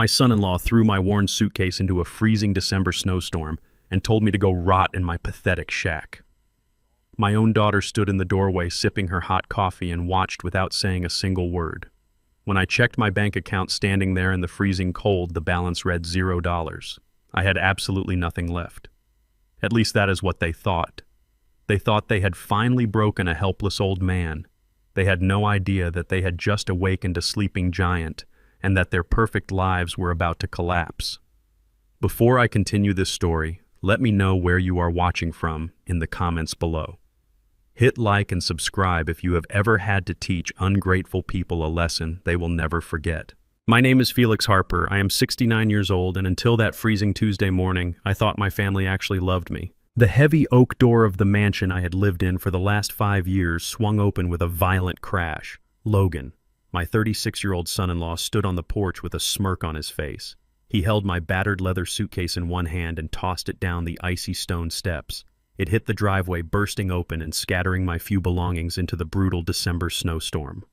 My son-in-law threw my worn suitcase into a freezing December snowstorm and told me to go rot in my pathetic shack. My own daughter stood in the doorway sipping her hot coffee and watched without saying a single word. When I checked my bank account standing there in the freezing cold, the balance read $0. I had absolutely nothing left. At least that is what they thought. They thought they had finally broken a helpless old man. They had no idea that they had just awakened a sleeping giant and that their perfect lives were about to collapse. Before I continue this story, let me know where you are watching from in the comments below. Hit like and subscribe if you have ever had to teach ungrateful people a lesson they will never forget. My name is Felix Harper. I am 69 years old, and until that freezing Tuesday morning, I thought my family actually loved me. The heavy oak door of the mansion I had lived in for the last 5 years swung open with a violent crash. Logan, my 36-year-old son-in-law, stood on the porch with a smirk on his face. He held my battered leather suitcase in one hand and tossed it down the icy stone steps. It hit the driveway, bursting open and scattering my few belongings into the brutal December snowstorm.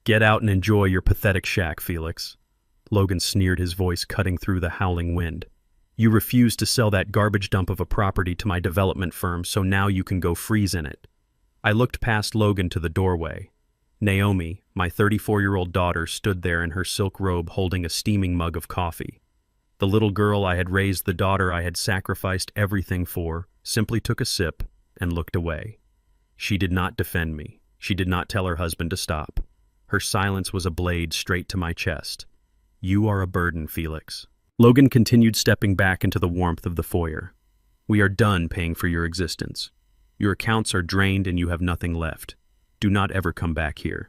"Get out and enjoy your pathetic shack, Felix," Logan sneered, his voice cutting through the howling wind. "You refused to sell that garbage dump of a property to my development firm, so now you can go freeze in it." I looked past Logan to the doorway. Naomi, my 34-year-old daughter, stood there in her silk robe holding a steaming mug of coffee. The little girl I had raised, the daughter I had sacrificed everything for, simply took a sip and looked away. She did not defend me. She did not tell her husband to stop. Her silence was a blade straight to my chest. "You are a burden, Felix." Logan continued, stepping back into the warmth of the foyer. "We are done paying for your existence. Your accounts are drained and you have nothing left. Do not ever come back here."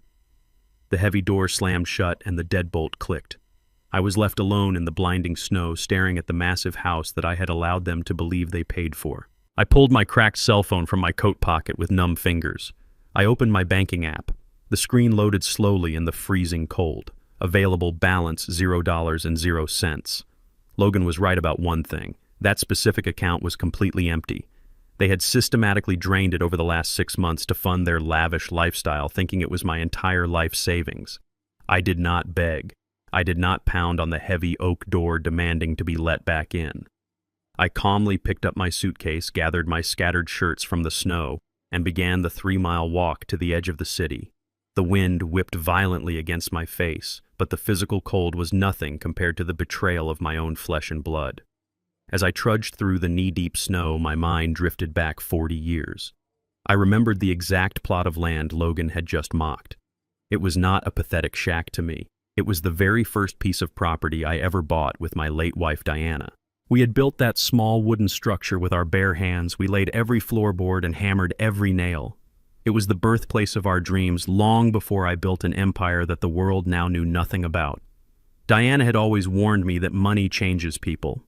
The heavy door slammed shut and the deadbolt clicked. I was left alone in the blinding snow, staring at the massive house that I had allowed them to believe they paid for. I pulled my cracked cell phone from my coat pocket with numb fingers. I opened my banking app. The screen loaded slowly in the freezing cold. Available balance $0.00. Logan was right about one thing. That specific account was completely empty. They had systematically drained it over the last 6 months to fund their lavish lifestyle, thinking it was my entire life savings. I did not beg. I did not pound on the heavy oak door demanding to be let back in. I calmly picked up my suitcase, gathered my scattered shirts from the snow, and began the 3-mile walk to the edge of the city. The wind whipped violently against my face, but the physical cold was nothing compared to the betrayal of my own flesh and blood. As I trudged through the knee-deep snow, my mind drifted back 40 years. I remembered the exact plot of land Logan had just mocked. It was not a pathetic shack to me. It was the very first piece of property I ever bought with my late wife, Diana. We had built that small wooden structure with our bare hands. We laid every floorboard and hammered every nail. It was the birthplace of our dreams long before I built an empire that the world now knew nothing about. Diana had always warned me that money changes people.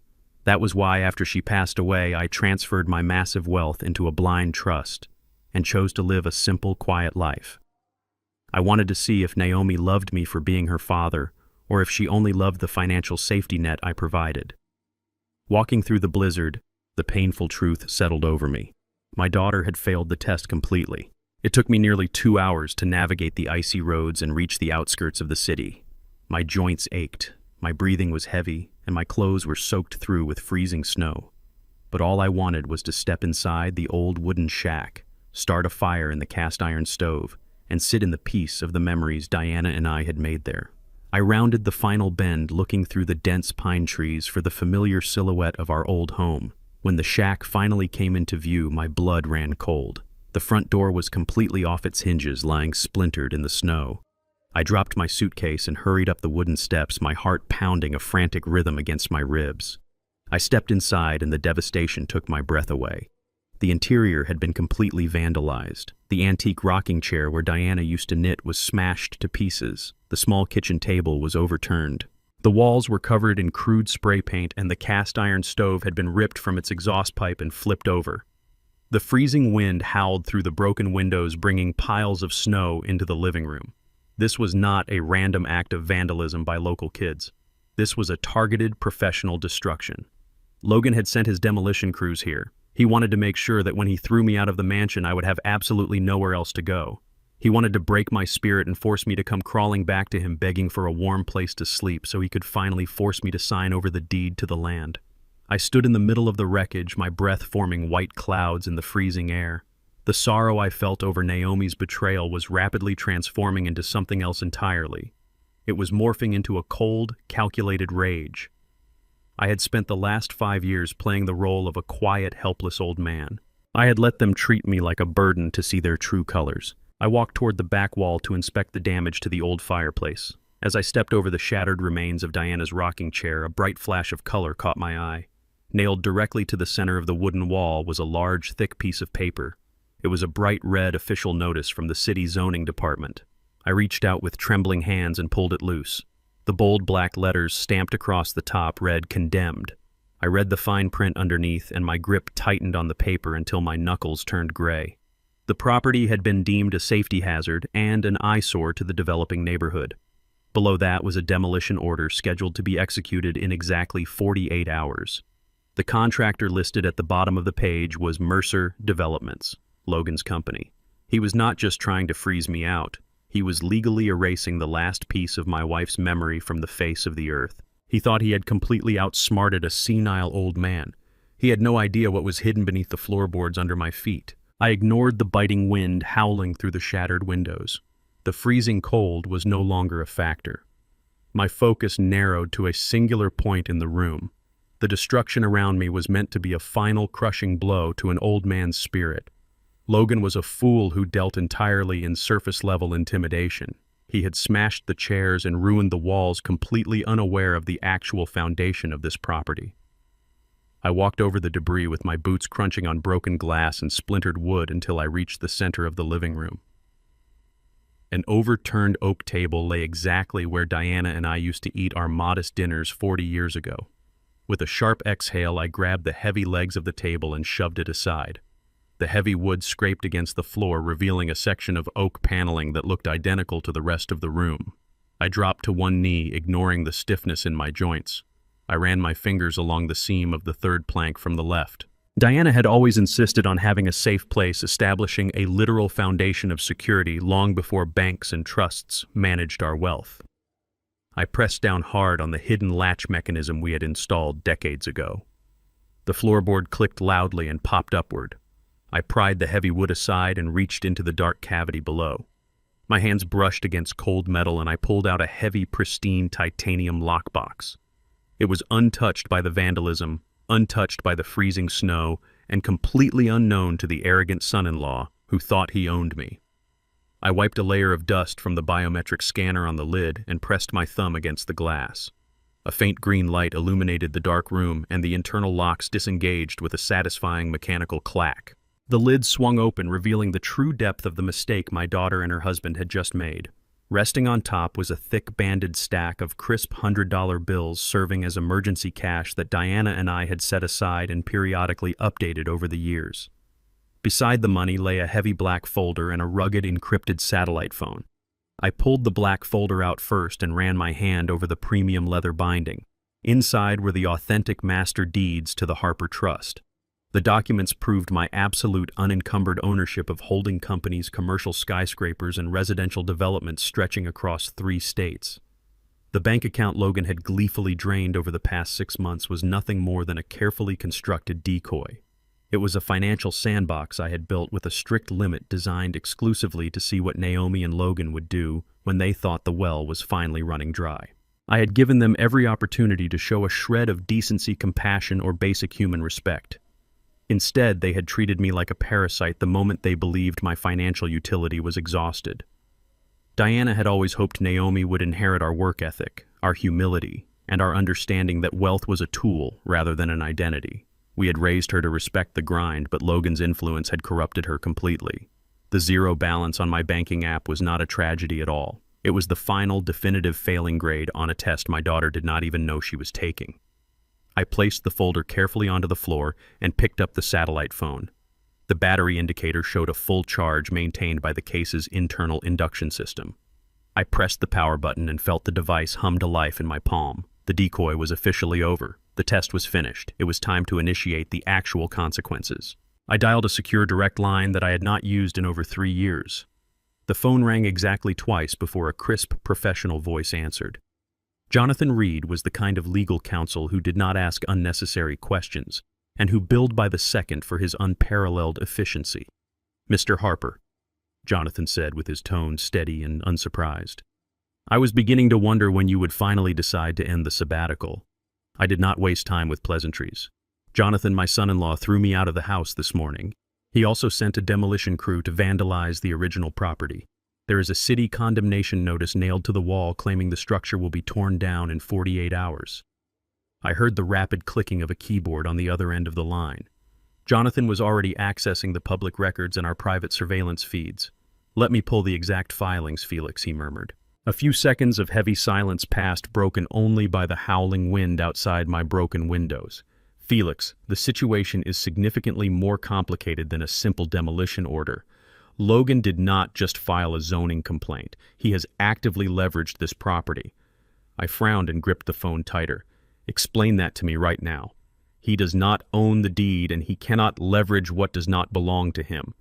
That was why, after she passed away, I transferred my massive wealth into a blind trust and chose to live a simple, quiet life. I wanted to see if Naomi loved me for being her father, or if she only loved the financial safety net I provided. Walking through the blizzard, the painful truth settled over me. My daughter had failed the test completely. It took me nearly 2 hours to navigate the icy roads and reach the outskirts of the city. My joints ached, my breathing was heavy, and my clothes were soaked through with freezing snow. But all I wanted was to step inside the old wooden shack, start a fire in the cast-iron stove, and sit in the peace of the memories Diana and I had made there. I rounded the final bend, looking through the dense pine trees for the familiar silhouette of our old home. When the shack finally came into view, my blood ran cold. The front door was completely off its hinges, lying splintered in the snow. I dropped my suitcase and hurried up the wooden steps, my heart pounding a frantic rhythm against my ribs. I stepped inside and the devastation took my breath away. The interior had been completely vandalized. The antique rocking chair where Diana used to knit was smashed to pieces. The small kitchen table was overturned. The walls were covered in crude spray paint, and the cast-iron stove had been ripped from its exhaust pipe and flipped over. The freezing wind howled through the broken windows, bringing piles of snow into the living room. This was not a random act of vandalism by local kids. This was a targeted professional destruction. Logan had sent his demolition crews here. He wanted to make sure that when he threw me out of the mansion, I would have absolutely nowhere else to go. He wanted to break my spirit and force me to come crawling back to him begging for a warm place to sleep so he could finally force me to sign over the deed to the land. I stood in the middle of the wreckage, my breath forming white clouds in the freezing air. The sorrow I felt over Naomi's betrayal was rapidly transforming into something else entirely. It was morphing into a cold, calculated rage. I had spent the last 5 years playing the role of a quiet, helpless old man. I had let them treat me like a burden to see their true colors. I walked toward the back wall to inspect the damage to the old fireplace. As I stepped over the shattered remains of Diana's rocking chair, a bright flash of color caught my eye. Nailed directly to the center of the wooden wall was a large, thick piece of paper. It was a bright red official notice from the city zoning department. I reached out with trembling hands and pulled it loose. The bold black letters stamped across the top read "Condemned." I read the fine print underneath, and my grip tightened on the paper until my knuckles turned gray. The property had been deemed a safety hazard and an eyesore to the developing neighborhood. Below that was a demolition order scheduled to be executed in exactly 48 hours. The contractor listed at the bottom of the page was Mercer Developments, Logan's company. He was not just trying to freeze me out. He was legally erasing the last piece of my wife's memory from the face of the earth. He thought he had completely outsmarted a senile old man. He had no idea what was hidden beneath the floorboards under my feet. I ignored the biting wind howling through the shattered windows. The freezing cold was no longer a factor. My focus narrowed to a singular point in the room. The destruction around me was meant to be a final crushing blow to an old man's spirit. Logan was a fool who dealt entirely in surface-level intimidation. He had smashed the chairs and ruined the walls, completely unaware of the actual foundation of this property. I walked over the debris with my boots crunching on broken glass and splintered wood until I reached the center of the living room. An overturned oak table lay exactly where Diana and I used to eat our modest dinners 40 years ago. With a sharp exhale, I grabbed the heavy legs of the table and shoved it aside. The heavy wood scraped against the floor, revealing a section of oak paneling that looked identical to the rest of the room. I dropped to one knee, ignoring the stiffness in my joints. I ran my fingers along the seam of the third plank from the left. Diana had always insisted on having a safe place, establishing a literal foundation of security long before banks and trusts managed our wealth. I pressed down hard on the hidden latch mechanism we had installed decades ago. The floorboard clicked loudly and popped upward. I pried the heavy wood aside and reached into the dark cavity below. My hands brushed against cold metal and I pulled out a heavy, pristine titanium lockbox. It was untouched by the vandalism, untouched by the freezing snow, and completely unknown to the arrogant son-in-law who thought he owned me. I wiped a layer of dust from the biometric scanner on the lid and pressed my thumb against the glass. A faint green light illuminated the dark room and the internal locks disengaged with a satisfying mechanical clack. The lid swung open, revealing the true depth of the mistake my daughter and her husband had just made. Resting on top was a thick banded stack of crisp $100 bills serving as emergency cash that Diana and I had set aside and periodically updated over the years. Beside the money lay a heavy black folder and a rugged encrypted satellite phone. I pulled the black folder out first and ran my hand over the premium leather binding. Inside were the authentic master deeds to the Harper Trust. The documents proved my absolute unencumbered ownership of holding companies, commercial skyscrapers, and residential developments stretching across 3 states. The bank account Logan had gleefully drained over the past 6 months was nothing more than a carefully constructed decoy. It was a financial sandbox I had built with a strict limit designed exclusively to see what Naomi and Logan would do when they thought the well was finally running dry. I had given them every opportunity to show a shred of decency, compassion, or basic human respect. Instead, they had treated me like a parasite the moment they believed my financial utility was exhausted. Diana had always hoped Naomi would inherit our work ethic, our humility, and our understanding that wealth was a tool rather than an identity. We had raised her to respect the grind, but Logan's influence had corrupted her completely. The zero balance on my banking app was not a tragedy at all. It was the final, definitive failing grade on a test my daughter did not even know she was taking. I placed the folder carefully onto the floor and picked up the satellite phone. The battery indicator showed a full charge maintained by the case's internal induction system. I pressed the power button and felt the device hum to life in my palm. The decoy was officially over. The test was finished. It was time to initiate the actual consequences. I dialed a secure direct line that I had not used in over 3 years. The phone rang exactly twice before a crisp, professional voice answered. Jonathan Reed was the kind of legal counsel who did not ask unnecessary questions, and who billed by the second for his unparalleled efficiency. "Mr. Harper," Jonathan said with his tone steady and unsurprised. "I was beginning to wonder when you would finally decide to end the sabbatical. I did not waste time with pleasantries. Jonathan, my son-in-law, threw me out of the house this morning. He also sent a demolition crew to vandalize the original property. There is a city condemnation notice nailed to the wall claiming the structure will be torn down in 48 hours. I heard the rapid clicking of a keyboard on the other end of the line. Jonathan was already accessing the public records and our private surveillance feeds. "Let me pull the exact filings, Felix," he murmured. A few seconds of heavy silence passed, broken only by the howling wind outside my broken windows. "Felix, the situation is significantly more complicated than a simple demolition order. Logan did not just file a zoning complaint. He has actively leveraged this property." I frowned and gripped the phone tighter. "Explain that to me right now. He does not own the deed, and he cannot leverage what does not belong to him.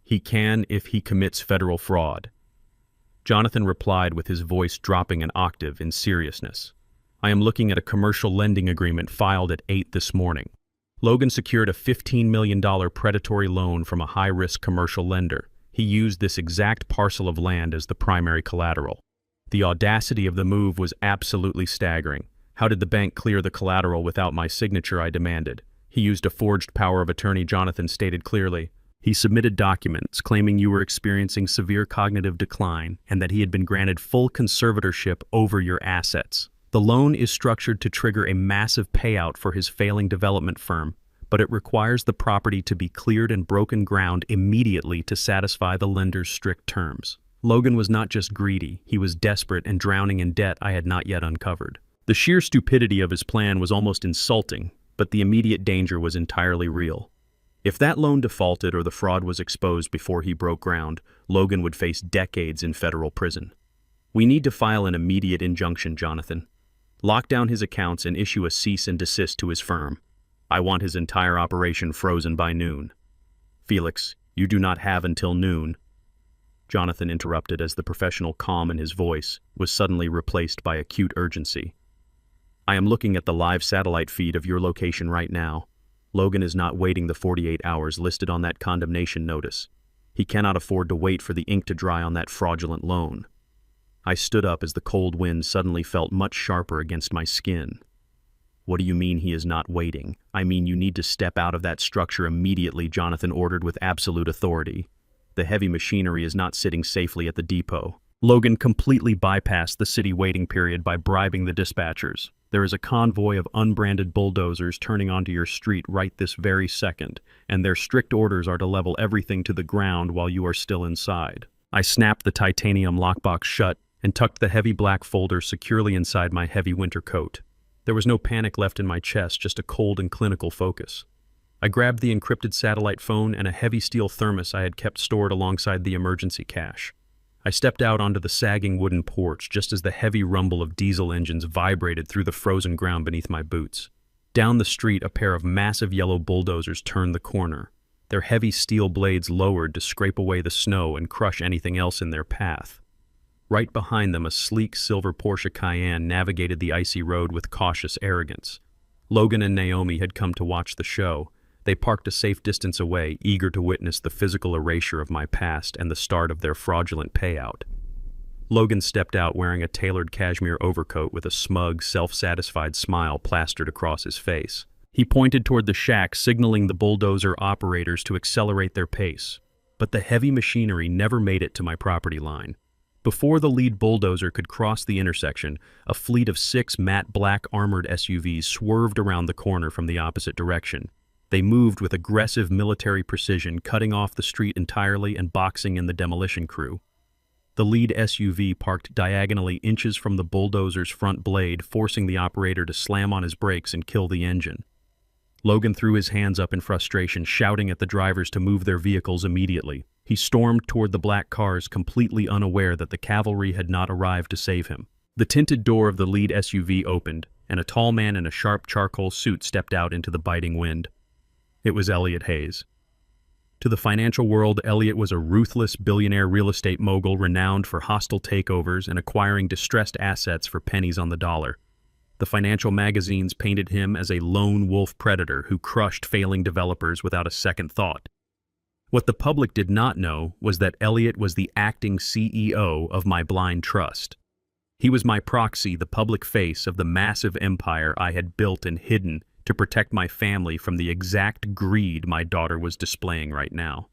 He can if he commits federal fraud." Jonathan replied with his voice dropping an octave in seriousness. "I am looking at a commercial lending agreement filed at 8 this morning. Logan secured a $15 million predatory loan from a high-risk commercial lender. He used this exact parcel of land as the primary collateral. The audacity of the move was absolutely staggering. How did the bank clear the collateral without my signature, I demanded. He used a forged power of attorney, Jonathan stated clearly. He submitted documents claiming you were experiencing severe cognitive decline and that he had been granted full conservatorship over your assets. The loan is structured to trigger a massive payout for his failing development firm, but it requires the property to be cleared and broken ground immediately to satisfy the lender's strict terms. Logan was not just greedy, he was desperate and drowning in debt I had not yet uncovered. The sheer stupidity of his plan was almost insulting, but the immediate danger was entirely real. If that loan defaulted or the fraud was exposed before he broke ground, Logan would face decades in federal prison. "We need to file an immediate injunction, Jonathan. Lock down his accounts and issue a cease and desist to his firm. I want his entire operation frozen by noon." "Felix, you do not have until noon," Jonathan interrupted as the professional calm in his voice was suddenly replaced by acute urgency. "I am looking at the live satellite feed of your location right now. Logan is not waiting the 48 hours listed on that condemnation notice. He cannot afford to wait for the ink to dry on that fraudulent loan." I stood up as the cold wind suddenly felt much sharper against my skin. "What do you mean he is not waiting? I mean you need to step out of that structure immediately," Jonathan ordered with absolute authority. "The heavy machinery is not sitting safely at the depot." Logan completely bypassed the city waiting period by bribing the dispatchers. "There is a convoy of unbranded bulldozers turning onto your street right this very second, and their strict orders are to level everything to the ground while you are still inside." I snapped the titanium lockbox shut and tucked the heavy black folder securely inside my heavy winter coat. There was no panic left in my chest, just a cold and clinical focus. I grabbed the encrypted satellite phone and a heavy steel thermos I had kept stored alongside the emergency cache. I stepped out onto the sagging wooden porch just as the heavy rumble of diesel engines vibrated through the frozen ground beneath my boots. Down the street, a pair of massive yellow bulldozers turned the corner. Their heavy steel blades lowered to scrape away the snow and crush anything else in their path. Right behind them, a sleek silver Porsche Cayenne navigated the icy road with cautious arrogance. Logan and Naomi had come to watch the show. They parked a safe distance away, eager to witness the physical erasure of my past and the start of their fraudulent payout. Logan stepped out wearing a tailored cashmere overcoat with a smug, self-satisfied smile plastered across his face. He pointed toward the shack, signaling the bulldozer operators to accelerate their pace. But the heavy machinery never made it to my property line. Before the lead bulldozer could cross the intersection, a fleet of 6 matte black armored SUVs swerved around the corner from the opposite direction. They moved with aggressive military precision, cutting off the street entirely and boxing in the demolition crew. The lead SUV parked diagonally inches from the bulldozer's front blade, forcing the operator to slam on his brakes and kill the engine. Logan threw his hands up in frustration, shouting at the drivers to move their vehicles immediately. He stormed toward the black cars, completely unaware that the cavalry had not arrived to save him. The tinted door of the lead SUV opened, and a tall man in a sharp charcoal suit stepped out into the biting wind. It was Elliot Hayes. To the financial world, Elliot was a ruthless billionaire real estate mogul renowned for hostile takeovers and acquiring distressed assets for pennies on the dollar. The financial magazines painted him as a lone wolf predator who crushed failing developers without a second thought. What the public did not know was that Elliot was the acting CEO of my blind trust. He was my proxy, the public face of the massive empire I had built and hidden to protect my family from the exact greed my daughter was displaying right now.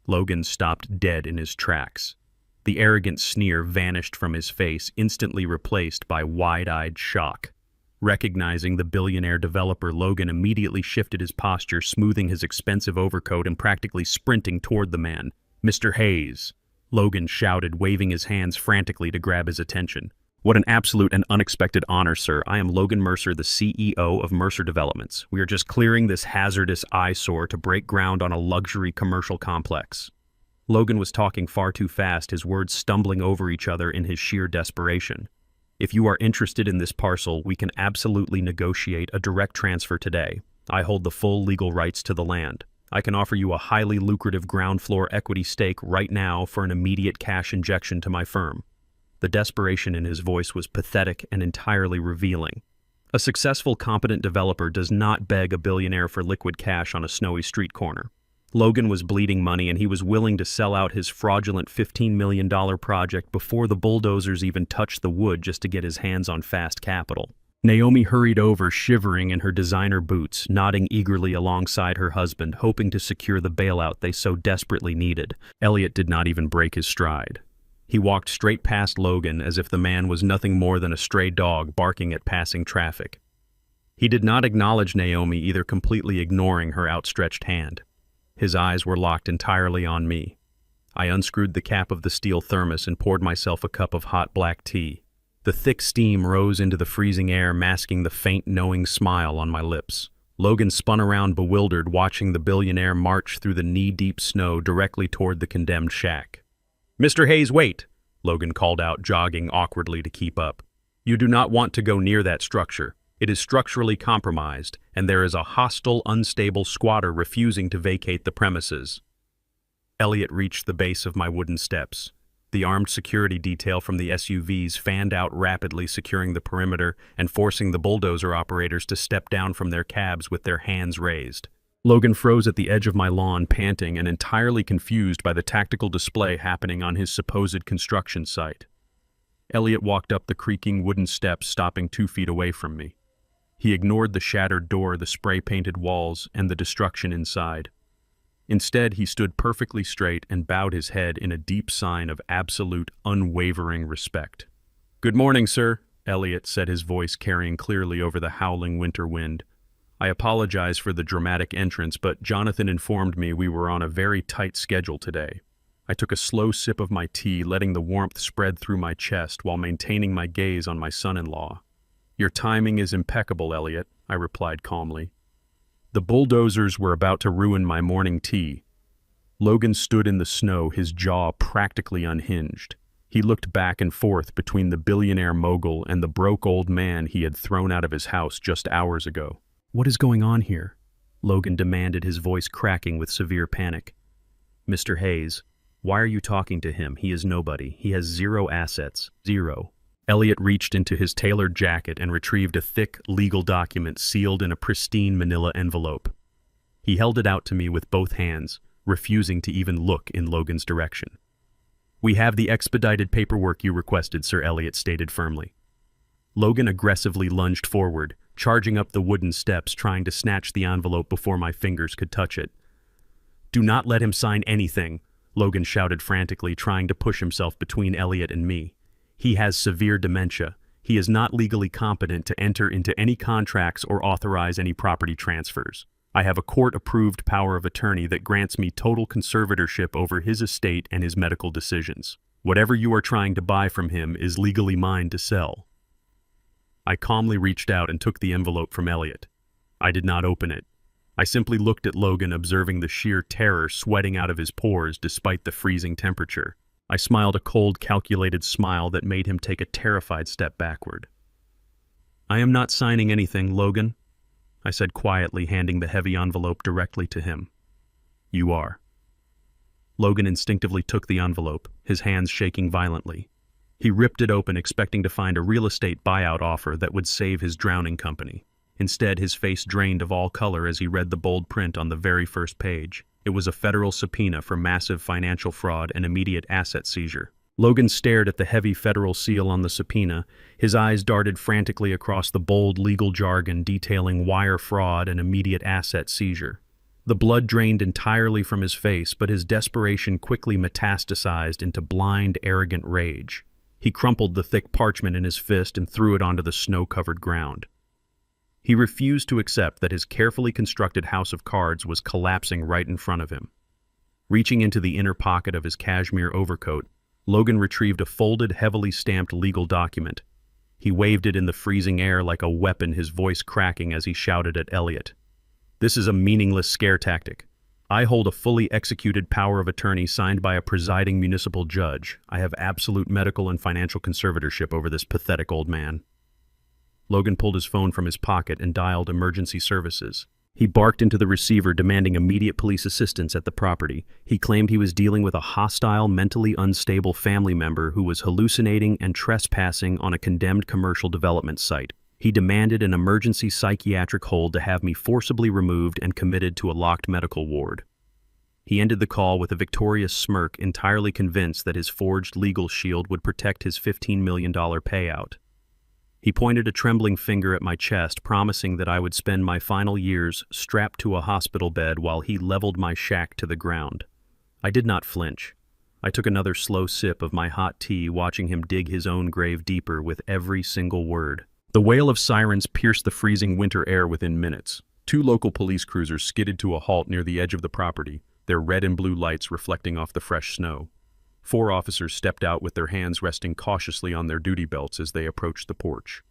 Logan stopped dead in his tracks. The arrogant sneer vanished from his face, instantly replaced by wide-eyed shock. Recognizing the billionaire developer, Logan immediately shifted his posture, smoothing his expensive overcoat and practically sprinting toward the man. "Mr. Hayes," Logan shouted, waving his hands frantically to grab his attention. "What an absolute and unexpected honor, sir. I am Logan Mercer, the CEO of Mercer Developments. We are just clearing this hazardous eyesore to break ground on a luxury commercial complex." Logan was talking far too fast, his words stumbling over each other in his sheer desperation. "If you are interested in this parcel, we can absolutely negotiate a direct transfer today. I hold the full legal rights to the land. I can offer you a highly lucrative ground floor equity stake right now for an immediate cash injection to my firm." The desperation in his voice was pathetic and entirely revealing. A successful, competent developer does not beg a billionaire for liquid cash on a snowy street corner. Logan was bleeding money, and he was willing to sell out his fraudulent $15 million project before the bulldozers even touched the wood just to get his hands on fast capital. Naomi hurried over, shivering in her designer boots, nodding eagerly alongside her husband, hoping to secure the bailout they so desperately needed. Elliot did not even break his stride. He walked straight past Logan as if the man was nothing more than a stray dog barking at passing traffic. He did not acknowledge Naomi, either completely ignoring her outstretched hand. His eyes were locked entirely on me. I unscrewed the cap of the steel thermos and poured myself a cup of hot black tea. The thick steam rose into the freezing air, masking the faint, knowing smile on my lips. Logan spun around bewildered, watching the billionaire march through the knee-deep snow directly toward the condemned shack. "Mr. Hayes, wait!" Logan called out, jogging awkwardly to keep up. "You do not want to go near that structure. It is structurally compromised, and there is a hostile, unstable squatter refusing to vacate the premises." Elliot reached the base of my wooden steps. The armed security detail from the SUVs fanned out rapidly, securing the perimeter and forcing the bulldozer operators to step down from their cabs with their hands raised. Logan froze at the edge of my lawn, panting and entirely confused by the tactical display happening on his supposed construction site. Elliot walked up the creaking wooden steps, stopping 2 feet away from me. He ignored the shattered door, the spray-painted walls, and the destruction inside. Instead, he stood perfectly straight and bowed his head in a deep sign of absolute, unwavering respect. "Good morning, sir," Elliot said, his voice carrying clearly over the howling winter wind. "I apologize for the dramatic entrance, but Jonathan informed me we were on a very tight schedule today." I took a slow sip of my tea, letting the warmth spread through my chest while maintaining my gaze on my son-in-law. "Your timing is impeccable, Elliot," I replied calmly. The bulldozers were about to ruin my morning tea. Logan stood in the snow, his jaw practically unhinged. He looked back and forth between the billionaire mogul and the broke old man he had thrown out of his house just hours ago. "What is going on here?" Logan demanded, his voice cracking with severe panic. "Mr. Hayes, why are you talking to him? He is nobody. He has zero assets. Zero." Elliot reached into his tailored jacket and retrieved a thick, legal document sealed in a pristine manila envelope. He held it out to me with both hands, refusing to even look in Logan's direction. "We have the expedited paperwork you requested, Sir," Elliot stated firmly. Logan aggressively lunged forward, charging up the wooden steps, trying to snatch the envelope before my fingers could touch it. "Do not let him sign anything," Logan shouted frantically, trying to push himself between Elliot and me. "He has severe dementia. He is not legally competent to enter into any contracts or authorize any property transfers. I have a court-approved power of attorney that grants me total conservatorship over his estate and his medical decisions. Whatever you are trying to buy from him is legally mine to sell." I calmly reached out and took the envelope from Elliot. I did not open it. I simply looked at Logan, observing the sheer terror sweating out of his pores despite the freezing temperature. I smiled a cold, calculated smile that made him take a terrified step backward. "I am not signing anything, Logan," I said quietly, handing the heavy envelope directly to him. "You are." Logan instinctively took the envelope, his hands shaking violently. He ripped it open, expecting to find a real estate buyout offer that would save his drowning company. Instead, his face drained of all color as he read the bold print on the very first page. It was a federal subpoena for massive financial fraud and immediate asset seizure. Logan stared at the heavy federal seal on the subpoena. His eyes darted frantically across the bold legal jargon detailing wire fraud and immediate asset seizure. The blood drained entirely from his face, but his desperation quickly metastasized into blind, arrogant rage. He crumpled the thick parchment in his fist and threw it onto the snow-covered ground. He refused to accept that his carefully constructed house of cards was collapsing right in front of him. Reaching into the inner pocket of his cashmere overcoat, Logan retrieved a folded, heavily stamped legal document. He waved it in the freezing air like a weapon, his voice cracking as he shouted at Elliot. "This is a meaningless scare tactic. I hold a fully executed power of attorney signed by a presiding municipal judge. I have absolute medical and financial conservatorship over this pathetic old man." Logan pulled his phone from his pocket and dialed emergency services. He barked into the receiver, demanding immediate police assistance at the property. He claimed he was dealing with a hostile, mentally unstable family member who was hallucinating and trespassing on a condemned commercial development site. He demanded an emergency psychiatric hold to have me forcibly removed and committed to a locked medical ward. He ended the call with a victorious smirk, entirely convinced that his forged legal shield would protect his $15 million payout. He pointed a trembling finger at my chest, promising that I would spend my final years strapped to a hospital bed while he leveled my shack to the ground. I did not flinch. I took another slow sip of my hot tea, watching him dig his own grave deeper with every single word. The wail of sirens pierced the freezing winter air within minutes. 2 local police cruisers skidded to a halt near the edge of the property, their red and blue lights reflecting off the fresh snow. 4 officers stepped out with their hands resting cautiously on their duty belts as they approached the porch.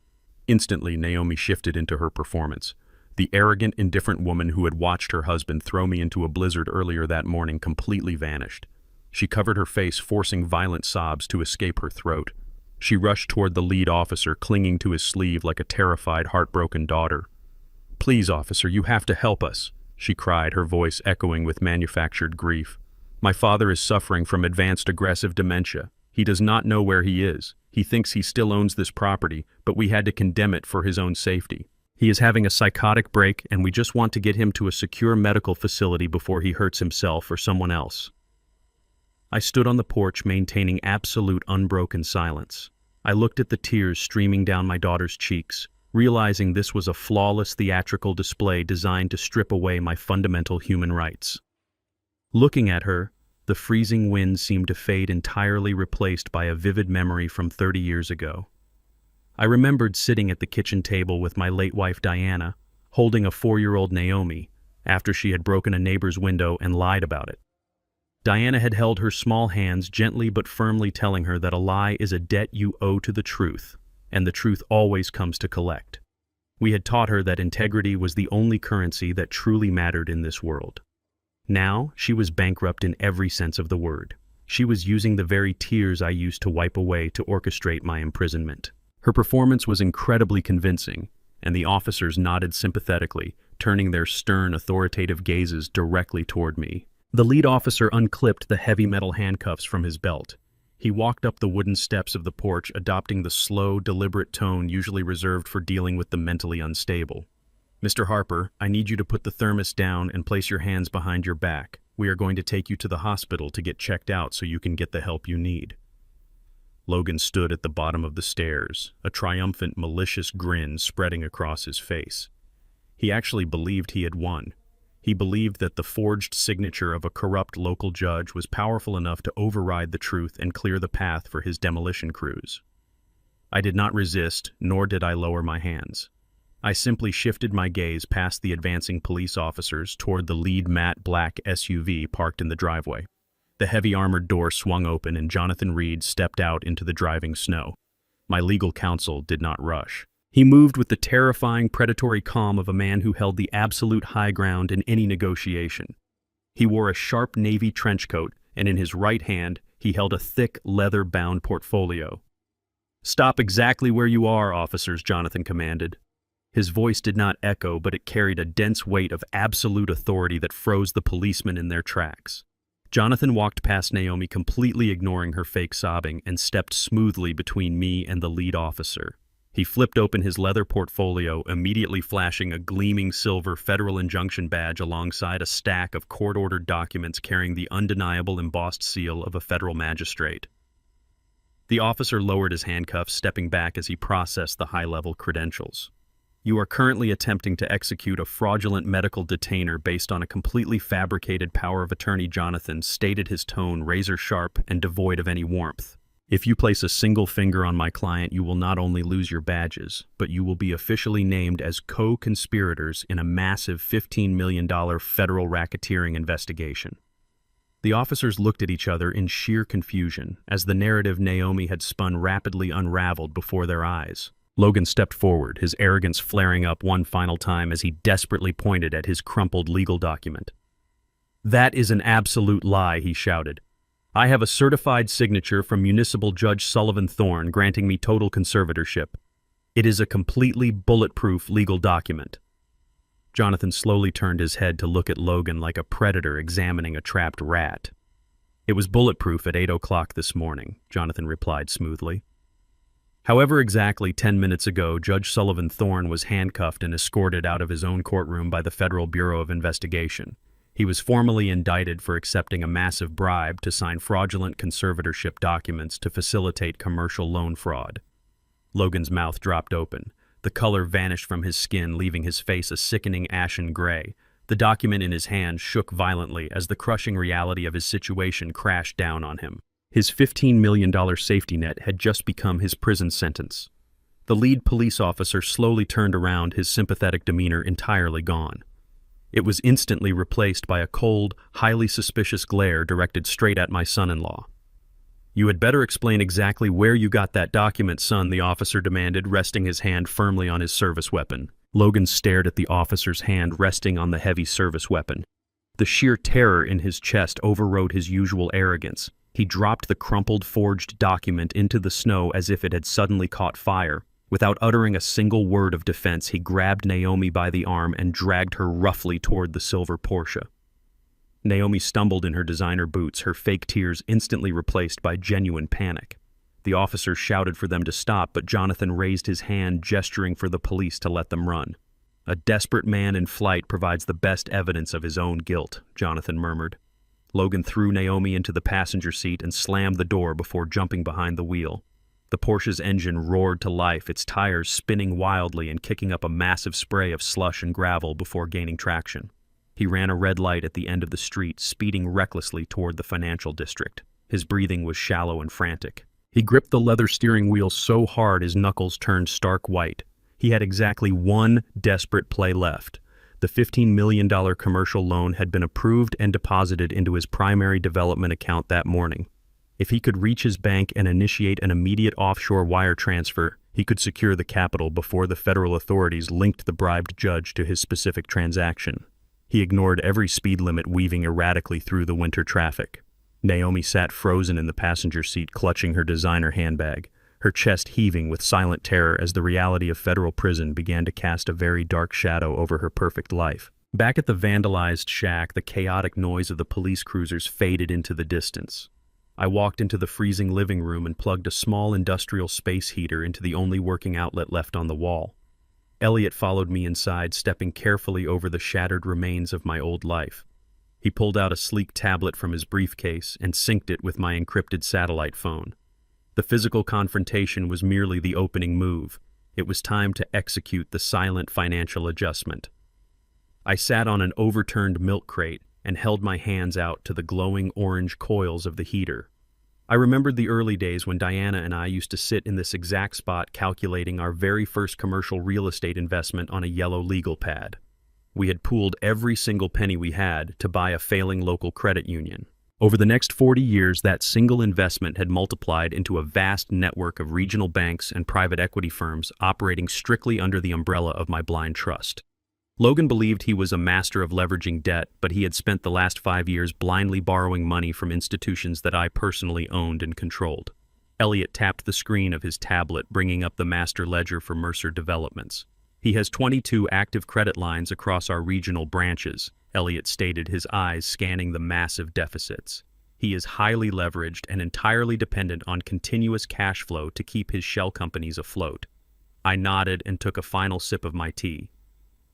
Instantly, Naomi shifted into her performance. The arrogant, indifferent woman who had watched her husband throw me into a blizzard earlier that morning completely vanished. She covered her face, forcing violent sobs to escape her throat. She rushed toward the lead officer, clinging to his sleeve like a terrified, heartbroken daughter. "Please, officer, you have to help us," she cried, her voice echoing with manufactured grief. "My father is suffering from advanced aggressive dementia. He does not know where he is. He thinks he still owns this property, but we had to condemn it for his own safety. He is having a psychotic break, and we just want to get him to a secure medical facility before he hurts himself or someone else." I stood on the porch, maintaining absolute unbroken silence. I looked at the tears streaming down my daughter's cheeks, realizing this was a flawless theatrical display designed to strip away my fundamental human rights. Looking at her, the freezing wind seemed to fade entirely, replaced by a vivid memory from 30 years ago. I remembered sitting at the kitchen table with my late wife Diana, holding a 4-year-old Naomi, after she had broken a neighbor's window and lied about it. Diana had held her small hands, gently but firmly telling her that a lie is a debt you owe to the truth, and the truth always comes to collect. We had taught her that integrity was the only currency that truly mattered in this world. Now, she was bankrupt in every sense of the word. She was using the very tears I used to wipe away to orchestrate my imprisonment. Her performance was incredibly convincing, and the officers nodded sympathetically, turning their stern, authoritative gazes directly toward me. The lead officer unclipped the heavy metal handcuffs from his belt. He walked up the wooden steps of the porch, adopting the slow, deliberate tone usually reserved for dealing with the mentally unstable. "Mr. Harper, I need you to put the thermos down and place your hands behind your back. We are going to take you to the hospital to get checked out so you can get the help you need." Logan stood at the bottom of the stairs, a triumphant, malicious grin spreading across his face. He actually believed he had won. He believed that the forged signature of a corrupt local judge was powerful enough to override the truth and clear the path for his demolition crews. I did not resist, nor did I lower my hands. I simply shifted my gaze past the advancing police officers toward the lead matte black SUV parked in the driveway. The heavy armored door swung open and Jonathan Reed stepped out into the driving snow. My legal counsel did not rush. He moved with the terrifying, predatory calm of a man who held the absolute high ground in any negotiation. He wore a sharp navy trench coat, and in his right hand, he held a thick, leather-bound portfolio. "Stop exactly where you are, officers," Jonathan commanded. His voice did not echo, but it carried a dense weight of absolute authority that froze the policemen in their tracks. Jonathan walked past Naomi, completely ignoring her fake sobbing, and stepped smoothly between me and the lead officer. He flipped open his leather portfolio, immediately flashing a gleaming silver federal injunction badge alongside a stack of court-ordered documents carrying the undeniable embossed seal of a federal magistrate. The officer lowered his handcuffs, stepping back as he processed the high-level credentials. "You are currently attempting to execute a fraudulent medical detainer based on a completely fabricated power of attorney," Jonathan stated, his tone razor-sharp and devoid of any warmth. "If you place a single finger on my client, you will not only lose your badges, but you will be officially named as co-conspirators in a massive $15 million federal racketeering investigation." The officers looked at each other in sheer confusion as the narrative Naomi had spun rapidly unraveled before their eyes. Logan stepped forward, his arrogance flaring up one final time as he desperately pointed at his crumpled legal document. "That is an absolute lie," he shouted. "I have a certified signature from Municipal Judge Sullivan Thorne granting me total conservatorship. It is a completely bulletproof legal document." Jonathan slowly turned his head to look at Logan like a predator examining a trapped rat. "It was bulletproof at 8 o'clock this morning," Jonathan replied smoothly. However, exactly 10 minutes ago, Judge Sullivan Thorne was handcuffed and escorted out of his own courtroom by the Federal Bureau of Investigation. He was formally indicted for accepting a massive bribe to sign fraudulent conservatorship documents to facilitate commercial loan fraud. Logan's mouth dropped open. The color vanished from his skin, leaving his face a sickening ashen gray. The document in his hand shook violently as the crushing reality of his situation crashed down on him. His $15 million safety net had just become his prison sentence. The lead police officer slowly turned around, his sympathetic demeanor entirely gone. It was instantly replaced by a cold, highly suspicious glare directed straight at my son-in-law. "You had better explain exactly where you got that document, son," the officer demanded, resting his hand firmly on his service weapon. Logan stared at the officer's hand resting on the heavy service weapon. The sheer terror in his chest overrode his usual arrogance. He dropped the crumpled, forged document into the snow as if it had suddenly caught fire. Without uttering a single word of defense, he grabbed Naomi by the arm and dragged her roughly toward the silver Porsche. Naomi stumbled in her designer boots, her fake tears instantly replaced by genuine panic. The officers shouted for them to stop, but Jonathan raised his hand, gesturing for the police to let them run. "A desperate man in flight provides the best evidence of his own guilt," Jonathan murmured. Logan threw Naomi into the passenger seat and slammed the door before jumping behind the wheel. The Porsche's engine roared to life, its tires spinning wildly and kicking up a massive spray of slush and gravel before gaining traction. He ran a red light at the end of the street, speeding recklessly toward the financial district. His breathing was shallow and frantic. He gripped the leather steering wheel so hard his knuckles turned stark white. He had exactly one desperate play left. The $15 million commercial loan had been approved and deposited into his primary development account that morning. If he could reach his bank and initiate an immediate offshore wire transfer, he could secure the capital before the federal authorities linked the bribed judge to his specific transaction. He ignored every speed limit weaving erratically through the winter traffic. Naomi sat frozen in the passenger seat, clutching her designer handbag, her chest heaving with silent terror as the reality of federal prison began to cast a very dark shadow over her perfect life. Back at the vandalized shack, the chaotic noise of the police cruisers faded into the distance. I walked into the freezing living room and plugged a small industrial space heater into the only working outlet left on the wall. Elliot followed me inside, stepping carefully over the shattered remains of my old life. He pulled out a sleek tablet from his briefcase and synced it with my encrypted satellite phone. The physical confrontation was merely the opening move. It was time to execute the silent financial adjustment. I sat on an overturned milk crate and held my hands out to the glowing orange coils of the heater. I remembered the early days when Diana and I used to sit in this exact spot calculating our very first commercial real estate investment on a yellow legal pad. We had pooled every single penny we had to buy a failing local credit union. Over the next 40 years, that single investment had multiplied into a vast network of regional banks and private equity firms operating strictly under the umbrella of my blind trust. Logan believed he was a master of leveraging debt, but he had spent the last 5 years blindly borrowing money from institutions that I personally owned and controlled. Elliot tapped the screen of his tablet, bringing up the master ledger for Mercer Developments. He has 22 active credit lines across our regional branches. Elliot stated, his eyes scanning the massive deficits. He is highly leveraged and entirely dependent on continuous cash flow to keep his shell companies afloat. I nodded and took a final sip of my tea.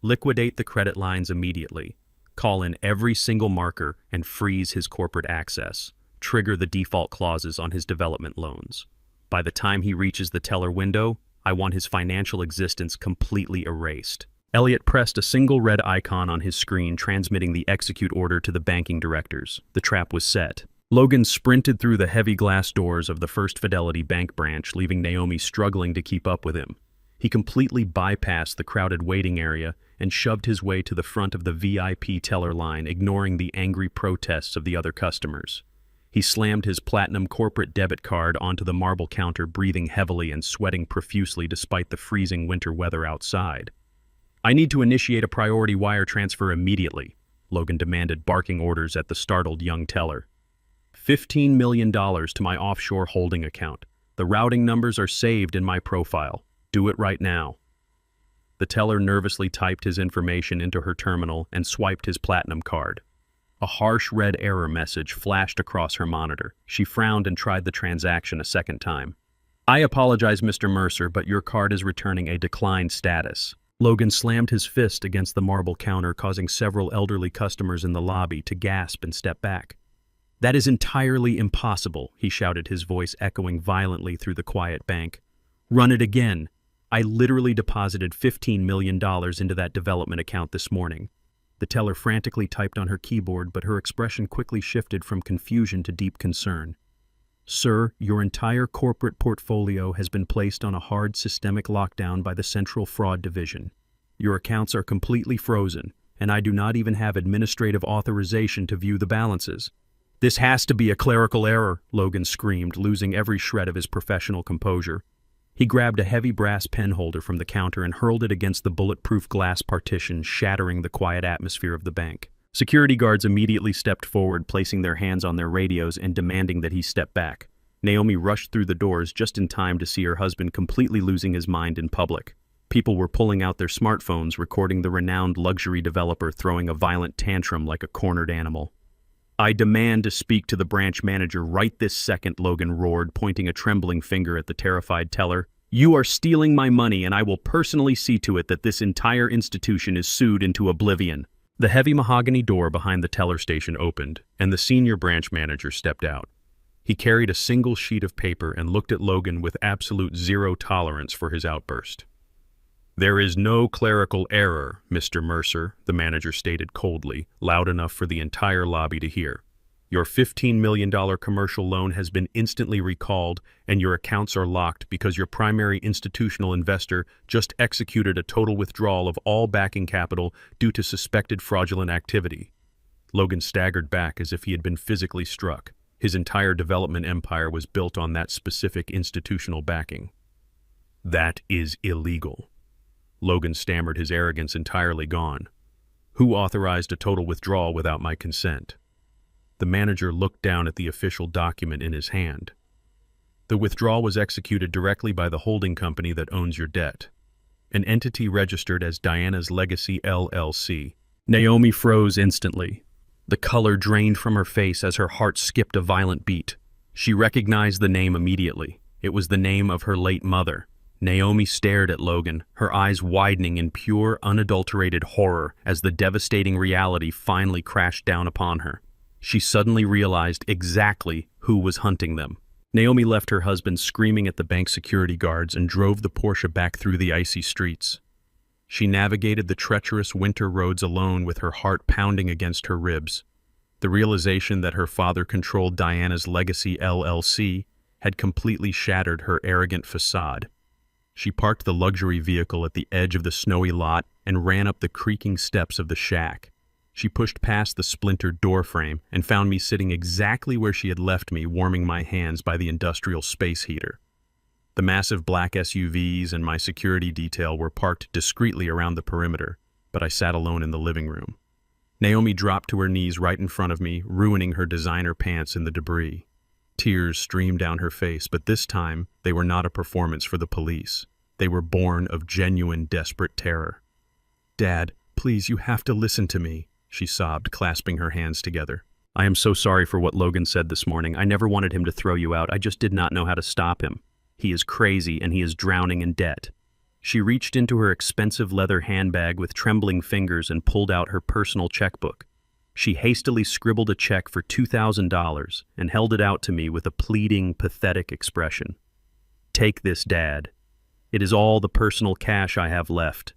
Liquidate the credit lines immediately. Call in every single marker and freeze his corporate access. Trigger the default clauses on his development loans. By the time he reaches the teller window, I want his financial existence completely erased. Elliot pressed a single red icon on his screen, transmitting the execute order to the banking directors. The trap was set. Logan sprinted through the heavy glass doors of the First Fidelity Bank branch, leaving Naomi struggling to keep up with him. He completely bypassed the crowded waiting area and shoved his way to the front of the VIP teller line, ignoring the angry protests of the other customers. He slammed his platinum corporate debit card onto the marble counter, breathing heavily and sweating profusely despite the freezing winter weather outside. "I need to initiate a priority wire transfer immediately," Logan demanded, barking orders at the startled young teller. $15 million to my offshore holding account. The routing numbers are saved in my profile. Do it right now. The teller nervously typed his information into her terminal and swiped his platinum card. A harsh red error message flashed across her monitor. She frowned and tried the transaction a second time. "I apologize, Mr. Mercer, but your card is returning a declined status." Logan slammed his fist against the marble counter, causing several elderly customers in the lobby to gasp and step back. "That is entirely impossible," he shouted, his voice echoing violently through the quiet bank. "Run it again. I literally deposited $15 million into that development account this morning." The teller frantically typed on her keyboard, but her expression quickly shifted from confusion to deep concern. "Sir, your entire corporate portfolio has been placed on a hard systemic lockdown by the Central Fraud Division. Your accounts are completely frozen, and I do not even have administrative authorization to view the balances." "This has to be a clerical error," Logan screamed, losing every shred of his professional composure. He grabbed a heavy brass pen holder from the counter and hurled it against the bulletproof glass partition, shattering the quiet atmosphere of the bank. Security guards immediately stepped forward, placing their hands on their radios and demanding that he step back. Naomi rushed through the doors just in time to see her husband completely losing his mind in public. People were pulling out their smartphones, recording the renowned luxury developer throwing a violent tantrum like a cornered animal. "I demand to speak to the branch manager right this second," Logan roared, pointing a trembling finger at the terrified teller. "You are stealing my money, and I will personally see to it that this entire institution is sued into oblivion." The heavy mahogany door behind the teller station opened, and the senior branch manager stepped out. He carried a single sheet of paper and looked at Logan with absolute zero tolerance for his outburst. "There is no clerical error, Mr. Mercer," the manager stated coldly, loud enough for the entire lobby to hear. "Your $15 million commercial loan has been instantly recalled, and your accounts are locked because your primary institutional investor just executed a total withdrawal of all backing capital due to suspected fraudulent activity." Logan staggered back as if he had been physically struck. His entire development empire was built on that specific institutional backing. "That is illegal." Logan stammered, his arrogance entirely gone. "Who authorized a total withdrawal without my consent?" The manager looked down at the official document in his hand. "The withdrawal was executed directly by the holding company that owns your debt, an entity registered as Diana's Legacy LLC. Naomi froze instantly. The color drained from her face as her heart skipped a violent beat. She recognized the name immediately. It was the name of her late mother. Naomi stared at Logan, her eyes widening in pure, unadulterated horror as the devastating reality finally crashed down upon her. She suddenly realized exactly who was hunting them. Naomi left her husband screaming at the bank security guards and drove the Porsche back through the icy streets. She navigated the treacherous winter roads alone, with her heart pounding against her ribs. The realization that her father controlled Diana's Legacy LLC had completely shattered her arrogant facade. She parked the luxury vehicle at the edge of the snowy lot and ran up the creaking steps of the shack. She pushed past the splintered doorframe and found me sitting exactly where she had left me, warming my hands by the industrial space heater. The massive black SUVs and my security detail were parked discreetly around the perimeter, but I sat alone in the living room. Naomi dropped to her knees right in front of me, ruining her designer pants in the debris. Tears streamed down her face, but this time they were not a performance for the police. They were born of genuine, desperate terror. "Dad, please, you have to listen to me," she sobbed, clasping her hands together. I am so sorry for what Logan said this morning. I never wanted him to throw you out. I just did not know how to stop him. He is crazy and he is drowning in debt. She reached into her expensive leather handbag with trembling fingers and pulled out her personal checkbook. She hastily scribbled a check for $2,000 and held it out to me with a pleading, pathetic expression. Take this, Dad. It is all the personal cash I have left.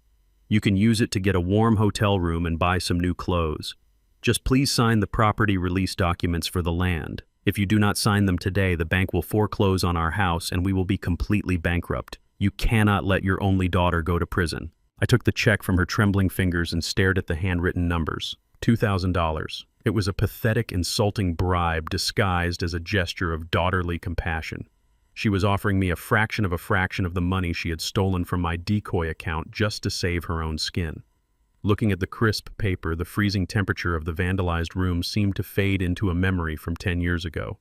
You can use it to get a warm hotel room and buy some new clothes. Just please sign the property release documents for the land. If you do not sign them today, the bank will foreclose on our house and we will be completely bankrupt. You cannot let your only daughter go to prison. I took the check from her trembling fingers and stared at the handwritten numbers. $2,000. It was a pathetic, insulting bribe disguised as a gesture of daughterly compassion. She was offering me a fraction of the money she had stolen from my decoy account just to save her own skin. Looking at the crisp paper, the freezing temperature of the vandalized room seemed to fade into a memory from 10 years ago.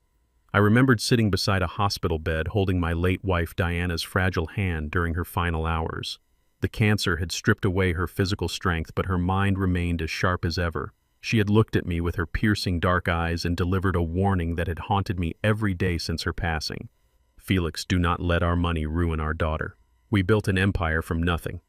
I remembered sitting beside a hospital bed holding my late wife Diana's fragile hand during her final hours. The cancer had stripped away her physical strength, but her mind remained as sharp as ever. She had looked at me with her piercing dark eyes and delivered a warning that had haunted me every day since her passing. Felix, do not let our money ruin our daughter. We built an empire from nothing.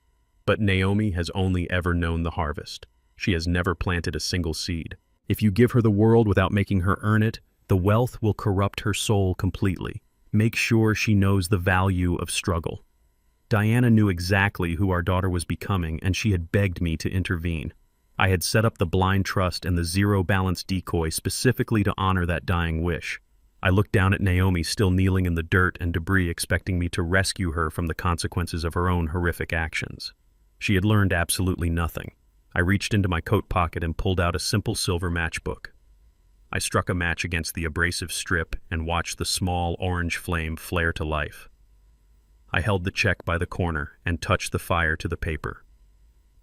But Naomi has only ever known the harvest. She has never planted a single seed. If you give her the world without making her earn it, the wealth will corrupt her soul completely. Make sure she knows the value of struggle. Diana knew exactly who our daughter was becoming, and she had begged me to intervene. I had set up the blind trust and the zero-balance decoy specifically to honor that dying wish. I looked down at Naomi, still kneeling in the dirt and debris, expecting me to rescue her from the consequences of her own horrific actions. She had learned absolutely nothing. I reached into my coat pocket and pulled out a simple silver matchbook. I struck a match against the abrasive strip and watched the small orange flame flare to life. I held the check by the corner and touched the fire to the paper.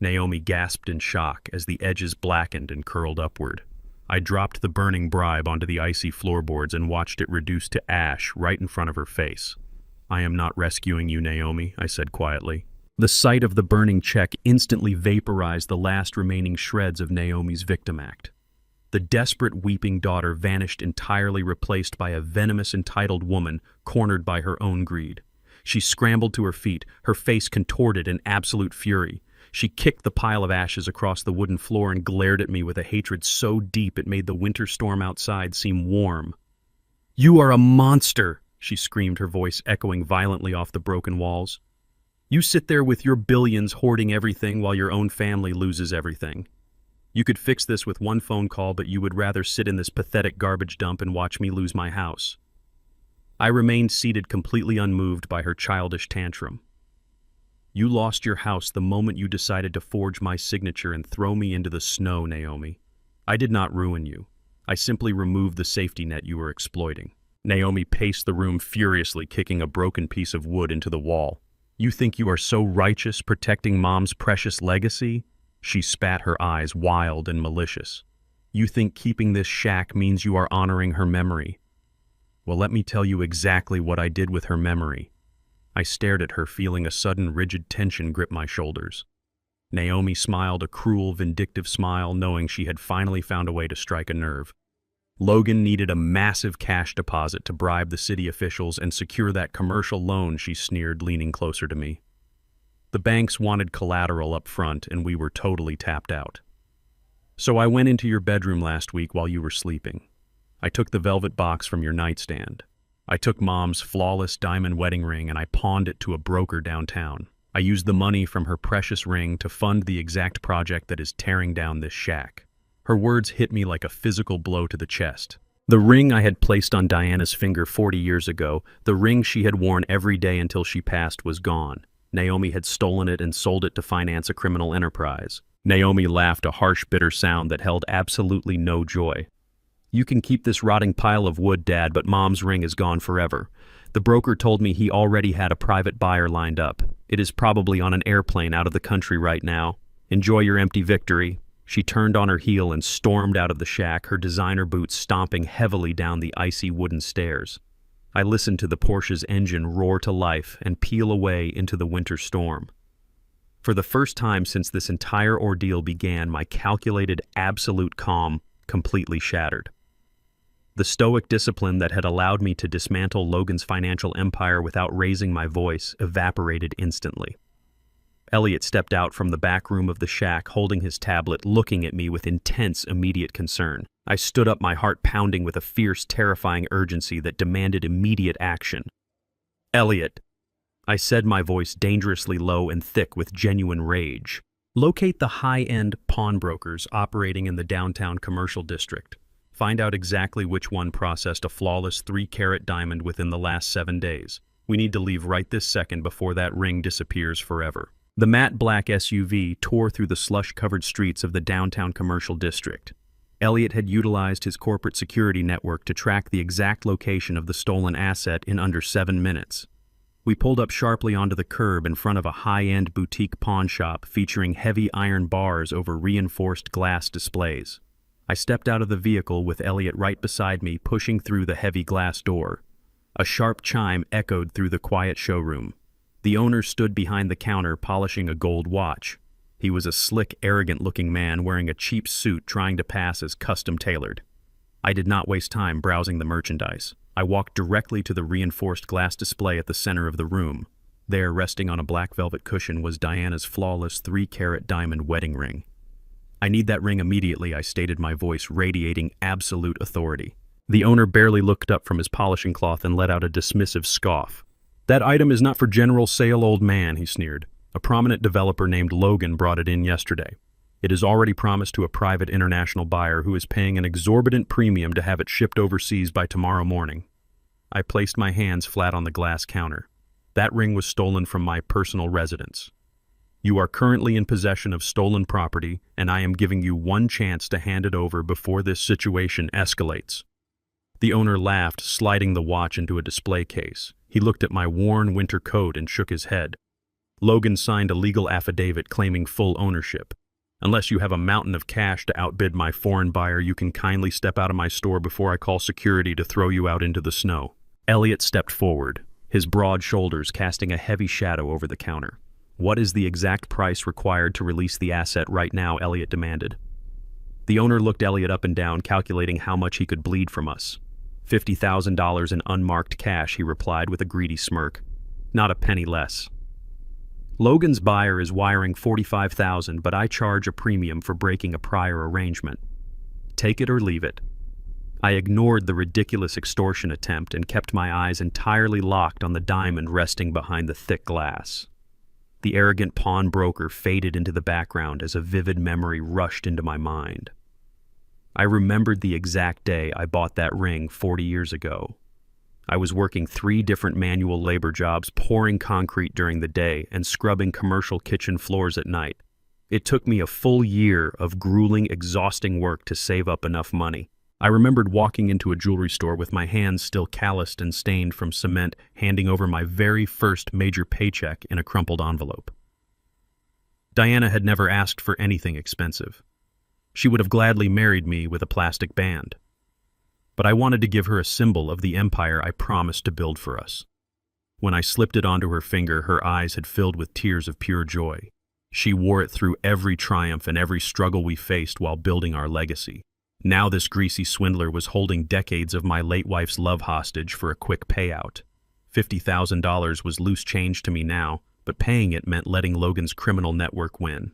Naomi gasped in shock as the edges blackened and curled upward. I dropped the burning bribe onto the icy floorboards and watched it reduce to ash right in front of her face. I am not rescuing you, Naomi, I said quietly. The sight of the burning check instantly vaporized the last remaining shreds of Naomi's victim act. The desperate weeping daughter vanished entirely, replaced by a venomous entitled woman cornered by her own greed. She scrambled to her feet, her face contorted in absolute fury. She kicked the pile of ashes across the wooden floor and glared at me with a hatred so deep it made the winter storm outside seem warm. "You are a monster!" she screamed, her voice echoing violently off the broken walls. "You sit there with your billions hoarding everything while your own family loses everything. You could fix this with one phone call, but you would rather sit in this pathetic garbage dump and watch me lose my house." I remained seated, completely unmoved by her childish tantrum. "You lost your house the moment you decided to forge my signature and throw me into the snow, Naomi. I did not ruin you. I simply removed the safety net you were exploiting." Naomi paced the room furiously, kicking a broken piece of wood into the wall. "You think you are so righteous, protecting Mom's precious legacy?" She spat, her eyes wild and malicious. "You think keeping this shack means you are honoring her memory? Well, let me tell you exactly what I did with her memory." I stared at her, feeling a sudden rigid tension grip my shoulders. Naomi smiled a cruel, vindictive smile, knowing she had finally found a way to strike a nerve. Logan needed a massive cash deposit to bribe the city officials and secure that commercial loan, she sneered, leaning closer to me. The banks wanted collateral up front, and we were totally tapped out. So I went into your bedroom last week while you were sleeping. I took the velvet box from your nightstand. I took Mom's flawless diamond wedding ring and I pawned it to a broker downtown. I used the money from her precious ring to fund the exact project that is tearing down this shack. Her words hit me like a physical blow to the chest. The ring I had placed on Diana's finger 40 years ago, the ring she had worn every day until she passed, was gone. Naomi had stolen it and sold it to finance a criminal enterprise. Naomi laughed, a harsh, bitter sound that held absolutely no joy. "You can keep this rotting pile of wood, Dad, but Mom's ring is gone forever. The broker told me he already had a private buyer lined up. It is probably on an airplane out of the country right now. Enjoy your empty victory." She turned on her heel and stormed out of the shack, her designer boots stomping heavily down the icy wooden stairs. I listened to the Porsche's engine roar to life and peel away into the winter storm. For the first time since this entire ordeal began, my calculated, absolute calm completely shattered. The stoic discipline that had allowed me to dismantle Logan's financial empire without raising my voice evaporated instantly. Elliot stepped out from the back room of the shack, holding his tablet, looking at me with intense, immediate concern. I stood up, my heart pounding with a fierce, terrifying urgency that demanded immediate action. "Elliot," I said, my voice dangerously low and thick with genuine rage. "Locate the high-end pawnbrokers operating in the downtown commercial district. Find out exactly which one processed a flawless 3-carat diamond within the last 7 days. We need to leave right this second before that ring disappears forever." The matte black SUV tore through the slush-covered streets of the downtown commercial district. Elliot had utilized his corporate security network to track the exact location of the stolen asset in under 7 minutes. We pulled up sharply onto the curb in front of a high-end boutique pawn shop featuring heavy iron bars over reinforced glass displays. I stepped out of the vehicle with Elliot right beside me, pushing through the heavy glass door. A sharp chime echoed through the quiet showroom. The owner stood behind the counter, polishing a gold watch. He was a slick, arrogant-looking man wearing a cheap suit, trying to pass as custom-tailored. I did not waste time browsing the merchandise. I walked directly to the reinforced glass display at the center of the room. There, resting on a black velvet cushion, was Diana's flawless 3-carat diamond wedding ring. "I need that ring immediately," I stated, my voice radiating absolute authority. The owner barely looked up from his polishing cloth and let out a dismissive scoff. "That item is not for general sale, old man," he sneered. "A prominent developer named Logan brought it in yesterday. It is already promised to a private international buyer who is paying an exorbitant premium to have it shipped overseas by tomorrow morning." I placed my hands flat on the glass counter. "That ring was stolen from my personal residence. You are currently in possession of stolen property, and I am giving you one chance to hand it over before this situation escalates." The owner laughed, sliding the watch into a display case. He looked at my worn winter coat and shook his head. "Logan signed a legal affidavit claiming full ownership. Unless you have a mountain of cash to outbid my foreign buyer, you can kindly step out of my store before I call security to throw you out into the snow." Elliot stepped forward, his broad shoulders casting a heavy shadow over the counter. "What is the exact price required to release the asset right now?" Elliot demanded. The owner looked Elliot up and down, calculating how much he could bleed from us. $50,000 in unmarked cash, he replied with a greedy smirk. "Not a penny less." "Logan's buyer is wiring $45,000, but I charge a premium for breaking a prior arrangement. Take it or leave it." I ignored the ridiculous extortion attempt and kept my eyes entirely locked on the diamond resting behind the thick glass. The arrogant pawnbroker faded into the background as a vivid memory rushed into my mind. I remembered the exact day I bought that ring 40 years ago. I was working 3 different manual labor jobs, pouring concrete during the day and scrubbing commercial kitchen floors at night. It took me a full year of grueling, exhausting work to save up enough money. I remembered walking into a jewelry store with my hands still calloused and stained from cement, handing over my very first major paycheck in a crumpled envelope. Diana had never asked for anything expensive. She would have gladly married me with a plastic band. But I wanted to give her a symbol of the empire I promised to build for us. When I slipped it onto her finger, her eyes had filled with tears of pure joy. She wore it through every triumph and every struggle we faced while building our legacy. Now this greasy swindler was holding decades of my late wife's love hostage for a quick payout. $50,000 was loose change to me now, but paying it meant letting Logan's criminal network win.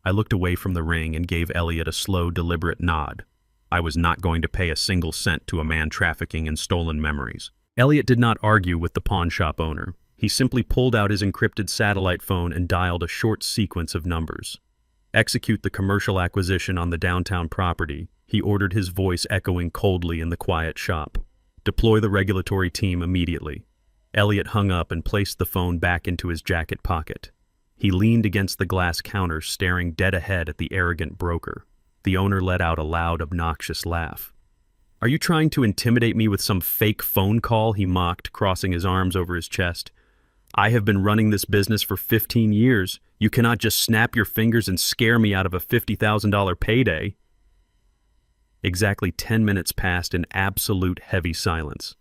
I looked away from the ring and gave Elliot a slow, deliberate nod. I was not going to pay a single cent to a man trafficking in stolen memories. Elliot did not argue with the pawn shop owner. He simply pulled out his encrypted satellite phone and dialed a short sequence of numbers. "Execute the commercial acquisition on the downtown property," he ordered, his voice echoing coldly in the quiet shop. "Deploy the regulatory team immediately." Elliot hung up and placed the phone back into his jacket pocket. He leaned against the glass counter, staring dead ahead at the arrogant broker. The owner let out a loud, obnoxious laugh. "Are you trying to intimidate me with some fake phone call?" he mocked, crossing his arms over his chest. "I have been running this business for 15 years. You cannot just snap your fingers and scare me out of a $50,000 payday." Exactly 10 minutes passed in absolute heavy silence.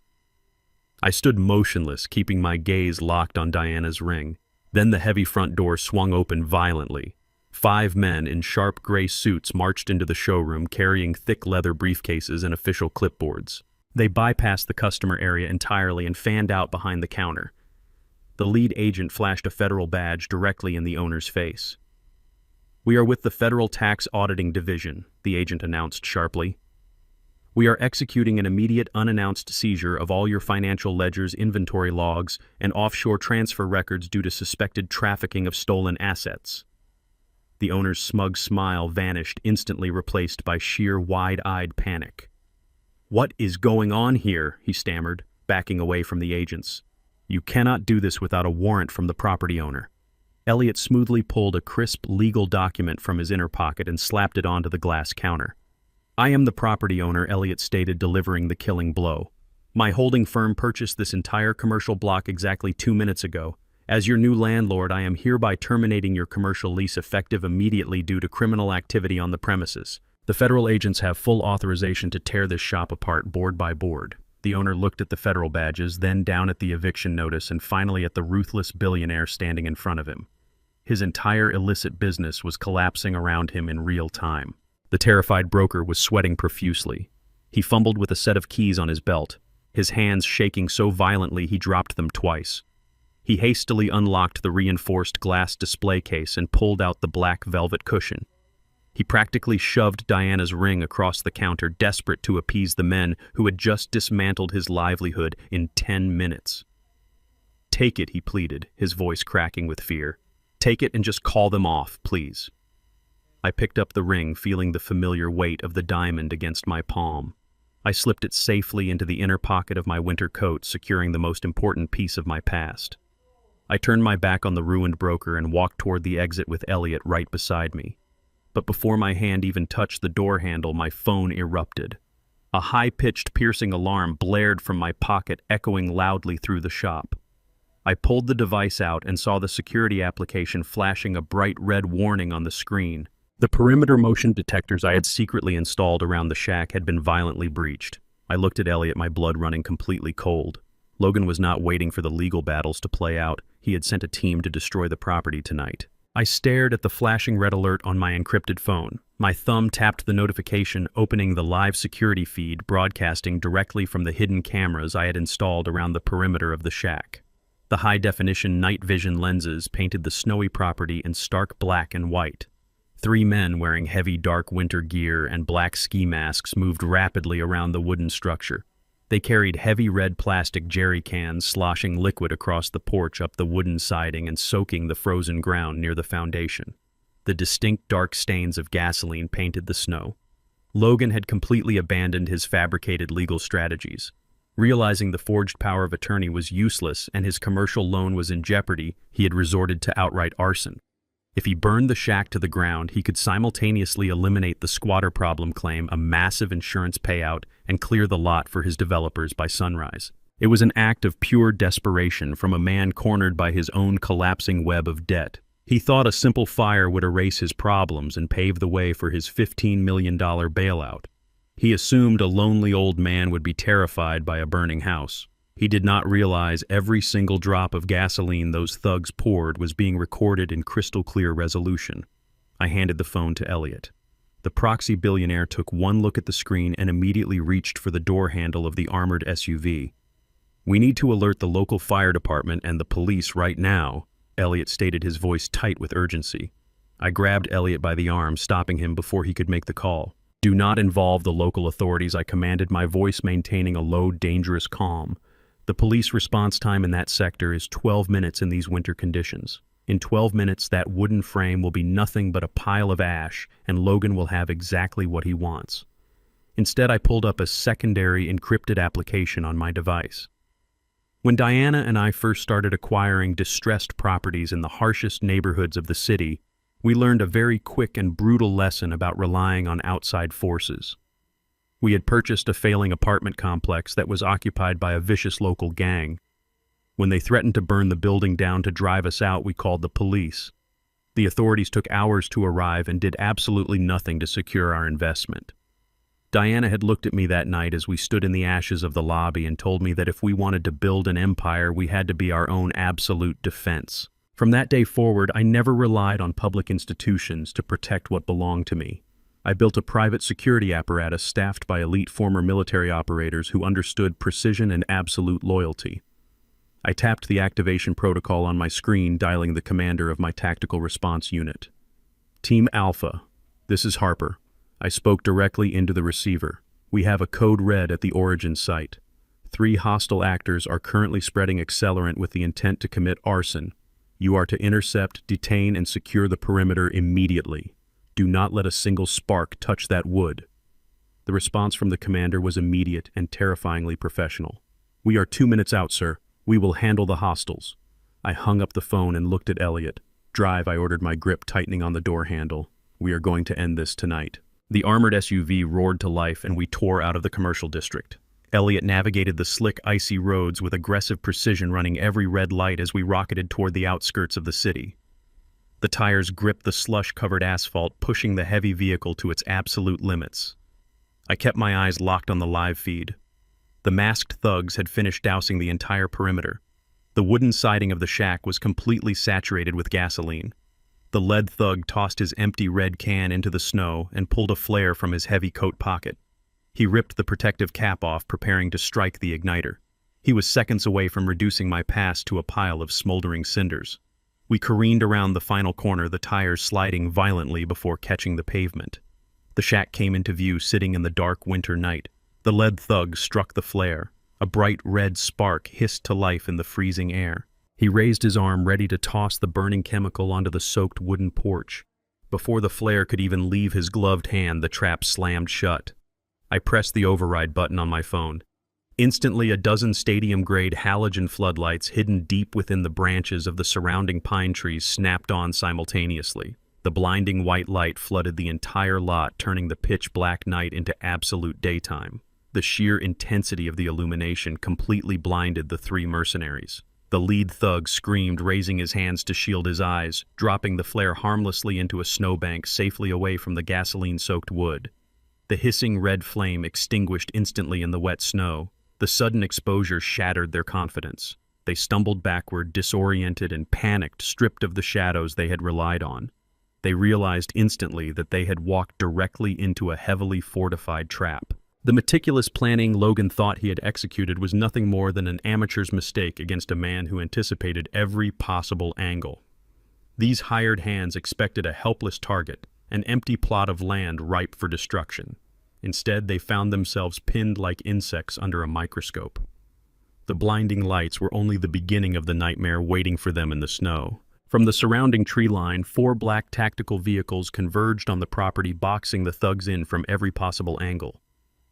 I stood motionless, keeping my gaze locked on Diana's ring. Then the heavy front door swung open violently. 5 men in sharp gray suits marched into the showroom carrying thick leather briefcases and official clipboards. They bypassed the customer area entirely and fanned out behind the counter. The lead agent flashed a federal badge directly in the owner's face. "We are with the Federal Tax Auditing Division," the agent announced sharply. "We are executing an immediate unannounced seizure of all your financial ledgers, inventory logs, and offshore transfer records due to suspected trafficking of stolen assets." The owner's smug smile vanished, instantly replaced by sheer wide-eyed panic. "What is going on here?" he stammered, backing away from the agents. "You cannot do this without a warrant from the property owner." Elliot smoothly pulled a crisp legal document from his inner pocket and slapped it onto the glass counter. "I am the property owner," Elliot stated, delivering the killing blow. "My holding firm purchased this entire commercial block exactly 2 minutes ago. As your new landlord, I am hereby terminating your commercial lease effective immediately due to criminal activity on the premises. The federal agents have full authorization to tear this shop apart board by board." The owner looked at the federal badges, then down at the eviction notice, and finally at the ruthless billionaire standing in front of him. His entire illicit business was collapsing around him in real time. The terrified broker was sweating profusely. He fumbled with a set of keys on his belt, his hands shaking so violently he dropped them twice. He hastily unlocked the reinforced glass display case and pulled out the black velvet cushion. He practically shoved Diana's ring across the counter, desperate to appease the men who had just dismantled his livelihood in 10 minutes. "Take it," he pleaded, his voice cracking with fear. "Take it and just call them off, please." I picked up the ring, feeling the familiar weight of the diamond against my palm. I slipped it safely into the inner pocket of my winter coat, securing the most important piece of my past. I turned my back on the ruined broker and walked toward the exit with Elliot right beside me. But before my hand even touched the door handle, my phone erupted. A high-pitched, piercing alarm blared from my pocket, echoing loudly through the shop. I pulled the device out and saw the security application flashing a bright red warning on the screen. The perimeter motion detectors I had secretly installed around the shack had been violently breached. I looked at Elliot, my blood running completely cold. Logan was not waiting for the legal battles to play out. He had sent a team to destroy the property tonight. I stared at the flashing red alert on my encrypted phone. My thumb tapped the notification, opening the live security feed broadcasting directly from the hidden cameras I had installed around the perimeter of the shack. The high-definition night vision lenses painted the snowy property in stark black and white. 3 men wearing heavy dark winter gear and black ski masks moved rapidly around the wooden structure. They carried heavy red plastic jerry cans, sloshing liquid across the porch up the wooden siding and soaking the frozen ground near the foundation. The distinct dark stains of gasoline painted the snow. Logan had completely abandoned his fabricated legal strategies. Realizing the forged power of attorney was useless and his commercial loan was in jeopardy, he had resorted to outright arson. If he burned the shack to the ground, he could simultaneously eliminate the squatter problem claim, a massive insurance payout, and clear the lot for his developers by sunrise. It was an act of pure desperation from a man cornered by his own collapsing web of debt. He thought a simple fire would erase his problems and pave the way for his $15 million bailout. He assumed a lonely old man would be terrified by a burning house. He did not realize every single drop of gasoline those thugs poured was being recorded in crystal-clear resolution. I handed the phone to Elliot. The proxy billionaire took one look at the screen and immediately reached for the door handle of the armored SUV. "We need to alert the local fire department and the police right now," Elliot stated, his voice tight with urgency. I grabbed Elliot by the arm, stopping him before he could make the call. "Do not involve the local authorities," I commanded, my voice maintaining a low, dangerous calm. The police response time in that sector is 12 minutes in these winter conditions. In 12 minutes, that wooden frame will be nothing but a pile of ash, and Logan will have exactly what he wants. Instead, I pulled up a secondary encrypted application on my device. When Diana and I first started acquiring distressed properties in the harshest neighborhoods of the city, we learned a very quick and brutal lesson about relying on outside forces. We had purchased a failing apartment complex that was occupied by a vicious local gang. When they threatened to burn the building down to drive us out, we called the police. The authorities took hours to arrive and did absolutely nothing to secure our investment. Diana had looked at me that night as we stood in the ashes of the lobby and told me that if we wanted to build an empire, we had to be our own absolute defense. From that day forward, I never relied on public institutions to protect what belonged to me. I built a private security apparatus staffed by elite former military operators who understood precision and absolute loyalty. I tapped the activation protocol on my screen, dialing the commander of my tactical response unit. Team Alpha, this is Harper. I spoke directly into the receiver. We have a code red at the origin site. 3 hostile actors are currently spreading accelerant with the intent to commit arson. You are to intercept, detain, and secure the perimeter immediately. Do not let a single spark touch that wood. The response from the commander was immediate and terrifyingly professional. We are 2 minutes out, sir. We will handle the hostiles. I hung up the phone and looked at Elliot. Drive, I ordered, my grip tightening on the door handle. We are going to end this tonight. The armored SUV roared to life and we tore out of the commercial district. Elliot navigated the slick, icy roads with aggressive precision, running every red light as we rocketed toward the outskirts of the city. The tires gripped the slush-covered asphalt, pushing the heavy vehicle to its absolute limits. I kept my eyes locked on the live feed. The masked thugs had finished dousing the entire perimeter. The wooden siding of the shack was completely saturated with gasoline. The lead thug tossed his empty red can into the snow and pulled a flare from his heavy coat pocket. He ripped the protective cap off, preparing to strike the igniter. He was seconds away from reducing my pass to a pile of smoldering cinders. We careened around the final corner, the tires sliding violently before catching the pavement. The shack came into view, sitting in the dark winter night. The lead thug struck the flare. A bright red spark hissed to life in the freezing air. He raised his arm, ready to toss the burning chemical onto the soaked wooden porch. Before the flare could even leave his gloved hand, the trap slammed shut. I pressed the override button on my phone. Instantly, a dozen stadium-grade halogen floodlights hidden deep within the branches of the surrounding pine trees snapped on simultaneously. The blinding white light flooded the entire lot, turning the pitch-black night into absolute daytime. The sheer intensity of the illumination completely blinded the 3 mercenaries. The lead thug screamed, raising his hands to shield his eyes, dropping the flare harmlessly into a snowbank safely away from the gasoline-soaked wood. The hissing red flame extinguished instantly in the wet snow. The sudden exposure shattered their confidence. They stumbled backward, disoriented and panicked, stripped of the shadows they had relied on. They realized instantly that they had walked directly into a heavily fortified trap. The meticulous planning Logan thought he had executed was nothing more than an amateur's mistake against a man who anticipated every possible angle. These hired hands expected a helpless target, an empty plot of land ripe for destruction. Instead, they found themselves pinned like insects under a microscope. The blinding lights were only the beginning of the nightmare waiting for them in the snow. From the surrounding tree line, 4 black tactical vehicles converged on the property, boxing the thugs in from every possible angle.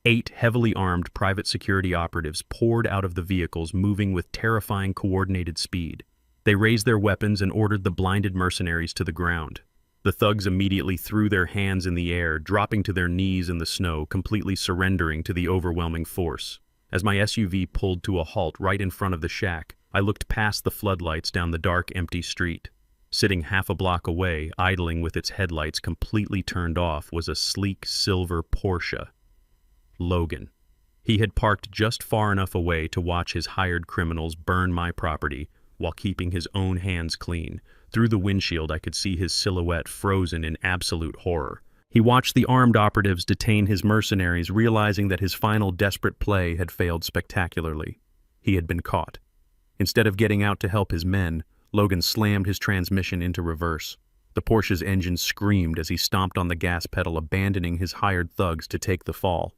8 heavily armed private security operatives poured out of the vehicles, moving with terrifying coordinated speed. They raised their weapons and ordered the blinded mercenaries to the ground. The thugs immediately threw their hands in the air, dropping to their knees in the snow, completely surrendering to the overwhelming force. As my SUV pulled to a halt right in front of the shack, I looked past the floodlights down the dark, empty street. Sitting half a block away, idling with its headlights completely turned off, was a sleek silver Porsche. Logan. He had parked just far enough away to watch his hired criminals burn my property while keeping his own hands clean. Through the windshield, I could see his silhouette frozen in absolute horror. He watched the armed operatives detain his mercenaries, realizing that his final desperate play had failed spectacularly. He had been caught. Instead of getting out to help his men, Logan slammed his transmission into reverse. The Porsche's engine screamed as he stomped on the gas pedal, abandoning his hired thugs to take the fall.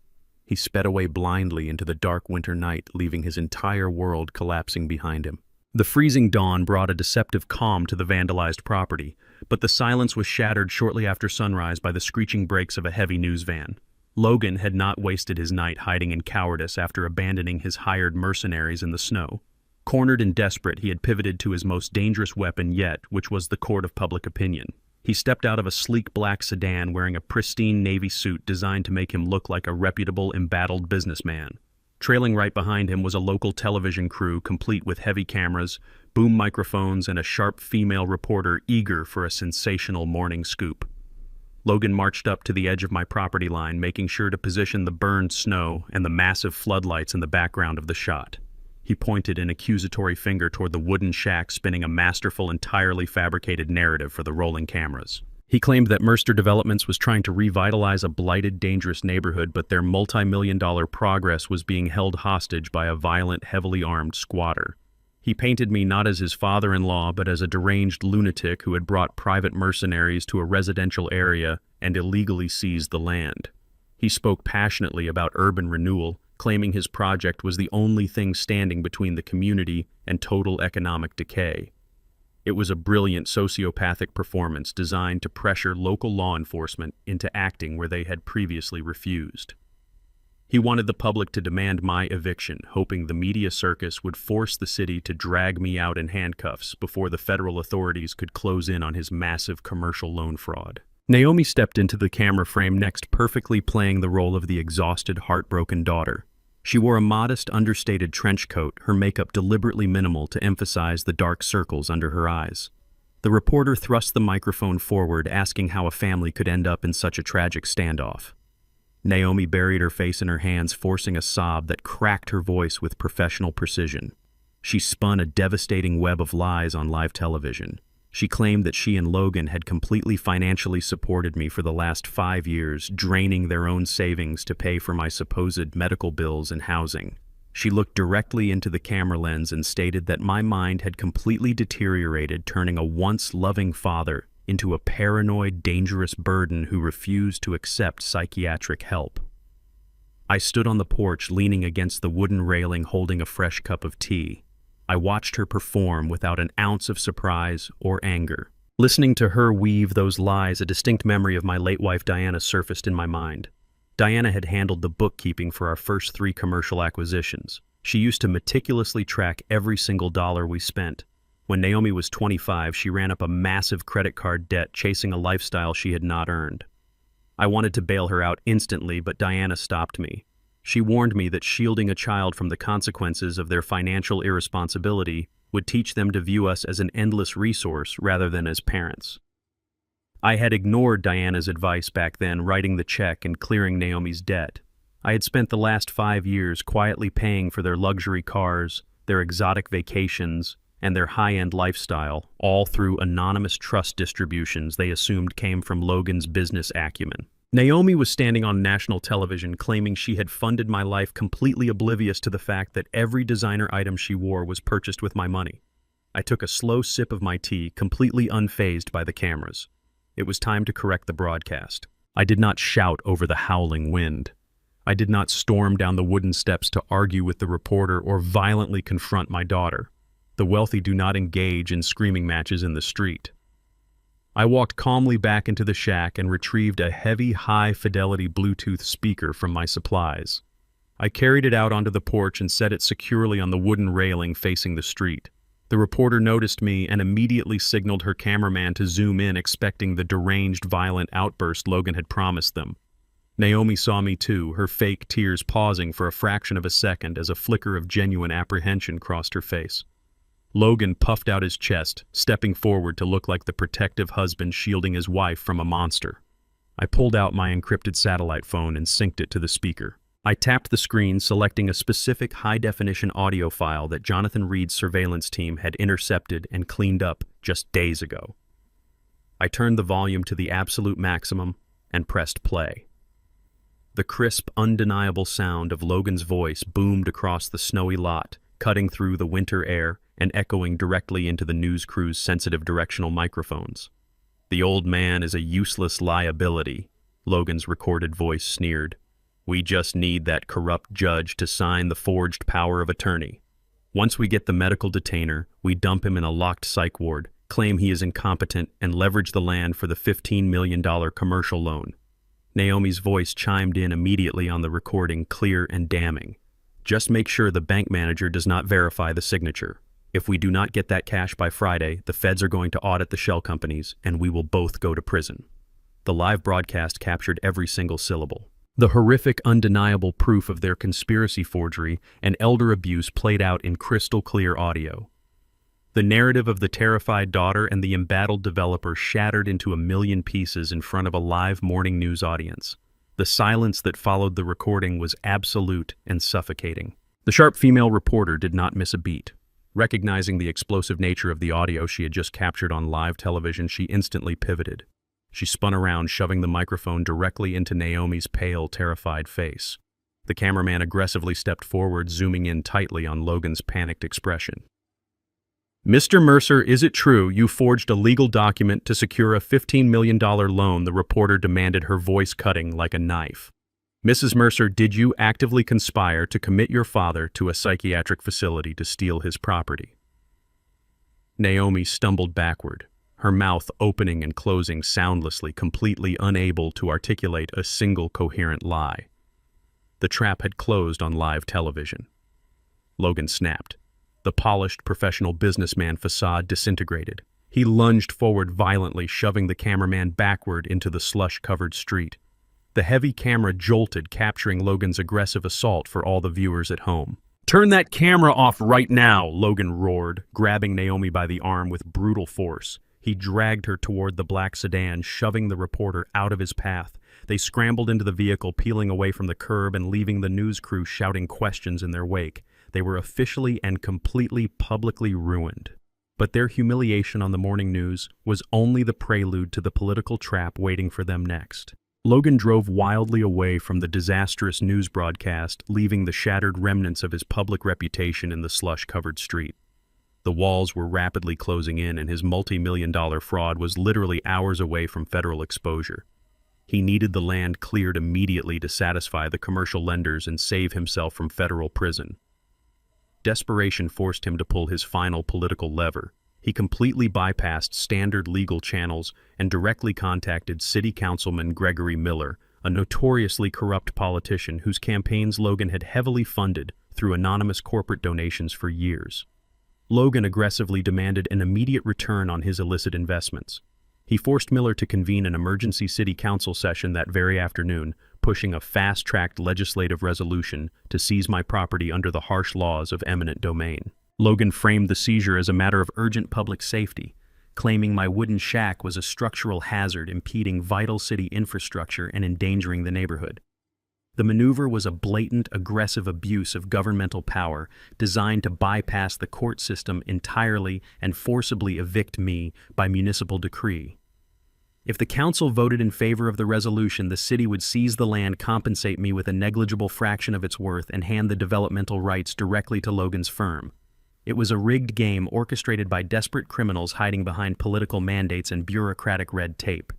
He sped away blindly into the dark winter night, leaving his entire world collapsing behind him. The freezing dawn brought a deceptive calm to the vandalized property, but the silence was shattered shortly after sunrise by the screeching brakes of a heavy news van. Logan had not wasted his night hiding in cowardice after abandoning his hired mercenaries in the snow. Cornered and desperate, he had pivoted to his most dangerous weapon yet, which was the court of public opinion. He stepped out of a sleek black sedan wearing a pristine navy suit designed to make him look like a reputable, embattled businessman. Trailing right behind him was a local television crew complete with heavy cameras, boom microphones, and a sharp female reporter eager for a sensational morning scoop. Logan marched up to the edge of my property line, making sure to position the burned snow and the massive floodlights in the background of the shot. He pointed an accusatory finger toward the wooden shack, spinning a masterful, entirely fabricated narrative for the rolling cameras. He claimed that Mercer Developments was trying to revitalize a blighted, dangerous neighborhood, but their multi-million-dollar progress was being held hostage by a violent, heavily armed squatter. He painted me not as his father-in-law, but as a deranged lunatic who had brought private mercenaries to a residential area and illegally seized the land. He spoke passionately about urban renewal, claiming his project was the only thing standing between the community and total economic decay. It was a brilliant sociopathic performance designed to pressure local law enforcement into acting where they had previously refused. He wanted the public to demand my eviction, hoping the media circus would force the city to drag me out in handcuffs before the federal authorities could close in on his massive commercial loan fraud. Naomi stepped into the camera frame next, perfectly playing the role of the exhausted, heartbroken daughter. She wore a modest, understated trench coat, her makeup deliberately minimal to emphasize the dark circles under her eyes. The reporter thrust the microphone forward, asking how a family could end up in such a tragic standoff. Naomi buried her face in her hands, forcing a sob that cracked her voice with professional precision. She spun a devastating web of lies on live television. She claimed that she and Logan had completely financially supported me for the last 5 years, draining their own savings to pay for my supposed medical bills and housing. She looked directly into the camera lens and stated that my mind had completely deteriorated, turning a once loving father into a paranoid, dangerous burden who refused to accept psychiatric help. I stood on the porch, leaning against the wooden railing, holding a fresh cup of tea. I watched her perform without an ounce of surprise or anger. Listening to her weave those lies, a distinct memory of my late wife Diana surfaced in my mind. Diana had handled the bookkeeping for our first 3 commercial acquisitions. She used to meticulously track every single dollar we spent. When Naomi was 25, she ran up a massive credit card debt, chasing a lifestyle she had not earned. I wanted to bail her out instantly, but Diana stopped me. She warned me that shielding a child from the consequences of their financial irresponsibility would teach them to view us as an endless resource rather than as parents. I had ignored Diana's advice back then, writing the check and clearing Naomi's debt. I had spent the last 5 years quietly paying for their luxury cars, their exotic vacations, and their high-end lifestyle, all through anonymous trust distributions they assumed came from Logan's business acumen. Naomi was standing on national television claiming she had funded my life, completely oblivious to the fact that every designer item she wore was purchased with my money. I took a slow sip of my tea, completely unfazed by the cameras. It was time to correct the broadcast. I did not shout over the howling wind. I did not storm down the wooden steps to argue with the reporter or violently confront my daughter. The wealthy do not engage in screaming matches in the street. I walked calmly back into the shack and retrieved a heavy, high-fidelity Bluetooth speaker from my supplies. I carried it out onto the porch and set it securely on the wooden railing facing the street. The reporter noticed me and immediately signaled her cameraman to zoom in, expecting the deranged, violent outburst Logan had promised them. Naomi saw me too, her fake tears pausing for a fraction of a second as a flicker of genuine apprehension crossed her face. Logan puffed out his chest, stepping forward to look like the protective husband shielding his wife from a monster. I pulled out my encrypted satellite phone and synced it to the speaker. I tapped the screen, selecting a specific high-definition audio file that Jonathan Reed's surveillance team had intercepted and cleaned up just days ago. I turned the volume to the absolute maximum and pressed play. The crisp, undeniable sound of Logan's voice boomed across the snowy lot, cutting through the winter air and echoing directly into the news crew's sensitive directional microphones. "The old man is a useless liability," Logan's recorded voice sneered. "We just need that corrupt judge to sign the forged power of attorney. Once we get the medical detainer, we dump him in a locked psych ward, claim he is incompetent, and leverage the land for the $15 million commercial loan." Naomi's voice chimed in immediately on the recording, clear and damning. "Just make sure the bank manager does not verify the signature. If we do not get that cash by Friday, the feds are going to audit the shell companies, and we will both go to prison." The live broadcast captured every single syllable. The horrific, undeniable proof of their conspiracy forgery and elder abuse played out in crystal-clear audio. The narrative of the terrified daughter and the embattled developer shattered into a million pieces in front of a live morning news audience. The silence that followed the recording was absolute and suffocating. The sharp female reporter did not miss a beat. Recognizing the explosive nature of the audio she had just captured on live television, she instantly pivoted. She spun around, shoving the microphone directly into Naomi's pale, terrified face. The cameraman aggressively stepped forward, zooming in tightly on Logan's panicked expression. "Mr. Mercer, is it true you forged a legal document to secure a $15 million loan?" the reporter demanded, her voice cutting like a knife. "Mrs. Mercer, did you actively conspire to commit your father to a psychiatric facility to steal his property?" Naomi stumbled backward, her mouth opening and closing soundlessly, completely unable to articulate a single coherent lie. The trap had closed on live television. Logan snapped. The polished professional businessman facade disintegrated. He lunged forward violently, shoving the cameraman backward into the slush-covered street. The heavy camera jolted, capturing Logan's aggressive assault for all the viewers at home. "Turn that camera off right now!" Logan roared, grabbing Naomi by the arm with brutal force. He dragged her toward the black sedan, shoving the reporter out of his path. They scrambled into the vehicle, peeling away from the curb and leaving the news crew shouting questions in their wake. They were officially and completely publicly ruined. But their humiliation on the morning news was only the prelude to the political trap waiting for them next. Logan drove wildly away from the disastrous news broadcast, leaving the shattered remnants of his public reputation in the slush-covered street. The walls were rapidly closing in, and his multi-million-dollar fraud was literally hours away from federal exposure. He needed the land cleared immediately to satisfy the commercial lenders and save himself from federal prison. Desperation forced him to pull his final political lever. He completely bypassed standard legal channels and directly contacted City Councilman Gregory Miller, a notoriously corrupt politician whose campaigns Logan had heavily funded through anonymous corporate donations for years. Logan aggressively demanded an immediate return on his illicit investments. He forced Miller to convene an emergency city council session that very afternoon, pushing a fast-tracked legislative resolution to seize my property under the harsh laws of eminent domain. Logan framed the seizure as a matter of urgent public safety, claiming my wooden shack was a structural hazard impeding vital city infrastructure and endangering the neighborhood. The maneuver was a blatant, aggressive abuse of governmental power designed to bypass the court system entirely and forcibly evict me by municipal decree. If the council voted in favor of the resolution, the city would seize the land, compensate me with a negligible fraction of its worth, and hand the developmental rights directly to Logan's firm. It was a rigged game orchestrated by desperate criminals hiding behind political mandates and bureaucratic red tape.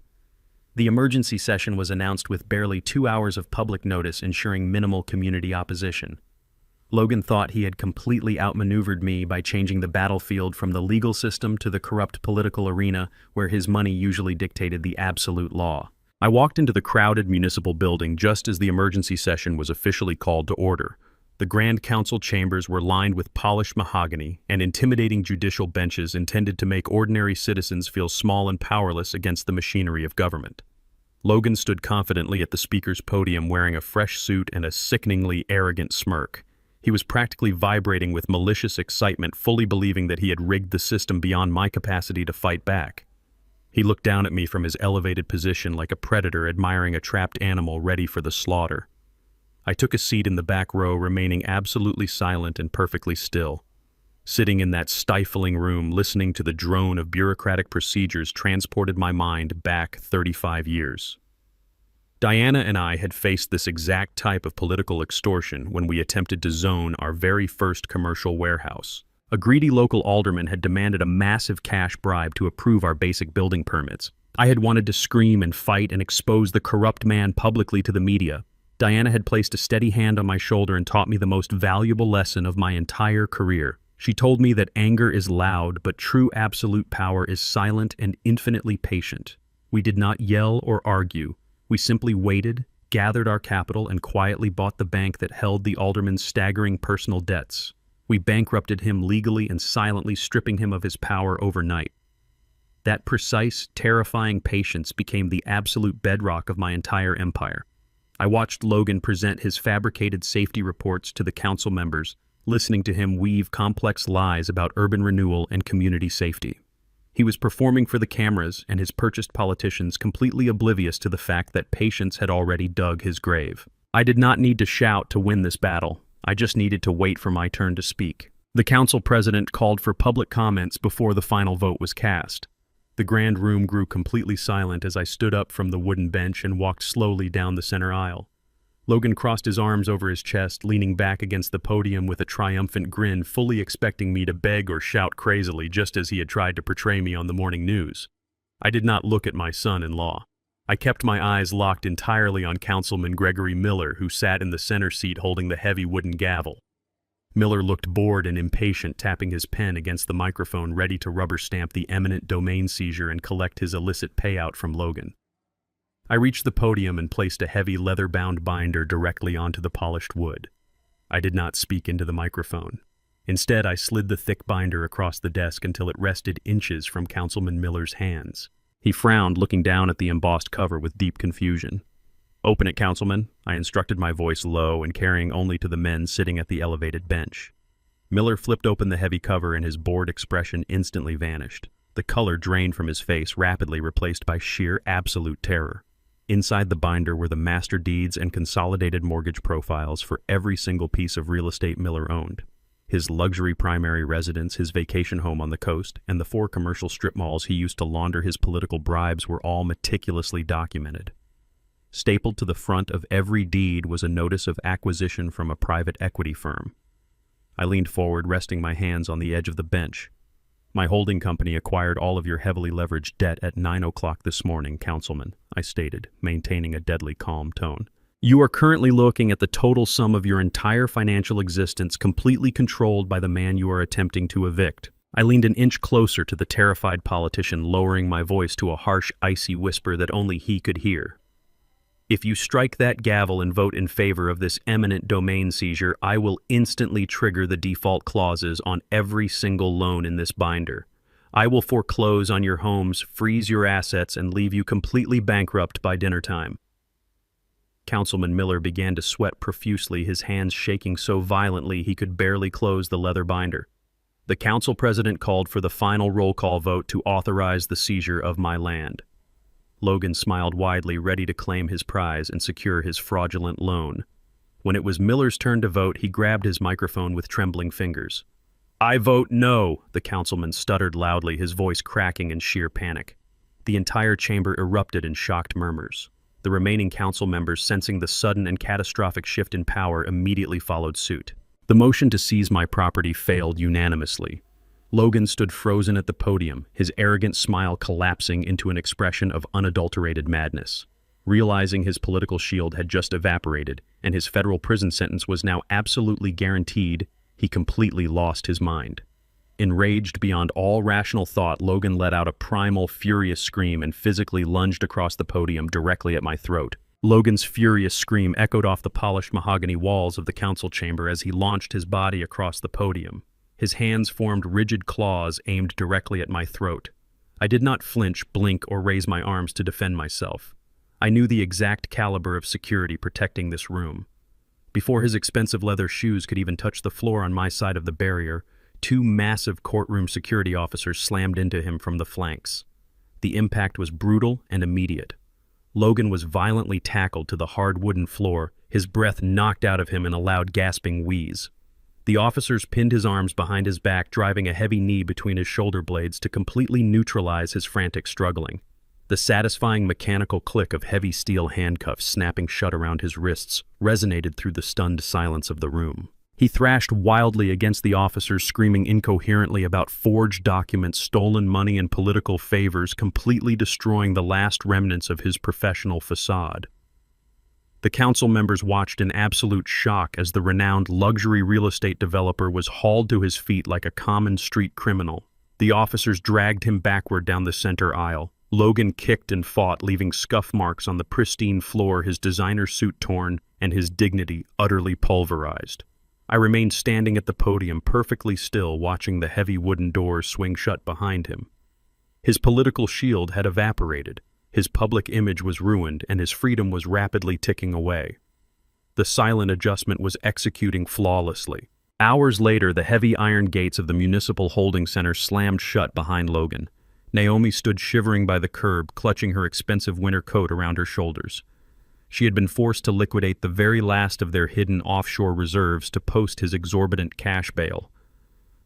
The emergency session was announced with barely 2 hours of public notice, ensuring minimal community opposition. Logan thought he had completely outmaneuvered me by changing the battlefield from the legal system to the corrupt political arena where his money usually dictated the absolute law. I walked into the crowded municipal building just as the emergency session was officially called to order. The Grand Council chambers were lined with polished mahogany and intimidating judicial benches intended to make ordinary citizens feel small and powerless against the machinery of government. Logan stood confidently at the speaker's podium wearing a fresh suit and a sickeningly arrogant smirk. He was practically vibrating with malicious excitement, fully believing that he had rigged the system beyond my capacity to fight back. He looked down at me from his elevated position like a predator admiring a trapped animal ready for the slaughter. I took a seat in the back row, remaining absolutely silent and perfectly still. Sitting in that stifling room, listening to the drone of bureaucratic procedures transported my mind back 35 years. Diana and I had faced this exact type of political extortion when we attempted to zone our very first commercial warehouse. A greedy local alderman had demanded a massive cash bribe to approve our basic building permits. I had wanted to scream and fight and expose the corrupt man publicly to the media. Diana had placed a steady hand on my shoulder and taught me the most valuable lesson of my entire career. She told me that anger is loud, but true absolute power is silent and infinitely patient. We did not yell or argue. We simply waited, gathered our capital, and quietly bought the bank that held the alderman's staggering personal debts. We bankrupted him legally and silently, stripping him of his power overnight. That precise, terrifying patience became the absolute bedrock of my entire empire. I watched Logan present his fabricated safety reports to the council members, listening to him weave complex lies about urban renewal and community safety. He was performing for the cameras and his purchased politicians, completely oblivious to the fact that patience had already dug his grave. I did not need to shout to win this battle. I just needed to wait for my turn to speak. The council president called for public comments before the final vote was cast. The grand room grew completely silent as I stood up from the wooden bench and walked slowly down the center aisle. Logan crossed his arms over his chest, leaning back against the podium with a triumphant grin, fully expecting me to beg or shout crazily, just as he had tried to portray me on the morning news. I did not look at my son-in-law. I kept my eyes locked entirely on Councilman Gregory Miller, who sat in the center seat holding the heavy wooden gavel. Miller looked bored and impatient, tapping his pen against the microphone, ready to rubber stamp the eminent domain seizure and collect his illicit payout from Logan. I reached the podium and placed a heavy leather-bound binder directly onto the polished wood. I did not speak into the microphone. Instead, I slid the thick binder across the desk until it rested inches from Councilman Miller's hands. He frowned, looking down at the embossed cover with deep confusion. "Open it, Councilman," I instructed, my voice low and carrying only to the men sitting at the elevated bench. Miller flipped open the heavy cover and his bored expression instantly vanished. The color drained from his face, rapidly replaced by sheer absolute terror. Inside the binder were the master deeds and consolidated mortgage profiles for every single piece of real estate Miller owned. His luxury primary residence, his vacation home on the coast, and the 4 commercial strip malls he used to launder his political bribes were all meticulously documented. Stapled to the front of every deed was a notice of acquisition from a private equity firm. I leaned forward, resting my hands on the edge of the bench. "My holding company acquired all of your heavily leveraged debt at 9 o'clock this morning, Councilman," I stated, maintaining a deadly calm tone. "You are currently looking at the total sum of your entire financial existence, completely controlled by the man you are attempting to evict." I leaned an inch closer to the terrified politician, lowering my voice to a harsh, icy whisper that only he could hear. "If you strike that gavel and vote in favor of this eminent domain seizure, I will instantly trigger the default clauses on every single loan in this binder. I will foreclose on your homes, freeze your assets, and leave you completely bankrupt by dinner time." Councilman Miller began to sweat profusely, his hands shaking so violently he could barely close the leather binder. The council president called for the final roll call vote to authorize the seizure of my land. Logan smiled widely, ready to claim his prize and secure his fraudulent loan. When it was Miller's turn to vote, he grabbed his microphone with trembling fingers. "I vote no," the councilman stuttered loudly, his voice cracking in sheer panic. The entire chamber erupted in shocked murmurs. The remaining council members, sensing the sudden and catastrophic shift in power, immediately followed suit. The motion to seize my property failed unanimously. Logan stood frozen at the podium, his arrogant smile collapsing into an expression of unadulterated madness. Realizing his political shield had just evaporated and his federal prison sentence was now absolutely guaranteed, he completely lost his mind. Enraged beyond all rational thought, Logan let out a primal, furious scream and physically lunged across the podium directly at my throat. Logan's furious scream echoed off the polished mahogany walls of the council chamber as he launched his body across the podium. His hands formed rigid claws aimed directly at my throat. I did not flinch, blink, or raise my arms to defend myself. I knew the exact caliber of security protecting this room. Before his expensive leather shoes could even touch the floor on my side of the barrier, 2 massive courtroom security officers slammed into him from the flanks. The impact was brutal and immediate. Logan was violently tackled to the hard wooden floor, his breath knocked out of him in a loud gasping wheeze. The officers pinned his arms behind his back, driving a heavy knee between his shoulder blades to completely neutralize his frantic struggling. The satisfying mechanical click of heavy steel handcuffs snapping shut around his wrists resonated through the stunned silence of the room. He thrashed wildly against the officers, screaming incoherently about forged documents, stolen money, and political favors, completely destroying the last remnants of his professional facade. The council members watched in absolute shock as the renowned luxury real estate developer was hauled to his feet like a common street criminal. The officers dragged him backward down the center aisle. Logan kicked and fought, leaving scuff marks on the pristine floor, his designer suit torn, and his dignity utterly pulverized. I remained standing at the podium, perfectly still, watching the heavy wooden doors swing shut behind him. His political shield had evaporated. His public image was ruined, and his freedom was rapidly ticking away. The silent adjustment was executing flawlessly. Hours later, the heavy iron gates of the municipal holding center slammed shut behind Logan. Naomi stood shivering by the curb, clutching her expensive winter coat around her shoulders. She had been forced to liquidate the very last of their hidden offshore reserves to post his exorbitant cash bail.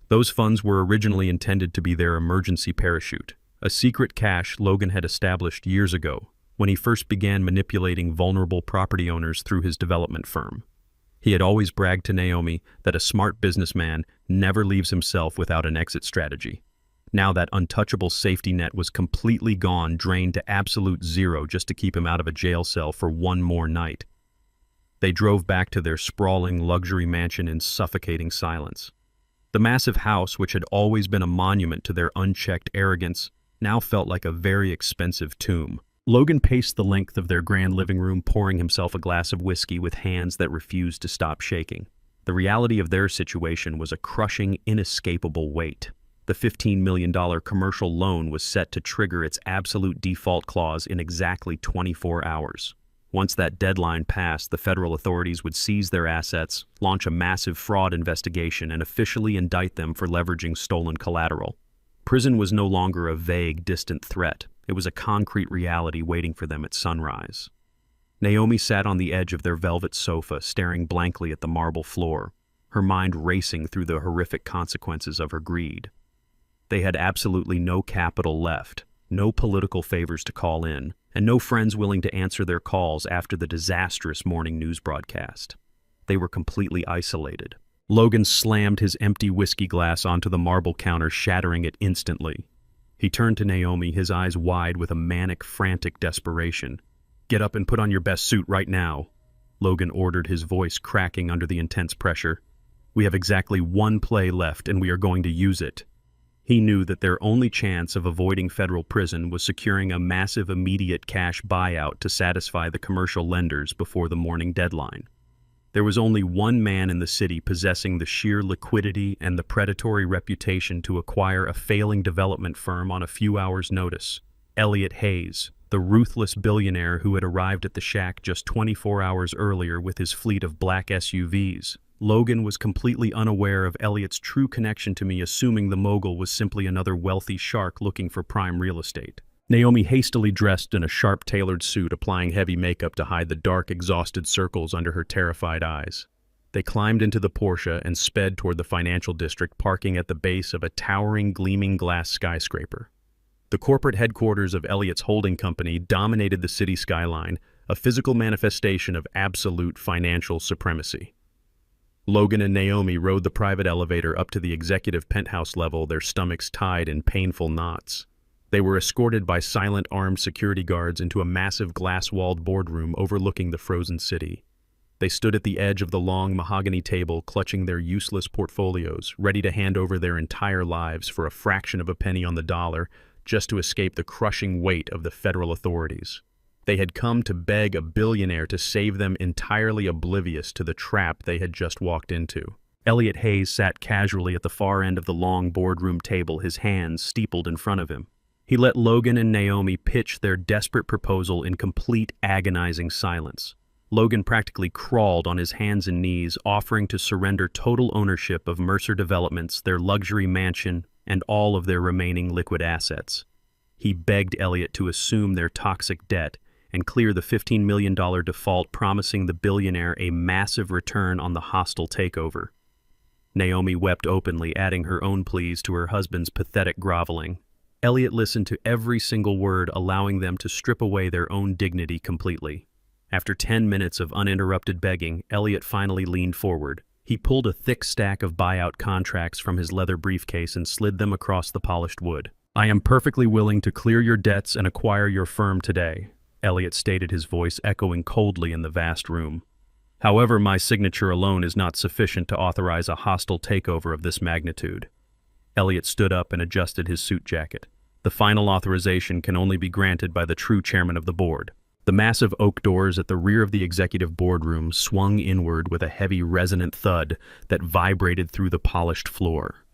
Those funds were originally intended to be their emergency parachute, a secret cache Logan had established years ago when he first began manipulating vulnerable property owners through his development firm. He had always bragged to Naomi that a smart businessman never leaves himself without an exit strategy. Now that untouchable safety net was completely gone, drained to absolute zero just to keep him out of a jail cell for one more night. They drove back to their sprawling luxury mansion in suffocating silence. The massive house, which had always been a monument to their unchecked arrogance, now felt like a very expensive tomb. Logan paced the length of their grand living room, pouring himself a glass of whiskey with hands that refused to stop shaking. The reality of their situation was a crushing, inescapable weight. The $15 million commercial loan was set to trigger its absolute default clause in exactly 24 hours. Once that deadline passed, the federal authorities would seize their assets, launch a massive fraud investigation, and officially indict them for leveraging stolen collateral. Prison was no longer a vague, distant threat. It was a concrete reality waiting for them at sunrise. Naomi sat on the edge of their velvet sofa, staring blankly at the marble floor, her mind racing through the horrific consequences of her greed. They had absolutely no capital left, no political favors to call in, and no friends willing to answer their calls after the disastrous morning news broadcast. They were completely isolated. Logan slammed his empty whiskey glass onto the marble counter, shattering it instantly. He turned to Naomi, his eyes wide with a manic, frantic desperation. "Get up and put on your best suit right now," Logan ordered, his voice cracking under the intense pressure. "We have exactly one play left, and we are going to use it." He knew that their only chance of avoiding federal prison was securing a massive immediate cash buyout to satisfy the commercial lenders before the morning deadline. There was only one man in the city possessing the sheer liquidity and the predatory reputation to acquire a failing development firm on a few hours' notice: Elliot Hayes, the ruthless billionaire who had arrived at the shack just 24 hours earlier with his fleet of black SUVs. Logan was completely unaware of Elliot's true connection to me, assuming the mogul was simply another wealthy shark looking for prime real estate. Naomi hastily dressed in a sharp-tailored suit, applying heavy makeup to hide the dark, exhausted circles under her terrified eyes. They climbed into the Porsche and sped toward the financial district, parking at the base of a towering, gleaming glass skyscraper. The corporate headquarters of Elliot's holding company dominated the city skyline, a physical manifestation of absolute financial supremacy. Logan and Naomi rode the private elevator up to the executive penthouse level, their stomachs tied in painful knots. They were escorted by silent armed security guards into a massive glass-walled boardroom overlooking the frozen city. They stood at the edge of the long mahogany table, clutching their useless portfolios, ready to hand over their entire lives for a fraction of a penny on the dollar, just to escape the crushing weight of the federal authorities. They had come to beg a billionaire to save them, entirely oblivious to the trap they had just walked into. Elliot Hayes sat casually at the far end of the long boardroom table, his hands steepled in front of him. He let Logan and Naomi pitch their desperate proposal in complete, agonizing silence. Logan practically crawled on his hands and knees, offering to surrender total ownership of Mercer Developments, their luxury mansion, and all of their remaining liquid assets. He begged Elliot to assume their toxic debt and clear the $15 million default, promising the billionaire a massive return on the hostile takeover. Naomi wept openly, adding her own pleas to her husband's pathetic groveling. Elliot listened to every single word, allowing them to strip away their own dignity completely. After 10 minutes of uninterrupted begging, Elliot finally leaned forward. He pulled a thick stack of buyout contracts from his leather briefcase and slid them across the polished wood. "I am perfectly willing to clear your debts and acquire your firm today," Elliot stated, his voice echoing coldly in the vast room. "However, my signature alone is not sufficient to authorize a hostile takeover of this magnitude." Elliot stood up and adjusted his suit jacket. "The final authorization can only be granted by the true chairman of the board." The massive oak doors at the rear of the executive boardroom swung inward with a heavy, resonant thud that vibrated through the polished floor.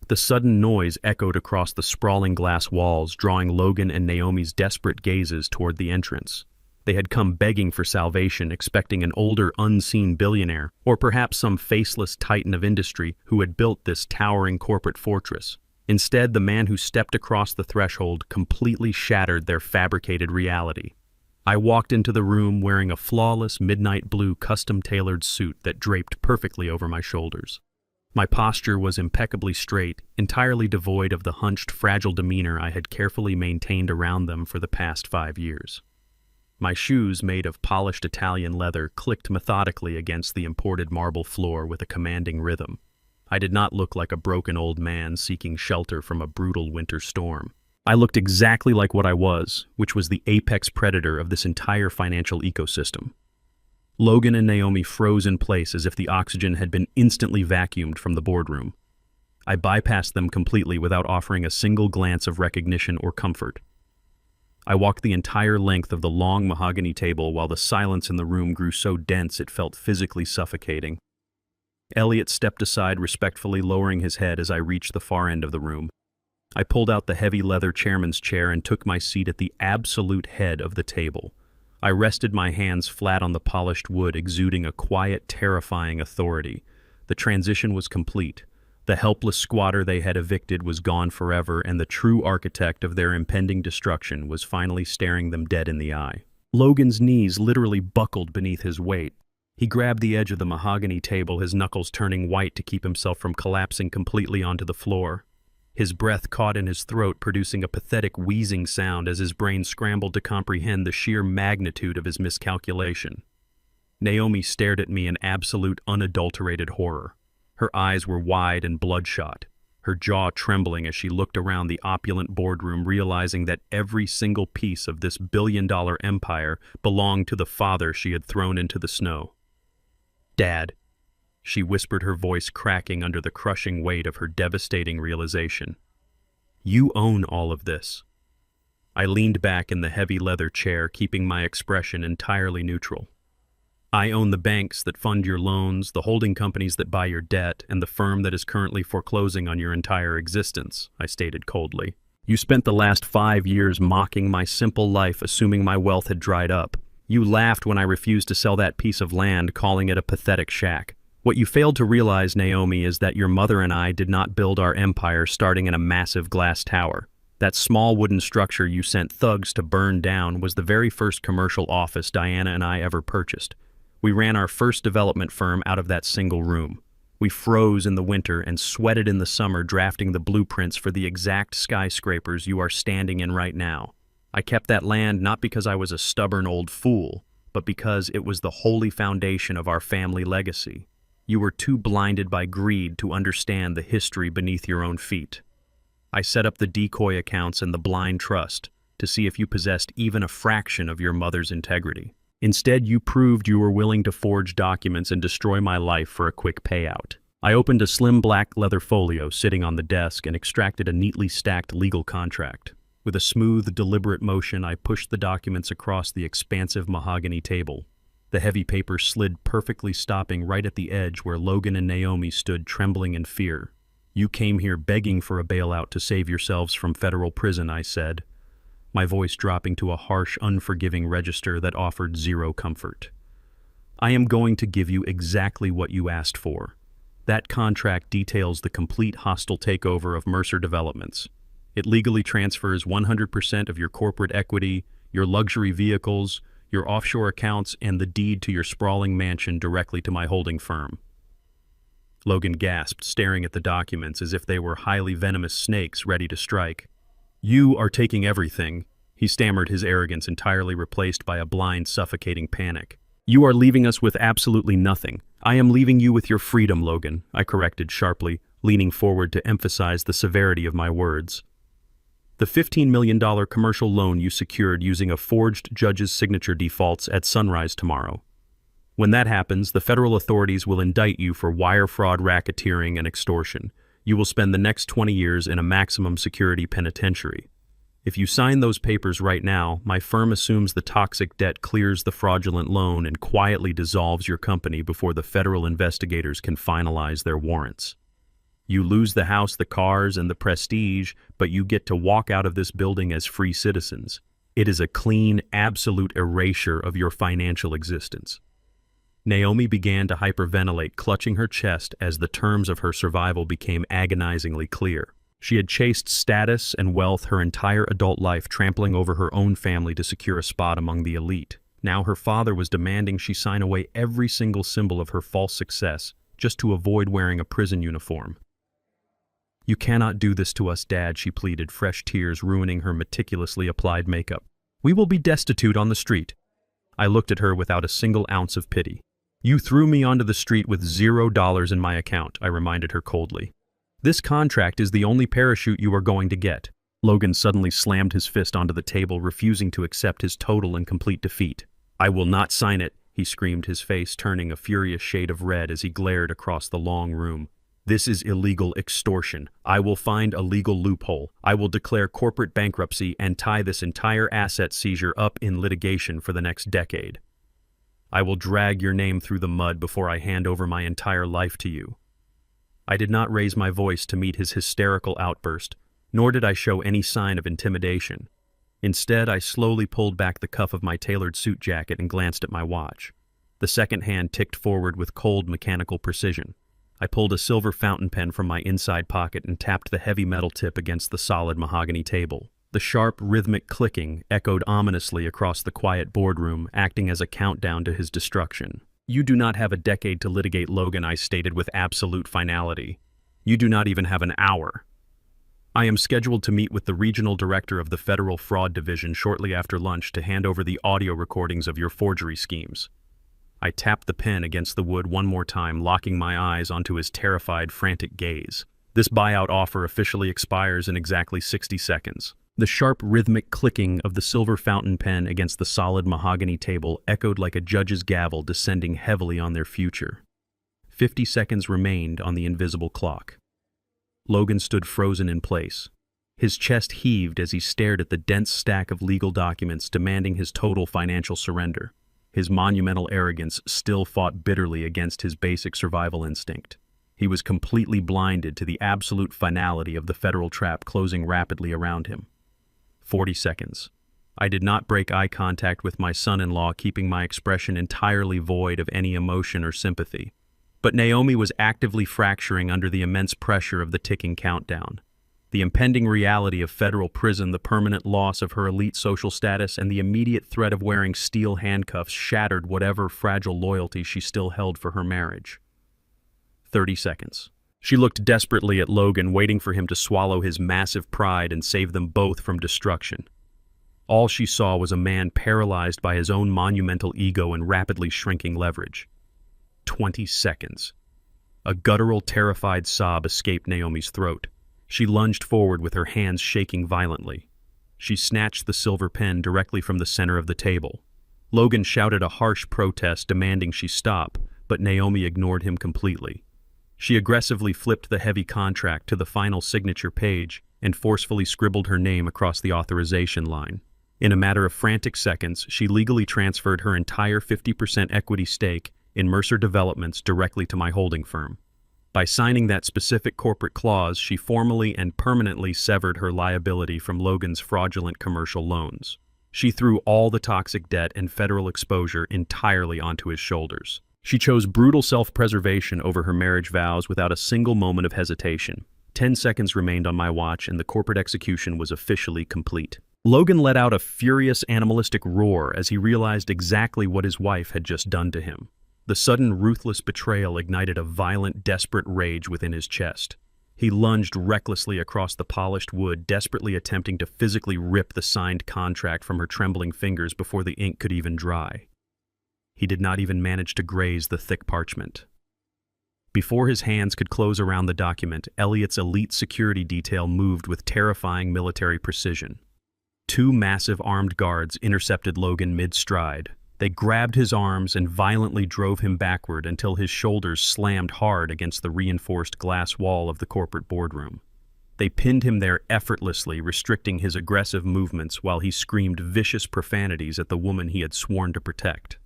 The sudden noise echoed across the sprawling glass walls, drawing Logan and Naomi's desperate gazes toward the entrance. They had come begging for salvation, expecting an older, unseen billionaire, or perhaps some faceless titan of industry who had built this towering corporate fortress. Instead, the man who stepped across the threshold completely shattered their fabricated reality. I walked into the room wearing a flawless midnight blue custom-tailored suit that draped perfectly over my shoulders. My posture was impeccably straight, entirely devoid of the hunched, fragile demeanor I had carefully maintained around them for the past 5 years. My shoes, made of polished Italian leather, clicked methodically against the imported marble floor with a commanding rhythm. I did not look like a broken old man seeking shelter from a brutal winter storm. I looked exactly like what I was, which was the apex predator of this entire financial ecosystem. Logan and Naomi froze in place as if the oxygen had been instantly vacuumed from the boardroom. I bypassed them completely without offering a single glance of recognition or comfort. I walked the entire length of the long mahogany table while the silence in the room grew so dense it felt physically suffocating. Elliot stepped aside respectfully, lowering his head as I reached the far end of the room. I pulled out the heavy leather chairman's chair and took my seat at the absolute head of the table. I rested my hands flat on the polished wood, exuding a quiet, terrifying authority. The transition was complete. The helpless squatter they had evicted was gone forever, and the true architect of their impending destruction was finally staring them dead in the eye. Logan's knees literally buckled beneath his weight. He grabbed the edge of the mahogany table, his knuckles turning white to keep himself from collapsing completely onto the floor. His breath caught in his throat, producing a pathetic wheezing sound as his brain scrambled to comprehend the sheer magnitude of his miscalculation. Naomi stared at me in absolute, unadulterated horror. Her eyes were wide and bloodshot, her jaw trembling as she looked around the opulent boardroom, realizing that every single piece of this billion-dollar empire belonged to the father she had thrown into the snow. "Dad," she whispered, her voice cracking under the crushing weight of her devastating realization. "You own all of this." I leaned back in the heavy leather chair, keeping my expression entirely neutral. "I own the banks that fund your loans, the holding companies that buy your debt, and the firm that is currently foreclosing on your entire existence," I stated coldly. "You spent the last 5 years mocking my simple life, assuming my wealth had dried up. You laughed when I refused to sell that piece of land, calling it a pathetic shack. What you failed to realize, Naomi, is that your mother and I did not build our empire starting in a massive glass tower. That small wooden structure you sent thugs to burn down was the very first commercial office Diana and I ever purchased. We ran our first development firm out of that single room. We froze in the winter and sweated in the summer, drafting the blueprints for the exact skyscrapers you are standing in right now. I kept that land not because I was a stubborn old fool, but because it was the holy foundation of our family legacy. You were too blinded by greed to understand the history beneath your own feet. I set up the decoy accounts and the blind trust to see if you possessed even a fraction of your mother's integrity. Instead, you proved you were willing to forge documents and destroy my life for a quick payout. I opened a slim black leather folio sitting on the desk and extracted a neatly stacked legal contract. With a smooth, deliberate motion, I pushed the documents across the expansive mahogany table. The heavy paper slid perfectly, stopping right at the edge where Logan and Naomi stood trembling in fear. "You came here begging for a bailout to save yourselves from federal prison," I said, my voice dropping to a harsh, unforgiving register that offered zero comfort. "I am going to give you exactly what you asked for. That contract details the complete hostile takeover of Mercer Developments. It legally transfers 100% of your corporate equity, your luxury vehicles, your offshore accounts, and the deed to your sprawling mansion directly to my holding firm." Logan gasped, staring at the documents as if they were highly venomous snakes ready to strike. "You are taking everything," he stammered, his arrogance entirely replaced by a blind, suffocating panic. "You are leaving us with absolutely nothing." "I am leaving you with your freedom, Logan," I corrected sharply, leaning forward to emphasize the severity of my words. "The $15 million commercial loan you secured using a forged judge's signature defaults at sunrise tomorrow. When that happens, the federal authorities will indict you for wire fraud, racketeering, and extortion. You will spend the next 20 years in a maximum security penitentiary. If you sign those papers right now, my firm assumes the toxic debt, clears the fraudulent loan, and quietly dissolves your company before the federal investigators can finalize their warrants. You lose the house, the cars, and the prestige, but you get to walk out of this building as free citizens. It is a clean, absolute erasure of your financial existence." Naomi began to hyperventilate, clutching her chest as the terms of her survival became agonizingly clear. She had chased status and wealth her entire adult life, trampling over her own family to secure a spot among the elite. Now her father was demanding she sign away every single symbol of her false success just to avoid wearing a prison uniform. "You cannot do this to us, Dad," she pleaded, fresh tears ruining her meticulously applied makeup. "We will be destitute on the street." I looked at her without a single ounce of pity. "You threw me onto the street with $0 in my account," I reminded her coldly. "This contract is the only parachute you are going to get." Logan suddenly slammed his fist onto the table, refusing to accept his total and complete defeat. "I will not sign it," he screamed, his face turning a furious shade of red as he glared across the long room. "This is illegal extortion. I will find a legal loophole. I will declare corporate bankruptcy and tie this entire asset seizure up in litigation for the next decade. I will drag your name through the mud before I hand over my entire life to you." I did not raise my voice to meet his hysterical outburst, nor did I show any sign of intimidation. Instead, I slowly pulled back the cuff of my tailored suit jacket and glanced at my watch. The second hand ticked forward with cold mechanical precision. I pulled a silver fountain pen from my inside pocket and tapped the heavy metal tip against the solid mahogany table. The sharp, rhythmic clicking echoed ominously across the quiet boardroom, acting as a countdown to his destruction. "You do not have a decade to litigate, Logan," I stated with absolute finality. "You do not even have an hour. I am scheduled to meet with the regional director of the Federal Fraud Division shortly after lunch to hand over the audio recordings of your forgery schemes." I tapped the pen against the wood one more time, locking my eyes onto his terrified, frantic gaze. "This buyout offer officially expires in exactly 60 seconds. The sharp, rhythmic clicking of the silver fountain pen against the solid mahogany table echoed like a judge's gavel descending heavily on their future. 50 seconds remained on the invisible clock. Logan stood frozen in place. His chest heaved as he stared at the dense stack of legal documents demanding his total financial surrender. His monumental arrogance still fought bitterly against his basic survival instinct. He was completely blinded to the absolute finality of the federal trap closing rapidly around him. 40 seconds. I did not break eye contact with my son-in-law, keeping my expression entirely void of any emotion or sympathy. But Naomi was actively fracturing under the immense pressure of the ticking countdown. The impending reality of federal prison, the permanent loss of her elite social status, and the immediate threat of wearing steel handcuffs shattered whatever fragile loyalty she still held for her marriage. 30 seconds. She looked desperately at Logan, waiting for him to swallow his massive pride and save them both from destruction. All she saw was a man paralyzed by his own monumental ego and rapidly shrinking leverage. 20 seconds. A guttural, terrified sob escaped Naomi's throat. She lunged forward with her hands shaking violently. She snatched the silver pen directly from the center of the table. Logan shouted a harsh protest demanding she stop, but Naomi ignored him completely. She aggressively flipped the heavy contract to the final signature page and forcefully scribbled her name across the authorization line. In a matter of frantic seconds, she legally transferred her entire 50% equity stake in Mercer Developments directly to my holding firm. By signing that specific corporate clause, she formally and permanently severed her liability from Logan's fraudulent commercial loans. She threw all the toxic debt and federal exposure entirely onto his shoulders. She chose brutal self-preservation over her marriage vows without a single moment of hesitation. 10 seconds remained on my watch, and the corporate execution was officially complete. Logan let out a furious, animalistic roar as he realized exactly what his wife had just done to him. The sudden, ruthless betrayal ignited a violent, desperate rage within his chest. He lunged recklessly across the polished wood, desperately attempting to physically rip the signed contract from her trembling fingers before the ink could even dry. He did not even manage to graze the thick parchment. Before his hands could close around the document, Elliot's elite security detail moved with terrifying military precision. 2 massive armed guards intercepted Logan mid-stride. They grabbed his arms and violently drove him backward until his shoulders slammed hard against the reinforced glass wall of the corporate boardroom. They pinned him there effortlessly, restricting his aggressive movements while he screamed vicious profanities at the woman he had sworn to protect.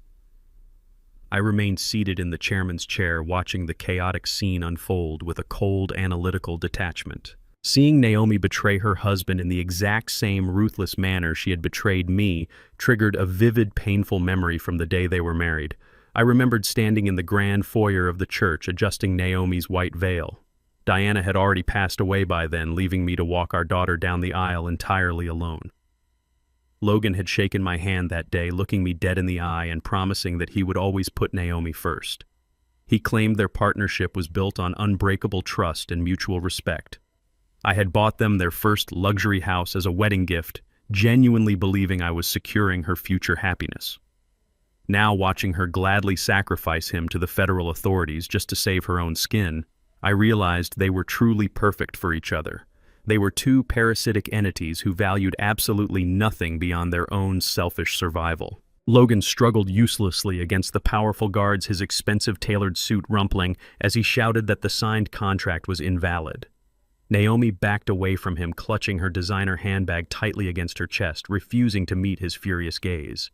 I remained seated in the chairman's chair, watching the chaotic scene unfold with a cold, analytical detachment. Seeing Naomi betray her husband in the exact same ruthless manner she had betrayed me triggered a vivid, painful memory from the day they were married. I remembered standing in the grand foyer of the church, adjusting Naomi's white veil. Diana had already passed away by then, leaving me to walk our daughter down the aisle entirely alone. Logan had shaken my hand that day, looking me dead in the eye and promising that he would always put Naomi first. He claimed their partnership was built on unbreakable trust and mutual respect. I had bought them their first luxury house as a wedding gift, genuinely believing I was securing her future happiness. Now, watching her gladly sacrifice him to the federal authorities just to save her own skin, I realized they were truly perfect for each other. They were two parasitic entities who valued absolutely nothing beyond their own selfish survival. Logan struggled uselessly against the powerful guards, his expensive tailored suit rumpling as he shouted that the signed contract was invalid. Naomi backed away from him, clutching her designer handbag tightly against her chest, refusing to meet his furious gaze.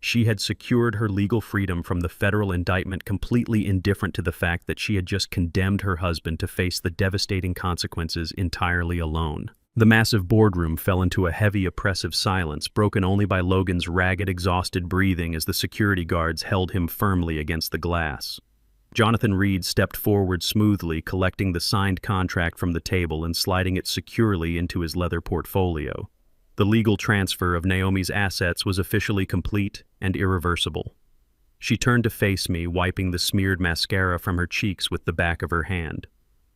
She had secured her legal freedom from the federal indictment, completely indifferent to the fact that she had just condemned her husband to face the devastating consequences entirely alone. The massive boardroom fell into a heavy, oppressive silence, broken only by Logan's ragged, exhausted breathing as the security guards held him firmly against the glass. Jonathan Reed stepped forward smoothly, collecting the signed contract from the table and sliding it securely into his leather portfolio. The legal transfer of Naomi's assets was officially complete and irreversible. She turned to face me, wiping the smeared mascara from her cheeks with the back of her hand.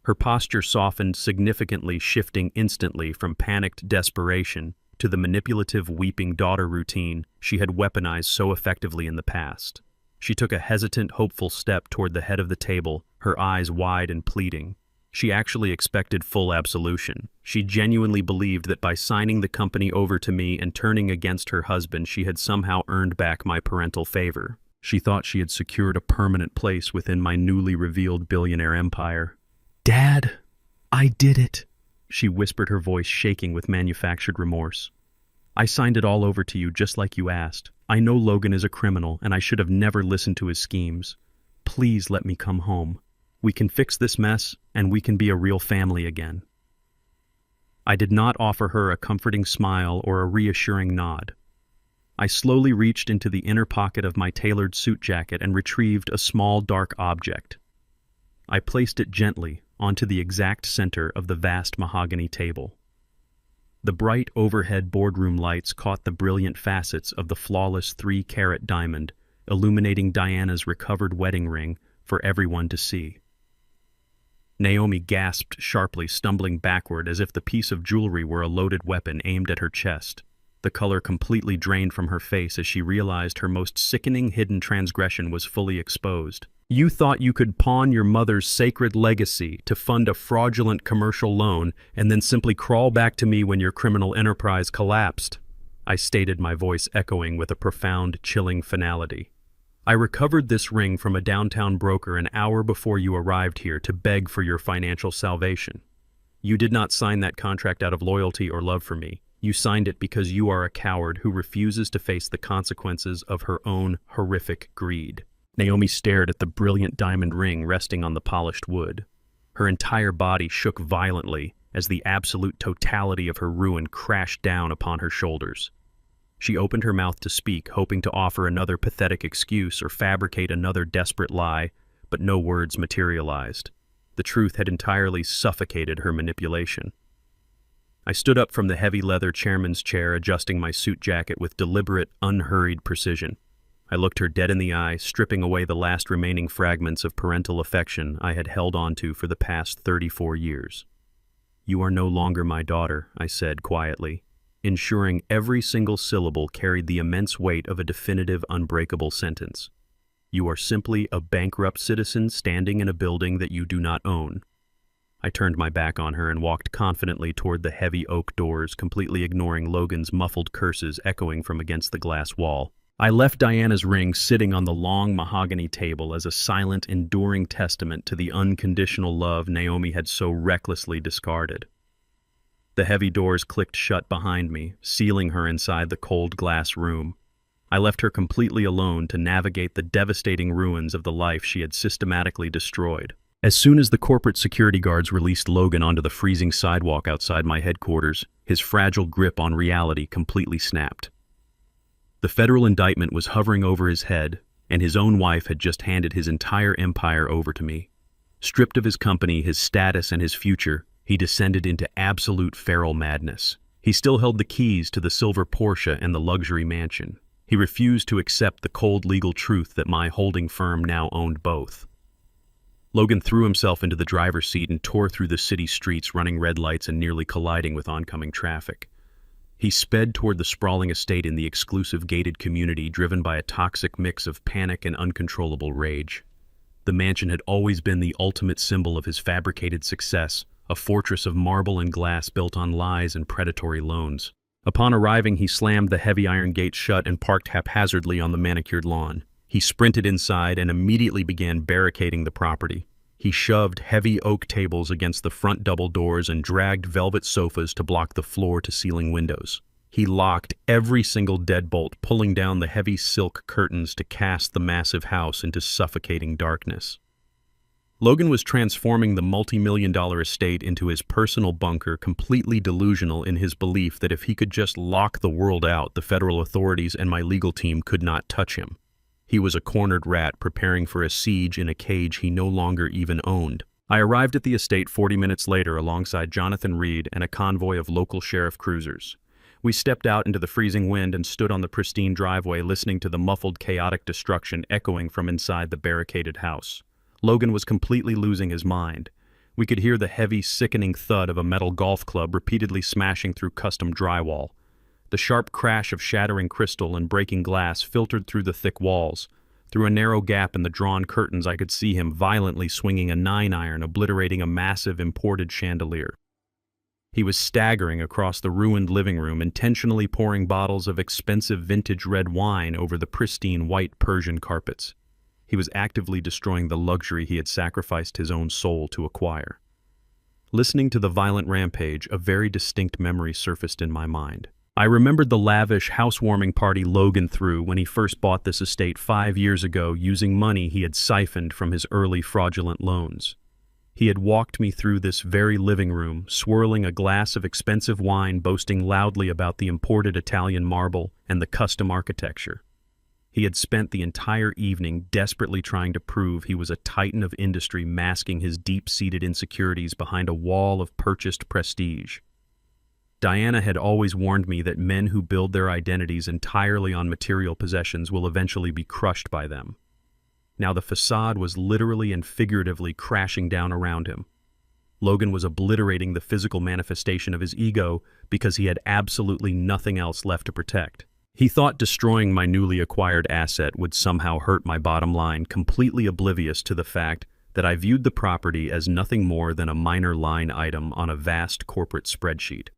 Her posture softened significantly, shifting instantly from panicked desperation to the manipulative weeping daughter routine she had weaponized so effectively in the past. She took a hesitant, hopeful step toward the head of the table, her eyes wide and pleading. She actually expected full absolution. She genuinely believed that by signing the company over to me and turning against her husband, she had somehow earned back my parental favor. She thought she had secured a permanent place within my newly revealed billionaire empire. "Dad, I did it," she whispered, her voice shaking with manufactured remorse. "I signed it all over to you just like you asked. I know Logan is a criminal, and I should have never listened to his schemes. Please let me come home. We can fix this mess, and we can be a real family again." I did not offer her a comforting smile or a reassuring nod. I slowly reached into the inner pocket of my tailored suit jacket and retrieved a small dark object. I placed it gently onto the exact center of the vast mahogany table. The bright overhead boardroom lights caught the brilliant facets of the flawless 3-carat diamond, illuminating Diana's recovered wedding ring for everyone to see. Naomi gasped sharply, stumbling backward as if the piece of jewelry were a loaded weapon aimed at her chest. The color completely drained from her face as she realized her most sickening hidden transgression was fully exposed. "You thought you could pawn your mother's sacred legacy to fund a fraudulent commercial loan and then simply crawl back to me when your criminal enterprise collapsed," I stated, my voice echoing with a profound, chilling finality. "I recovered this ring from a downtown broker an hour before you arrived here to beg for your financial salvation. You did not sign that contract out of loyalty or love for me. You signed it because you are a coward who refuses to face the consequences of her own horrific greed." Naomi stared at the brilliant diamond ring resting on the polished wood. Her entire body shook violently as the absolute totality of her ruin crashed down upon her shoulders. She opened her mouth to speak, hoping to offer another pathetic excuse or fabricate another desperate lie, but no words materialized. The truth had entirely suffocated her manipulation. I stood up from the heavy leather chairman's chair, adjusting my suit jacket with deliberate, unhurried precision. I looked her dead in the eye, stripping away the last remaining fragments of parental affection I had held onto for the past 34 years. "You are no longer my daughter," I said quietly, ensuring every single syllable carried the immense weight of a definitive, unbreakable sentence. "You are simply a bankrupt citizen standing in a building that you do not own." I turned my back on her and walked confidently toward the heavy oak doors, completely ignoring Logan's muffled curses echoing from against the glass wall. I left Diana's ring sitting on the long mahogany table as a silent, enduring testament to the unconditional love Naomi had so recklessly discarded. The heavy doors clicked shut behind me, sealing her inside the cold glass room. I left her completely alone to navigate the devastating ruins of the life she had systematically destroyed. As soon as the corporate security guards released Logan onto the freezing sidewalk outside my headquarters, his fragile grip on reality completely snapped. The federal indictment was hovering over his head, and his own wife had just handed his entire empire over to me. Stripped of his company, his status, and his future, he descended into absolute feral madness. He still held the keys to the silver Porsche and the luxury mansion. He refused to accept the cold legal truth that my holding firm now owned both. Logan threw himself into the driver's seat and tore through the city streets, running red lights and nearly colliding with oncoming traffic. He sped toward the sprawling estate in the exclusive gated community, driven by a toxic mix of panic and uncontrollable rage. The mansion had always been the ultimate symbol of his fabricated success, a fortress of marble and glass built on lies and predatory loans. Upon arriving, he slammed the heavy iron gate shut and parked haphazardly on the manicured lawn. He sprinted inside and immediately began barricading the property. He shoved heavy oak tables against the front double doors and dragged velvet sofas to block the floor-to-ceiling windows. He locked every single deadbolt, pulling down the heavy silk curtains to cast the massive house into suffocating darkness. Logan was transforming the multi-million-dollar estate into his personal bunker, completely delusional in his belief that if he could just lock the world out, the federal authorities and my legal team could not touch him. He was a cornered rat preparing for a siege in a cage he no longer even owned. I arrived at the estate 40 minutes later alongside Jonathan Reed and a convoy of local sheriff cruisers. We stepped out into the freezing wind and stood on the pristine driveway, listening to the muffled, chaotic destruction echoing from inside the barricaded house. Logan was completely losing his mind. We could hear the heavy, sickening thud of a metal golf club repeatedly smashing through custom drywall. The sharp crash of shattering crystal and breaking glass filtered through the thick walls. Through a narrow gap in the drawn curtains, I could see him violently swinging a 9-iron, obliterating a massive imported chandelier. He was staggering across the ruined living room, intentionally pouring bottles of expensive vintage red wine over the pristine white Persian carpets. He was actively destroying the luxury he had sacrificed his own soul to acquire. Listening to the violent rampage, a very distinct memory surfaced in my mind. I remembered the lavish housewarming party Logan threw when he first bought this estate 5 years ago, using money he had siphoned from his early fraudulent loans. He had walked me through this very living room, swirling a glass of expensive wine, boasting loudly about the imported Italian marble and the custom architecture. He had spent the entire evening desperately trying to prove he was a titan of industry, masking his deep-seated insecurities behind a wall of purchased prestige. Diana had always warned me that men who build their identities entirely on material possessions will eventually be crushed by them. Now the facade was literally and figuratively crashing down around him. Logan was obliterating the physical manifestation of his ego because he had absolutely nothing else left to protect. He thought destroying my newly acquired asset would somehow hurt my bottom line, completely oblivious to the fact that I viewed the property as nothing more than a minor line item on a vast corporate spreadsheet.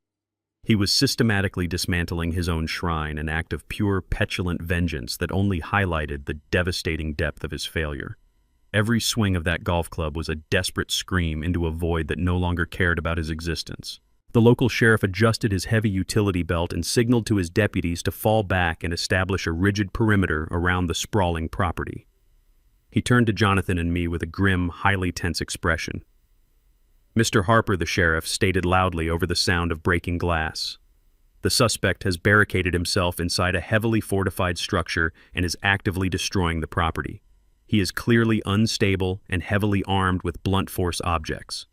He was systematically dismantling his own shrine, an act of pure, petulant vengeance that only highlighted the devastating depth of his failure. Every swing of that golf club was a desperate scream into a void that no longer cared about his existence. The local sheriff adjusted his heavy utility belt and signaled to his deputies to fall back and establish a rigid perimeter around the sprawling property. He turned to Jonathan and me with a grim, highly tense expression. Mr. Harper, the sheriff, stated loudly over the sound of breaking glass. The suspect has barricaded himself inside a heavily fortified structure and is actively destroying the property. He is clearly unstable and heavily armed with blunt force objects.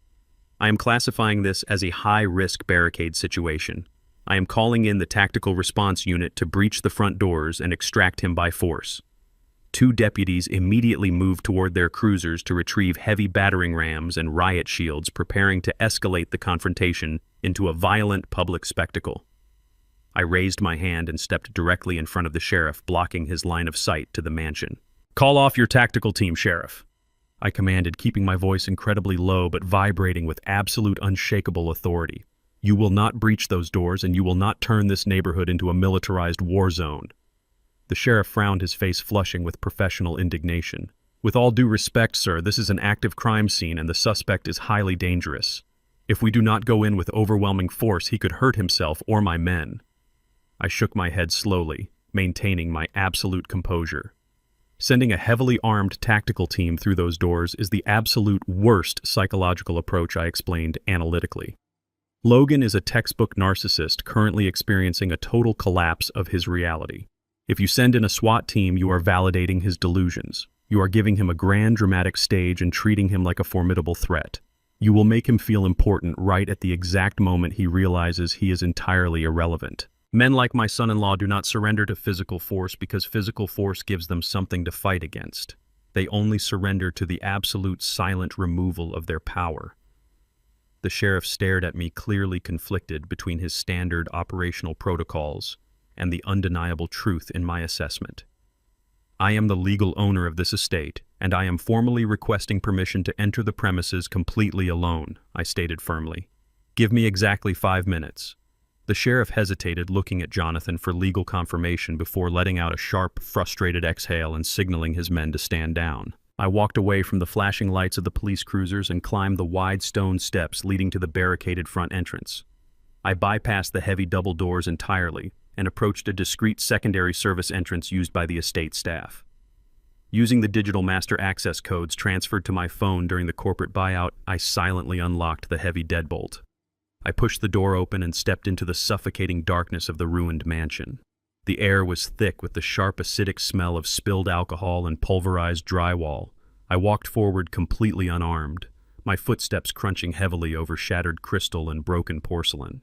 I am classifying this as a high-risk barricade situation. I am calling in the tactical response unit to breach the front doors and extract him by force. 2 deputies immediately moved toward their cruisers to retrieve heavy battering rams and riot shields, preparing to escalate the confrontation into a violent public spectacle. I raised my hand and stepped directly in front of the sheriff, blocking his line of sight to the mansion. "Call off your tactical team, Sheriff," I commanded, keeping my voice incredibly low but vibrating with absolute unshakable authority. "You will not breach those doors, and you will not turn this neighborhood into a militarized war zone." The sheriff frowned, his face flushing with professional indignation. "With all due respect, sir, this is an active crime scene and the suspect is highly dangerous. If we do not go in with overwhelming force, he could hurt himself or my men." I shook my head slowly, maintaining my absolute composure. Sending a heavily armed tactical team through those doors is the absolute worst psychological approach, I explained analytically. Logan is a textbook narcissist currently experiencing a total collapse of his reality. If you send in a SWAT team, you are validating his delusions. You are giving him a grand dramatic stage and treating him like a formidable threat. You will make him feel important right at the exact moment he realizes he is entirely irrelevant. Men like my son-in-law do not surrender to physical force because physical force gives them something to fight against. They only surrender to the absolute silent removal of their power. The sheriff stared at me, clearly conflicted between his standard operational protocols and the undeniable truth in my assessment. I am the legal owner of this estate, and I am formally requesting permission to enter the premises completely alone, I stated firmly. Give me exactly 5 minutes. The sheriff hesitated, looking at Jonathan for legal confirmation before letting out a sharp, frustrated exhale and signaling his men to stand down. I walked away from the flashing lights of the police cruisers and climbed the wide stone steps leading to the barricaded front entrance. I bypassed the heavy double doors entirely and approached a discreet secondary service entrance used by the estate staff. Using the digital master access codes transferred to my phone during the corporate buyout, I silently unlocked the heavy deadbolt. I pushed the door open and stepped into the suffocating darkness of the ruined mansion. The air was thick with the sharp acidic smell of spilled alcohol and pulverized drywall. I walked forward completely unarmed, my footsteps crunching heavily over shattered crystal and broken porcelain.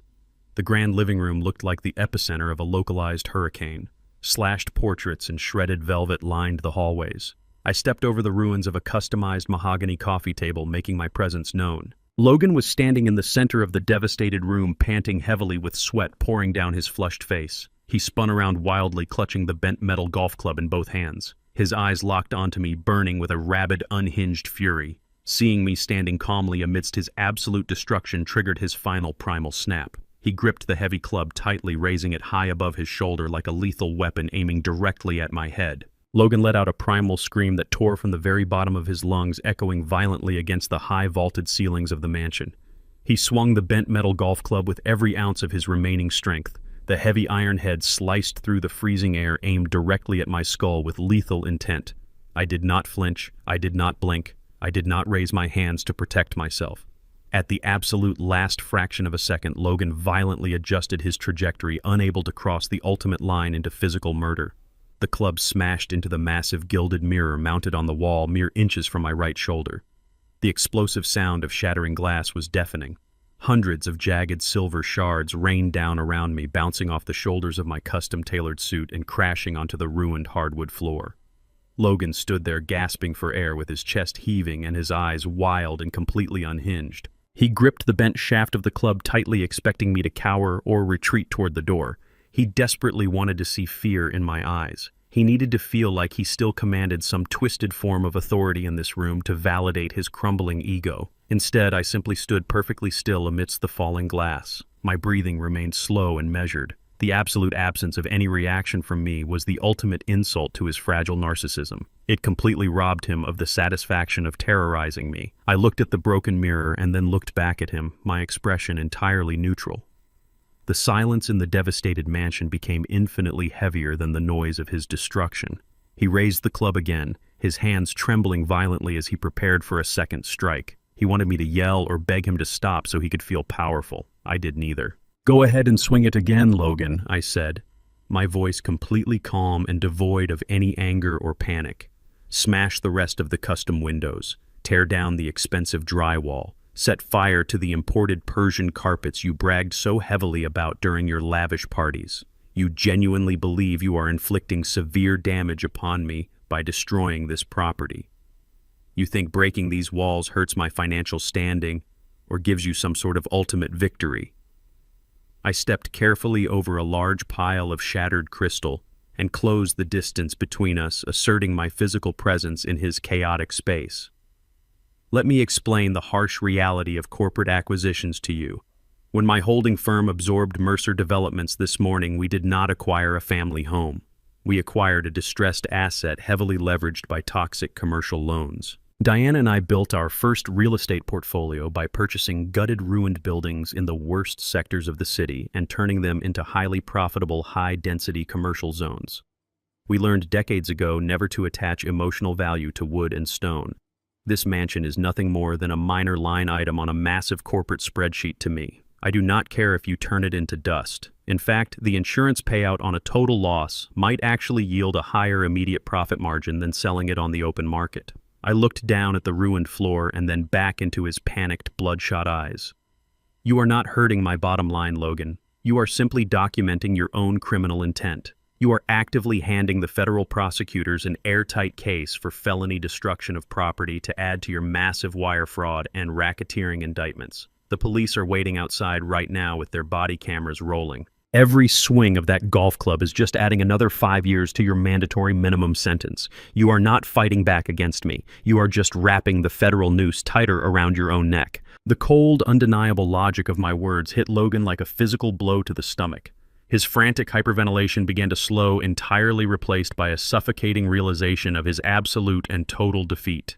The grand living room looked like the epicenter of a localized hurricane. Slashed portraits and shredded velvet lined the hallways. I stepped over the ruins of a customized mahogany coffee table, making my presence known. Logan was standing in the center of the devastated room, panting heavily with sweat pouring down his flushed face. He spun around wildly, clutching the bent metal golf club in both hands. His eyes locked onto me, burning with a rabid, unhinged fury. Seeing me standing calmly amidst his absolute destruction triggered his final primal snap. He gripped the heavy club tightly, raising it high above his shoulder like a lethal weapon aiming directly at my head. Logan let out a primal scream that tore from the very bottom of his lungs, echoing violently against the high vaulted ceilings of the mansion. He swung the bent metal golf club with every ounce of his remaining strength. The heavy iron head sliced through the freezing air, aimed directly at my skull with lethal intent. I did not flinch, I did not blink, I did not raise my hands to protect myself. At the absolute last fraction of a second, Logan violently adjusted his trajectory, unable to cross the ultimate line into physical murder. The club smashed into the massive gilded mirror mounted on the wall mere inches from my right shoulder. The explosive sound of shattering glass was deafening. Hundreds of jagged silver shards rained down around me, bouncing off the shoulders of my custom-tailored suit and crashing onto the ruined hardwood floor. Logan stood there gasping for air with his chest heaving and his eyes wild and completely unhinged. He gripped the bent shaft of the club tightly, expecting me to cower or retreat toward the door. He desperately wanted to see fear in my eyes. He needed to feel like he still commanded some twisted form of authority in this room to validate his crumbling ego. Instead, I simply stood perfectly still amidst the falling glass. My breathing remained slow and measured. The absolute absence of any reaction from me was the ultimate insult to his fragile narcissism. It completely robbed him of the satisfaction of terrorizing me. I looked at the broken mirror and then looked back at him, my expression entirely neutral. The silence in the devastated mansion became infinitely heavier than the noise of his destruction. He raised the club again, his hands trembling violently as he prepared for a second strike. He wanted me to yell or beg him to stop so he could feel powerful. I did neither. "Go ahead and swing it again, Logan," I said, my voice completely calm and devoid of any anger or panic. "Smash the rest of the custom windows, tear down the expensive drywall, set fire to the imported Persian carpets you bragged so heavily about during your lavish parties. You genuinely believe you are inflicting severe damage upon me by destroying this property. You think breaking these walls hurts my financial standing or gives you some sort of ultimate victory." I stepped carefully over a large pile of shattered crystal and closed the distance between us, asserting my physical presence in his chaotic space. Let me explain the harsh reality of corporate acquisitions to you. When my holding firm absorbed Mercer Developments this morning, we did not acquire a family home. We acquired a distressed asset heavily leveraged by toxic commercial loans. Diana and I built our first real estate portfolio by purchasing gutted, ruined buildings in the worst sectors of the city and turning them into highly profitable, high-density commercial zones. We learned decades ago never to attach emotional value to wood and stone. This mansion is nothing more than a minor line item on a massive corporate spreadsheet to me. I do not care if you turn it into dust. In fact, the insurance payout on a total loss might actually yield a higher immediate profit margin than selling it on the open market. I looked down at the ruined floor and then back into his panicked, bloodshot eyes. "You are not hurting my bottom line, Logan. You are simply documenting your own criminal intent. You are actively handing the federal prosecutors an airtight case for felony destruction of property to add to your massive wire fraud and racketeering indictments. The police are waiting outside right now with their body cameras rolling. Every swing of that golf club is just adding another 5 years to your mandatory minimum sentence. You are not fighting back against me. You are just wrapping the federal noose tighter around your own neck." The cold, undeniable logic of my words hit Logan like a physical blow to the stomach. His frantic hyperventilation began to slow, entirely replaced by a suffocating realization of his absolute and total defeat.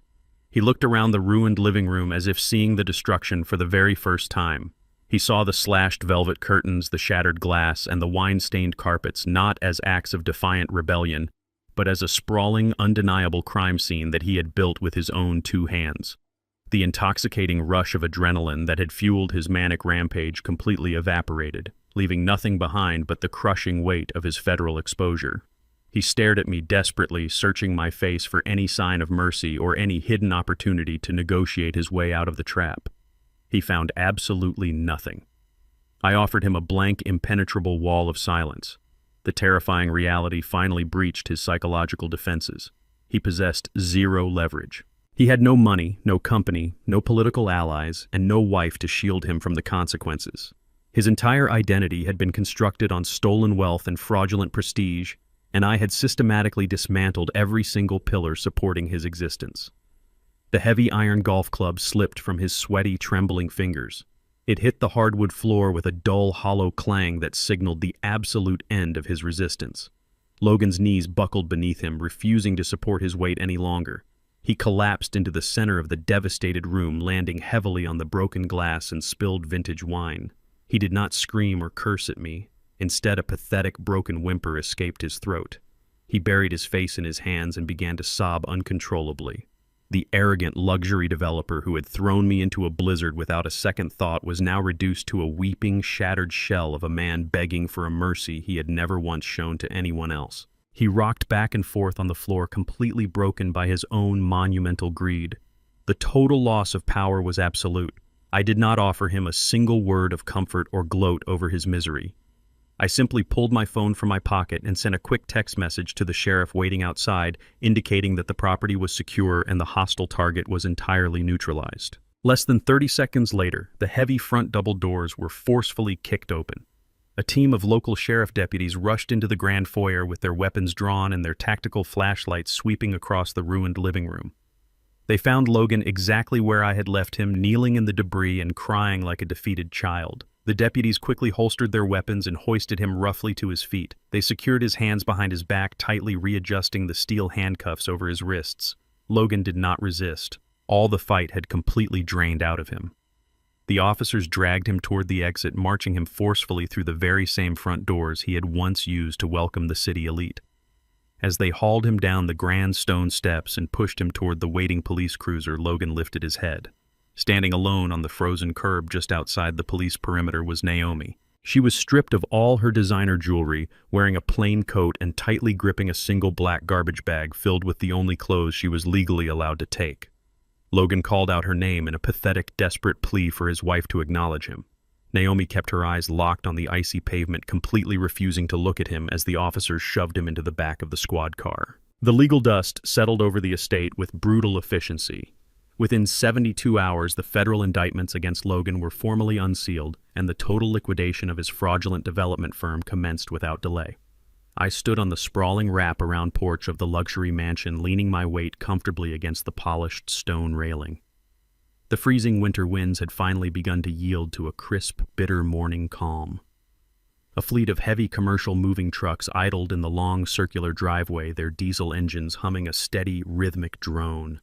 He looked around the ruined living room as if seeing the destruction for the very first time. He saw the slashed velvet curtains, the shattered glass, and the wine-stained carpets not as acts of defiant rebellion, but as a sprawling, undeniable crime scene that he had built with his own 2 hands. The intoxicating rush of adrenaline that had fueled his manic rampage completely evaporated, leaving nothing behind but the crushing weight of his federal exposure. He stared at me desperately, searching my face for any sign of mercy or any hidden opportunity to negotiate his way out of the trap. He found absolutely nothing. I offered him a blank, impenetrable wall of silence. The terrifying reality finally breached his psychological defenses. He possessed 0 leverage. He had no money, no company, no political allies, and no wife to shield him from the consequences. His entire identity had been constructed on stolen wealth and fraudulent prestige, and I had systematically dismantled every single pillar supporting his existence. The heavy iron golf club slipped from his sweaty, trembling fingers. It hit the hardwood floor with a dull, hollow clang that signaled the absolute end of his resistance. Logan's knees buckled beneath him, refusing to support his weight any longer. He collapsed into the center of the devastated room, landing heavily on the broken glass and spilled vintage wine. He did not scream or curse at me. Instead, a pathetic, broken whimper escaped his throat. He buried his face in his hands and began to sob uncontrollably. The arrogant luxury developer who had thrown me into a blizzard without a second thought was now reduced to a weeping, shattered shell of a man begging for a mercy he had never once shown to anyone else. He rocked back and forth on the floor, completely broken by his own monumental greed. The total loss of power was absolute. I did not offer him a single word of comfort or gloat over his misery. I simply pulled my phone from my pocket and sent a quick text message to the sheriff waiting outside, indicating that the property was secure and the hostile target was entirely neutralized. Less than 30 seconds later, the heavy front double doors were forcefully kicked open. A team of local sheriff deputies rushed into the grand foyer with their weapons drawn and their tactical flashlights sweeping across the ruined living room. They found Logan exactly where I had left him, kneeling in the debris and crying like a defeated child. The deputies quickly holstered their weapons and hoisted him roughly to his feet. They secured his hands behind his back, tightly readjusting the steel handcuffs over his wrists. Logan did not resist. All the fight had completely drained out of him. The officers dragged him toward the exit, marching him forcefully through the very same front doors he had once used to welcome the city elite. As they hauled him down the grand stone steps and pushed him toward the waiting police cruiser, Logan lifted his head. Standing alone on the frozen curb just outside the police perimeter was Naomi. She was stripped of all her designer jewelry, wearing a plain coat and tightly gripping a single black garbage bag filled with the only clothes she was legally allowed to take. Logan called out her name in a pathetic, desperate plea for his wife to acknowledge him. Naomi kept her eyes locked on the icy pavement, completely refusing to look at him as the officers shoved him into the back of the squad car. The legal dust settled over the estate with brutal efficiency. Within 72 hours, the federal indictments against Logan were formally unsealed, and the total liquidation of his fraudulent development firm commenced without delay. I stood on the sprawling wrap-around porch of the luxury mansion, leaning my weight comfortably against the polished stone railing. The freezing winter winds had finally begun to yield to a crisp, bitter morning calm. A fleet of heavy commercial moving trucks idled in the long circular driveway, their diesel engines humming a steady, rhythmic drone.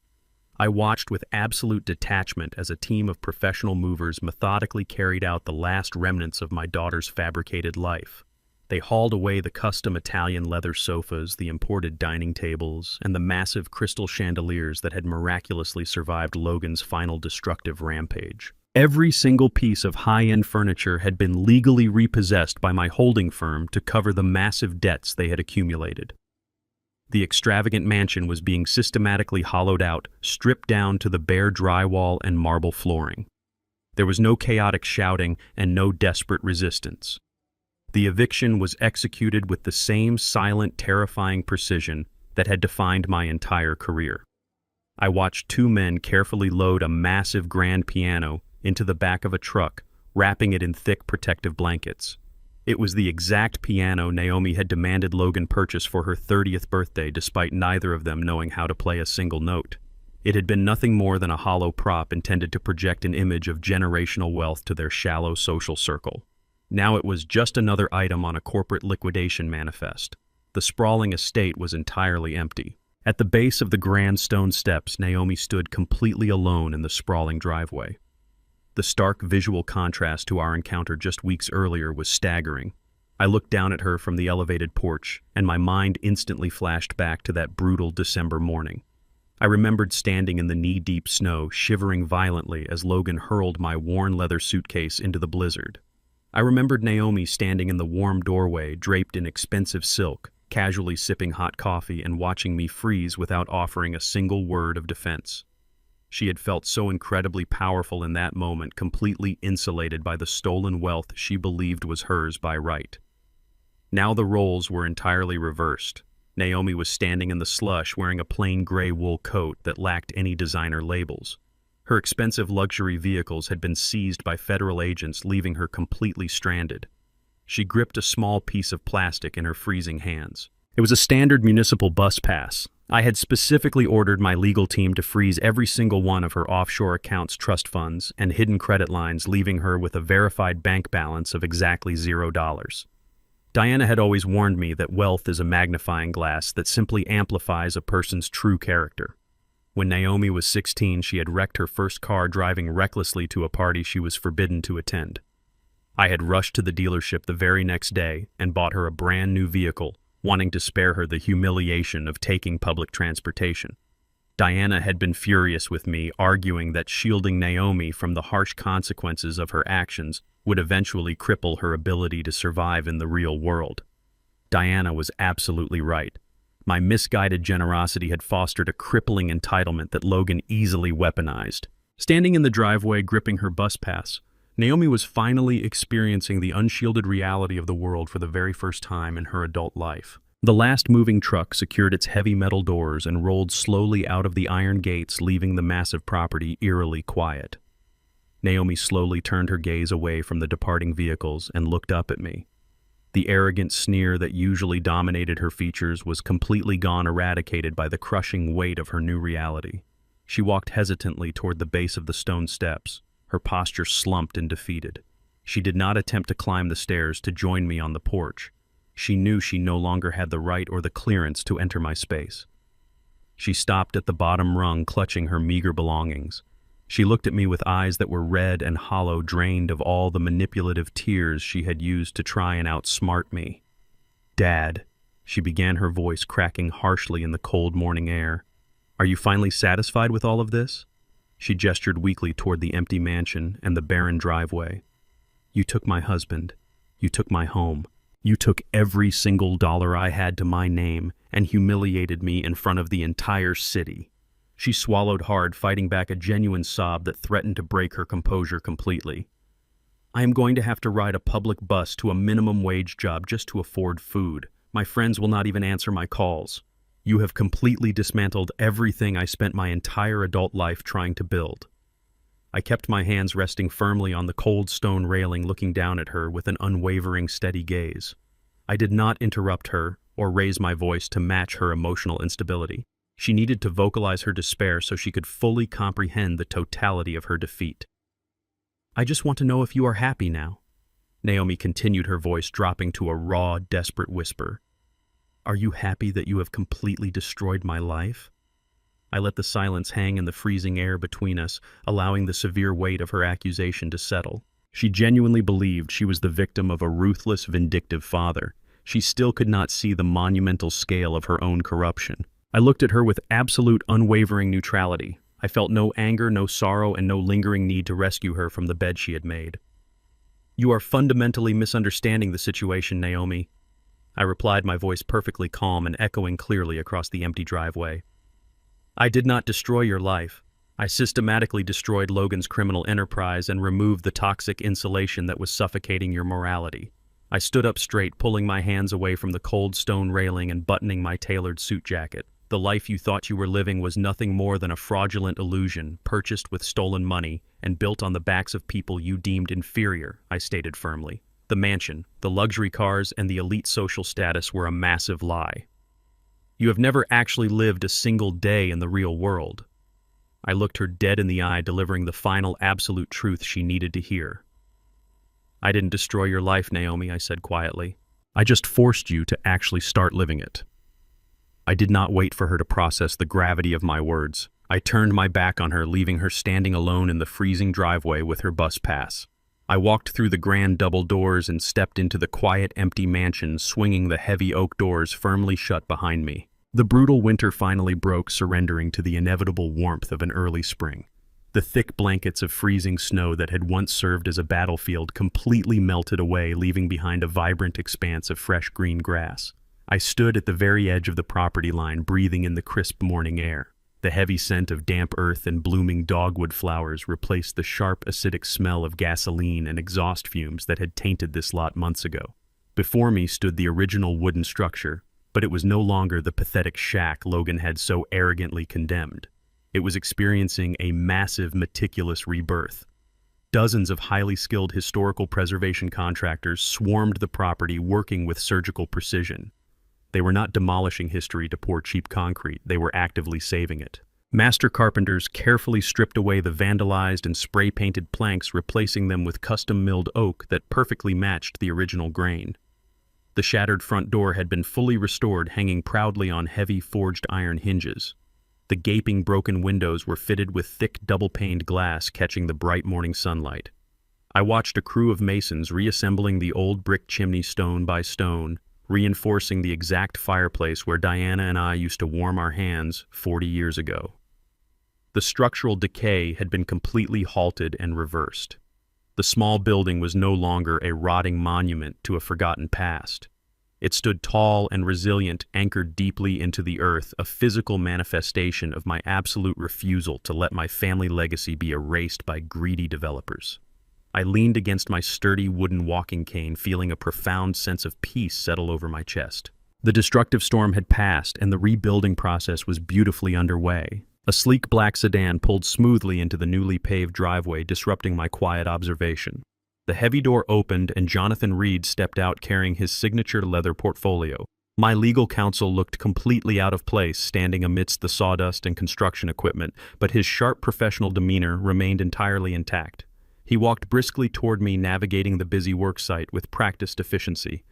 I watched with absolute detachment as a team of professional movers methodically carried out the last remnants of my daughter's fabricated life. They hauled away the custom Italian leather sofas, the imported dining tables, and the massive crystal chandeliers that had miraculously survived Logan's final destructive rampage. Every single piece of high-end furniture had been legally repossessed by my holding firm to cover the massive debts they had accumulated. The extravagant mansion was being systematically hollowed out, stripped down to the bare drywall and marble flooring. There was no chaotic shouting and no desperate resistance. The eviction was executed with the same silent, terrifying precision that had defined my entire career. I watched two men carefully load a massive grand piano into the back of a truck, wrapping it in thick protective blankets. It was the exact piano Naomi had demanded Logan purchase for her 30th birthday, despite neither of them knowing how to play a single note. It had been nothing more than a hollow prop intended to project an image of generational wealth to their shallow social circle. Now it was just another item on a corporate liquidation manifest. The sprawling estate was entirely empty. At the base of the grand stone steps, Naomi stood completely alone in the sprawling driveway. The stark visual contrast to our encounter just weeks earlier was staggering. I looked down at her from the elevated porch, and my mind instantly flashed back to that brutal December morning. I remembered standing in the knee-deep snow, shivering violently as Logan hurled my worn leather suitcase into the blizzard. I remembered Naomi standing in the warm doorway, draped in expensive silk, casually sipping hot coffee and watching me freeze without offering a single word of defense. She had felt so incredibly powerful in that moment, completely insulated by the stolen wealth she believed was hers by right. Now the roles were entirely reversed. Naomi was standing in the slush wearing a plain gray wool coat that lacked any designer labels. Her expensive luxury vehicles had been seized by federal agents, leaving her completely stranded. She gripped a small piece of plastic in her freezing hands. It was a standard municipal bus pass. I had specifically ordered my legal team to freeze every single one of her offshore accounts, trust funds, and hidden credit lines, leaving her with a verified bank balance of exactly $0. Diana had always warned me that wealth is a magnifying glass that simply amplifies a person's true character. When Naomi was 16, she had wrecked her first car driving recklessly to a party she was forbidden to attend. I had rushed to the dealership the very next day and bought her a brand new vehicle, wanting to spare her the humiliation of taking public transportation. Diana had been furious with me, arguing that shielding Naomi from the harsh consequences of her actions would eventually cripple her ability to survive in the real world. Diana was absolutely right. My misguided generosity had fostered a crippling entitlement that Logan easily weaponized. Standing in the driveway, gripping her bus pass, Naomi was finally experiencing the unshielded reality of the world for the very first time in her adult life. The last moving truck secured its heavy metal doors and rolled slowly out of the iron gates, leaving the massive property eerily quiet. Naomi slowly turned her gaze away from the departing vehicles and looked up at me. The arrogant sneer that usually dominated her features was completely gone, eradicated by the crushing weight of her new reality. She walked hesitantly toward the base of the stone steps, her posture slumped and defeated. She did not attempt to climb the stairs to join me on the porch. She knew she no longer had the right or the clearance to enter my space. She stopped at the bottom rung, clutching her meager belongings. She looked at me with eyes that were red and hollow, drained of all the manipulative tears she had used to try and outsmart me. "Dad," she began, her voice cracking harshly in the cold morning air. "Are you finally satisfied with all of this?" She gestured weakly toward the empty mansion and the barren driveway. "You took my husband. You took my home. You took every single dollar I had to my name and humiliated me in front of the entire city." She swallowed hard, fighting back a genuine sob that threatened to break her composure completely. "I am going to have to ride a public bus to a minimum wage job just to afford food. My friends will not even answer my calls. You have completely dismantled everything I spent my entire adult life trying to build." I kept my hands resting firmly on the cold stone railing, looking down at her with an unwavering, steady gaze. I did not interrupt her or raise my voice to match her emotional instability. She needed to vocalize her despair so she could fully comprehend the totality of her defeat. "I just want to know if you are happy now," Naomi continued, her voice dropping to a raw, desperate whisper. "Are you happy that you have completely destroyed my life?" I let the silence hang in the freezing air between us, allowing the severe weight of her accusation to settle. She genuinely believed she was the victim of a ruthless, vindictive father. She still could not see the monumental scale of her own corruption. I looked at her with absolute, unwavering neutrality. I felt no anger, no sorrow, and no lingering need to rescue her from the bed she had made. "You are fundamentally misunderstanding the situation, Naomi," I replied, my voice perfectly calm and echoing clearly across the empty driveway. "I did not destroy your life. I systematically destroyed Logan's criminal enterprise and removed the toxic insulation that was suffocating your morality." I stood up straight, pulling my hands away from the cold stone railing and buttoning my tailored suit jacket. "The life you thought you were living was nothing more than a fraudulent illusion, purchased with stolen money and built on the backs of people you deemed inferior," I stated firmly. "The mansion, the luxury cars, and the elite social status were a massive lie. You have never actually lived a single day in the real world." I looked her dead in the eye, delivering the final absolute truth she needed to hear. "I didn't destroy your life, Naomi," I said quietly. "I just forced you to actually start living it." I did not wait for her to process the gravity of my words. I turned my back on her, leaving her standing alone in the freezing driveway with her bus pass. I walked through the grand double doors and stepped into the quiet, empty mansion, swinging the heavy oak doors firmly shut behind me. The brutal winter finally broke, surrendering to the inevitable warmth of an early spring. The thick blankets of freezing snow that had once served as a battlefield completely melted away, leaving behind a vibrant expanse of fresh green grass. I stood at the very edge of the property line, breathing in the crisp morning air. The heavy scent of damp earth and blooming dogwood flowers replaced the sharp, acidic smell of gasoline and exhaust fumes that had tainted this lot months ago. Before me stood the original wooden structure, but it was no longer the pathetic shack Logan had so arrogantly condemned. It was experiencing a massive, meticulous rebirth. Dozens of highly skilled historical preservation contractors swarmed the property, working with surgical precision. They were not demolishing history to pour cheap concrete, they were actively saving it. Master carpenters carefully stripped away the vandalized and spray-painted planks, replacing them with custom-milled oak that perfectly matched the original grain. The shattered front door had been fully restored, hanging proudly on heavy forged iron hinges. The gaping broken windows were fitted with thick double-paned glass, catching the bright morning sunlight. I watched a crew of masons reassembling the old brick chimney stone by stone, reinforcing the exact fireplace where Diana and I used to warm our hands 40 years ago. The structural decay had been completely halted and reversed. The small building was no longer a rotting monument to a forgotten past. It stood tall and resilient, anchored deeply into the earth, a physical manifestation of my absolute refusal to let my family legacy be erased by greedy developers. I leaned against my sturdy wooden walking cane, feeling a profound sense of peace settle over my chest. The destructive storm had passed, and the rebuilding process was beautifully underway. A sleek black sedan pulled smoothly into the newly paved driveway, disrupting my quiet observation. The heavy door opened, and Jonathan Reed stepped out carrying his signature leather portfolio. My legal counsel looked completely out of place, standing amidst the sawdust and construction equipment, but his sharp professional demeanor remained entirely intact. He walked briskly toward me, navigating the busy work site with practiced efficiency.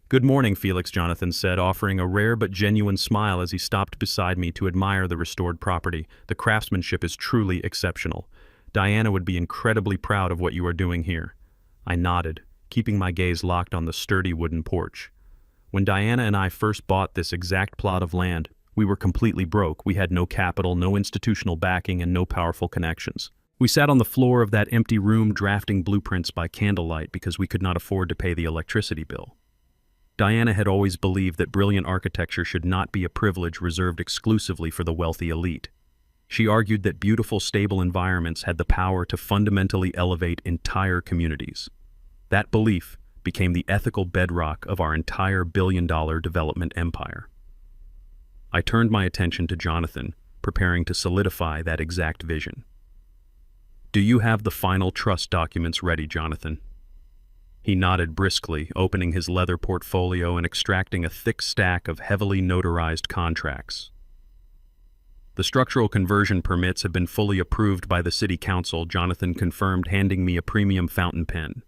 "Good morning, Felix," Jonathan said, offering a rare but genuine smile as he stopped beside me to admire the restored property. "The craftsmanship is truly exceptional. Diana would be incredibly proud of what you are doing here." I nodded, keeping my gaze locked on the sturdy wooden porch. When Diana and I first bought this exact plot of land, we were completely broke. We had no capital, no institutional backing, and no powerful connections. We sat on the floor of that empty room drafting blueprints by candlelight because we could not afford to pay the electricity bill. Diana had always believed that brilliant architecture should not be a privilege reserved exclusively for the wealthy elite. She argued that beautiful, stable environments had the power to fundamentally elevate entire communities. That belief became the ethical bedrock of our entire billion-dollar development empire. I turned my attention to Jonathan, preparing to solidify that exact vision. "Do you have the final trust documents ready, Jonathan?" He nodded briskly, opening his leather portfolio and extracting a thick stack of heavily notarized contracts. "The structural conversion permits have been fully approved by the city council," Jonathan confirmed, handing me a premium fountain pen.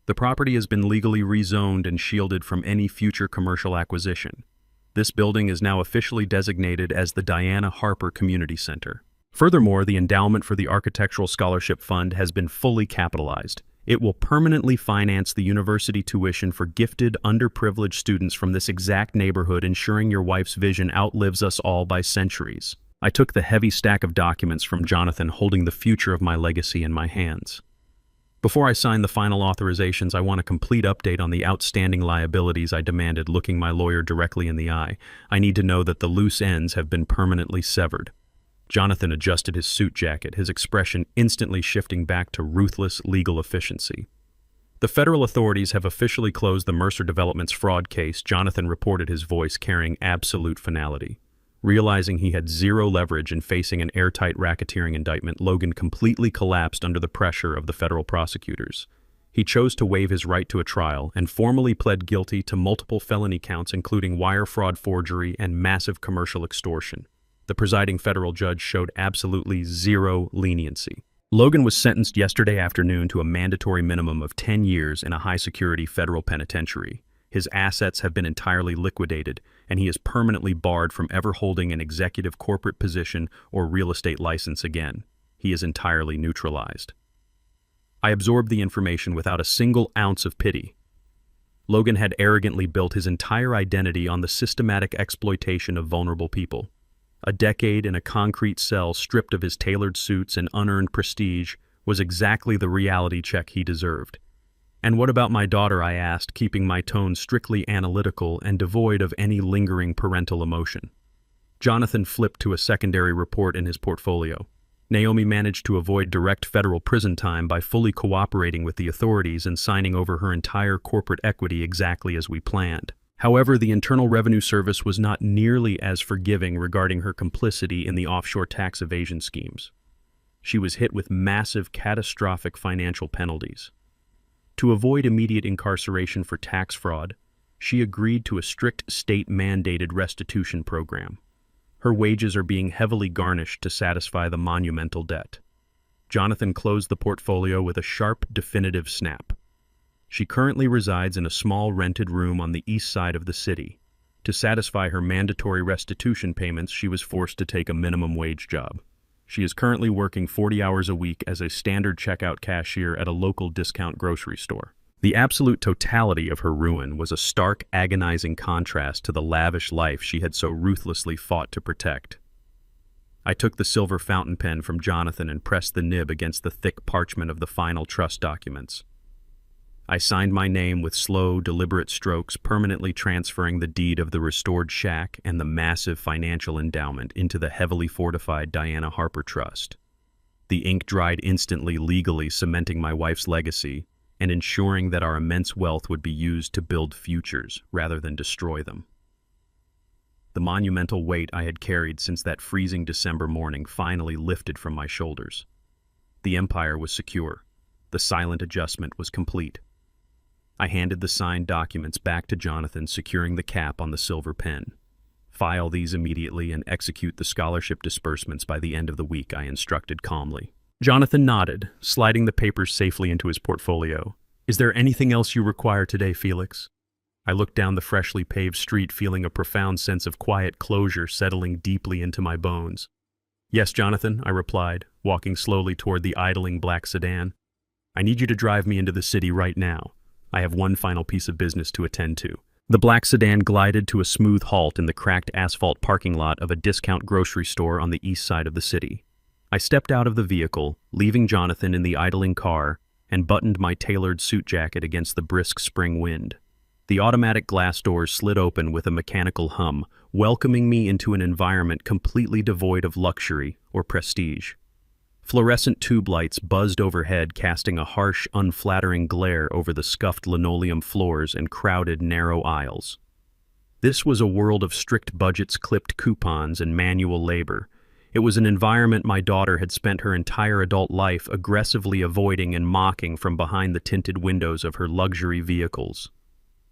"The property has been legally rezoned and shielded from any future commercial acquisition. This building is now officially designated as the Diana Harper Community Center. Furthermore, the endowment for the Architectural Scholarship Fund has been fully capitalized. It will permanently finance the university tuition for gifted, underprivileged students from this exact neighborhood, ensuring your wife's vision outlives us all by centuries." I took the heavy stack of documents from Jonathan, holding the future of my legacy in my hands. Before I sign the final authorizations, I want a complete update on the outstanding liabilities I demanded, looking my lawyer directly in the eye. I need to know that the loose ends have been permanently severed. Jonathan adjusted his suit jacket, his expression instantly shifting back to ruthless legal efficiency. The federal authorities have officially closed the Mercer Developments fraud case, Jonathan reported, his voice carrying absolute finality. Realizing he had zero leverage in facing an airtight racketeering indictment, Logan completely collapsed under the pressure of the federal prosecutors. He chose to waive his right to a trial and formally pled guilty to multiple felony counts, including wire fraud, forgery, and massive commercial extortion. The presiding federal judge showed absolutely zero leniency. Logan was sentenced yesterday afternoon to a mandatory minimum of 10 years in a high-security federal penitentiary. His assets have been entirely liquidated, and he is permanently barred from ever holding an executive corporate position or real estate license again. He is entirely neutralized. I absorbed the information without a single ounce of pity. Logan had arrogantly built his entire identity on the systematic exploitation of vulnerable people. A decade in a concrete cell stripped of his tailored suits and unearned prestige was exactly the reality check he deserved. "And what about my daughter?" I asked, keeping my tone strictly analytical and devoid of any lingering parental emotion. Jonathan flipped to a secondary report in his portfolio. Naomi managed to avoid direct federal prison time by fully cooperating with the authorities and signing over her entire corporate equity exactly as we planned. However, the Internal Revenue Service was not nearly as forgiving regarding her complicity in the offshore tax evasion schemes. She was hit with massive, catastrophic financial penalties. To avoid immediate incarceration for tax fraud, she agreed to a strict state-mandated restitution program. Her wages are being heavily garnished to satisfy the monumental debt. Jonathan closed the portfolio with a sharp, definitive snap. She currently resides in a small rented room on the east side of the city. To satisfy her mandatory restitution payments, she was forced to take a minimum wage job. She is currently working 40 hours a week as a standard checkout cashier at a local discount grocery store. The absolute totality of her ruin was a stark, agonizing contrast to the lavish life she had so ruthlessly fought to protect. I took the silver fountain pen from Jonathan and pressed the nib against the thick parchment of the final trust documents. I signed my name with slow, deliberate strokes, permanently transferring the deed of the restored shack and the massive financial endowment into the heavily fortified Diana Harper Trust. The ink dried instantly, legally cementing my wife's legacy and ensuring that our immense wealth would be used to build futures rather than destroy them. The monumental weight I had carried since that freezing December morning finally lifted from my shoulders. The empire was secure. The silent adjustment was complete. I handed the signed documents back to Jonathan, securing the cap on the silver pen. "File these immediately and execute the scholarship disbursements by the end of the week," I instructed calmly. Jonathan nodded, sliding the papers safely into his portfolio. "Is there anything else you require today, Felix?" I looked down the freshly paved street, feeling a profound sense of quiet closure settling deeply into my bones. "Yes, Jonathan," I replied, walking slowly toward the idling black sedan. "I need you to drive me into the city right now. I have one final piece of business to attend to." The black sedan glided to a smooth halt in the cracked asphalt parking lot of a discount grocery store on the east side of the city. I stepped out of the vehicle, leaving Jonathan in the idling car, and buttoned my tailored suit jacket against the brisk spring wind. The automatic glass doors slid open with a mechanical hum, welcoming me into an environment completely devoid of luxury or prestige. Fluorescent tube lights buzzed overhead, casting a harsh, unflattering glare over the scuffed linoleum floors and crowded, narrow aisles. This was a world of strict budgets, clipped coupons, and manual labor. It was an environment my daughter had spent her entire adult life aggressively avoiding and mocking from behind the tinted windows of her luxury vehicles.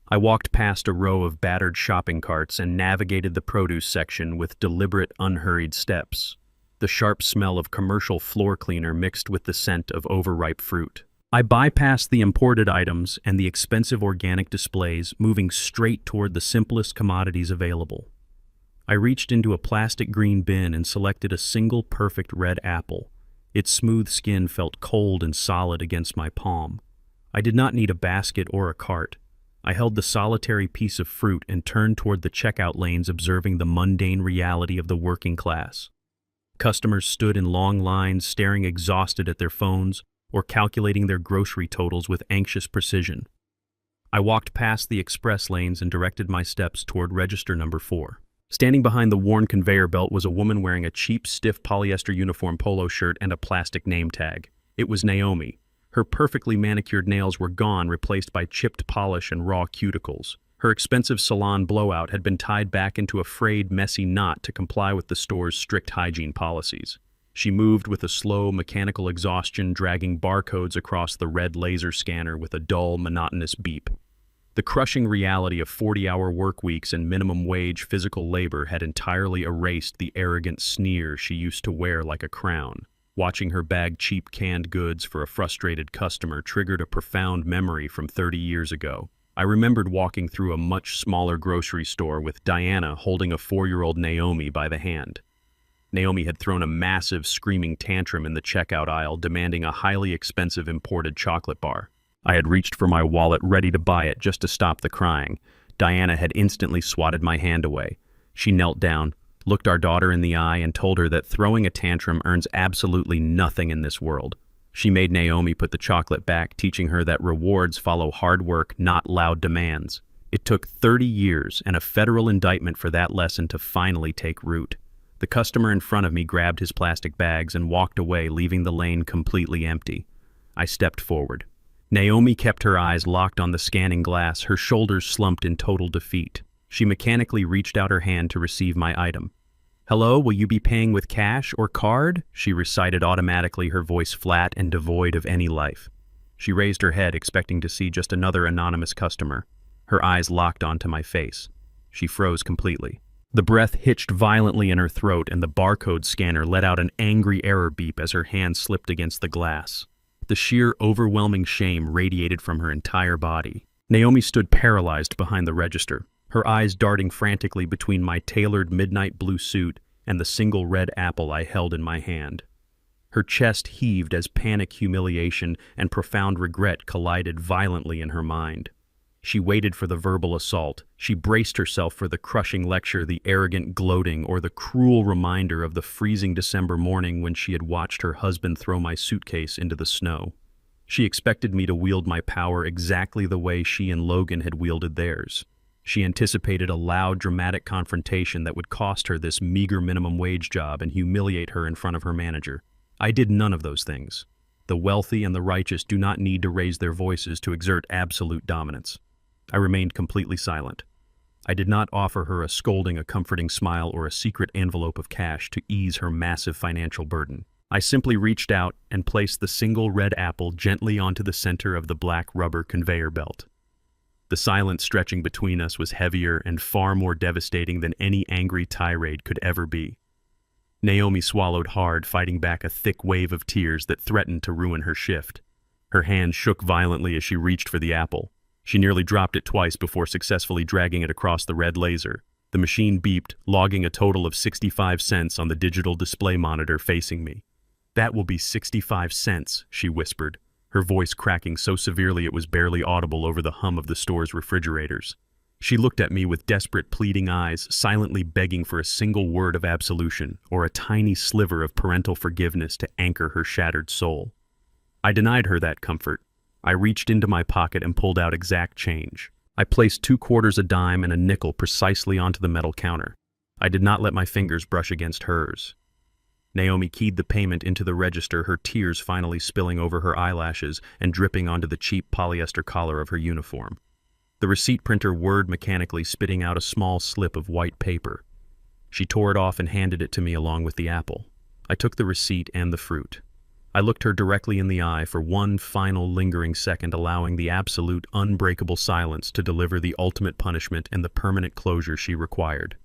I walked past a row of battered shopping carts and navigated the produce section with deliberate, unhurried steps. The sharp smell of commercial floor cleaner mixed with the scent of overripe fruit. I bypassed the imported items and the expensive organic displays, moving straight toward the simplest commodities available. I reached into a plastic green bin and selected a single perfect red apple. Its smooth skin felt cold and solid against my palm. I did not need a basket or a cart. I held the solitary piece of fruit and turned toward the checkout lanes, observing the mundane reality of the working class. Customers stood in long lines, staring exhausted at their phones or calculating their grocery totals with anxious precision. I walked past the express lanes and directed my steps toward register number 4. Standing behind the worn conveyor belt was a woman wearing a cheap, stiff polyester uniform polo shirt and a plastic name tag. It was Naomi. Her perfectly manicured nails were gone, replaced by chipped polish and raw cuticles. Her expensive salon blowout had been tied back into a frayed, messy knot to comply with the store's strict hygiene policies. She moved with a slow, mechanical exhaustion, dragging barcodes across the red laser scanner with a dull, monotonous beep. The crushing reality of 40-hour work weeks and minimum wage physical labor had entirely erased the arrogant sneer she used to wear like a crown. Watching her bag cheap canned goods for a frustrated customer triggered a profound memory from 30 years ago. I remembered walking through a much smaller grocery store with Diana holding a 4-year-old Naomi by the hand. Naomi had thrown a massive, screaming tantrum in the checkout aisle, demanding a highly expensive imported chocolate bar. I had reached for my wallet, ready to buy it just to stop the crying. Diana had instantly swatted my hand away. She knelt down, looked our daughter in the eye, and told her that throwing a tantrum earns absolutely nothing in this world. She made Naomi put the chocolate back, teaching her that rewards follow hard work, not loud demands. It took 30 years and a federal indictment for that lesson to finally take root. The customer in front of me grabbed his plastic bags and walked away, leaving the lane completely empty. I stepped forward. Naomi kept her eyes locked on the scanning glass, her shoulders slumped in total defeat. She mechanically reached out her hand to receive my item. "Hello, will you be paying with cash or card?" she recited automatically, her voice flat and devoid of any life. She raised her head, expecting to see just another anonymous customer. Her eyes locked onto my face. She froze completely. The breath hitched violently in her throat, and the barcode scanner let out an angry error beep as her hand slipped against the glass. The sheer, overwhelming shame radiated from her entire body. Naomi stood paralyzed behind the register, her eyes darting frantically between my tailored midnight blue suit and the single red apple I held in my hand. Her chest heaved as panic, humiliation, and profound regret collided violently in her mind. She waited for the verbal assault. She braced herself for the crushing lecture, the arrogant gloating, or the cruel reminder of the freezing December morning when she had watched her husband throw my suitcase into the snow. She expected me to wield my power exactly the way she and Logan had wielded theirs. She anticipated a loud, dramatic confrontation that would cost her this meager minimum wage job and humiliate her in front of her manager. I did none of those things. The wealthy and the righteous do not need to raise their voices to exert absolute dominance. I remained completely silent. I did not offer her a scolding, a comforting smile, or a secret envelope of cash to ease her massive financial burden. I simply reached out and placed the single red apple gently onto the center of the black rubber conveyor belt. The silence stretching between us was heavier and far more devastating than any angry tirade could ever be. Naomi swallowed hard, fighting back a thick wave of tears that threatened to ruin her shift. Her hand shook violently as she reached for the apple. She nearly dropped it twice before successfully dragging it across the red laser. The machine beeped, logging a total of 65 cents on the digital display monitor facing me. "That will be 65 cents, she whispered, her voice cracking so severely it was barely audible over the hum of the store's refrigerators. She looked at me with desperate, pleading eyes, silently begging for a single word of absolution or a tiny sliver of parental forgiveness to anchor her shattered soul. I denied her that comfort. I reached into my pocket and pulled out exact change. I placed 2 quarters, a dime, and a nickel precisely onto the metal counter. I did not let my fingers brush against hers. Naomi keyed the payment into the register, her tears finally spilling over her eyelashes and dripping onto the cheap polyester collar of her uniform. The receipt printer whirred mechanically, spitting out a small slip of white paper. She tore it off and handed it to me along with the apple. I took the receipt and the fruit. I looked her directly in the eye for one final lingering second, allowing the absolute, unbreakable silence to deliver the ultimate punishment and the permanent closure she required.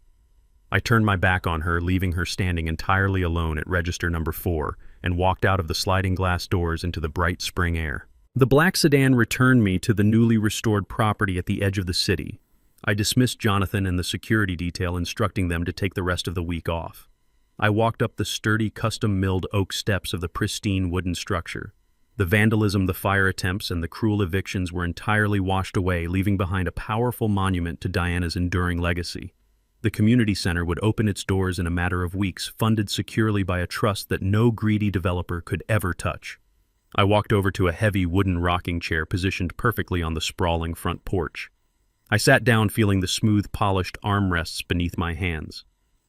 I turned my back on her, leaving her standing entirely alone at register number 4, and walked out of the sliding glass doors into the bright spring air. The black sedan returned me to the newly restored property at the edge of the city. I dismissed Jonathan and the security detail, instructing them to take the rest of the week off. I walked up the sturdy, custom-milled oak steps of the pristine wooden structure. The vandalism, the fire attempts, and the cruel evictions were entirely washed away, leaving behind a powerful monument to Diana's enduring legacy. The community center would open its doors in a matter of weeks, funded securely by a trust that no greedy developer could ever touch. I walked over to a heavy wooden rocking chair positioned perfectly on the sprawling front porch. I sat down, feeling the smooth, polished armrests beneath my hands.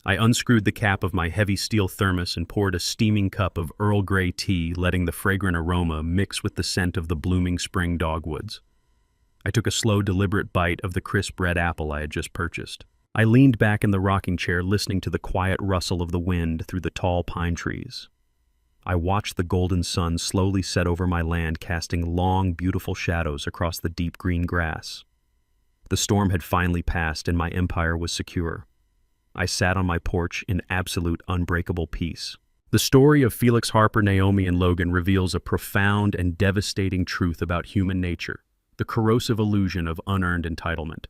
I unscrewed the cap of my heavy steel thermos and poured a steaming cup of Earl Grey tea, letting the fragrant aroma mix with the scent of the blooming spring dogwoods. I took a slow, deliberate bite of the crisp red apple I had just purchased. I leaned back in the rocking chair, listening to the quiet rustle of the wind through the tall pine trees. I watched the golden sun slowly set over my land, casting long, beautiful shadows across the deep green grass. The storm had finally passed and my empire was secure. I sat on my porch in absolute unbreakable peace. The story of Felix Harper, Naomi, and Logan reveals a profound and devastating truth about human nature, the corrosive illusion of unearned entitlement.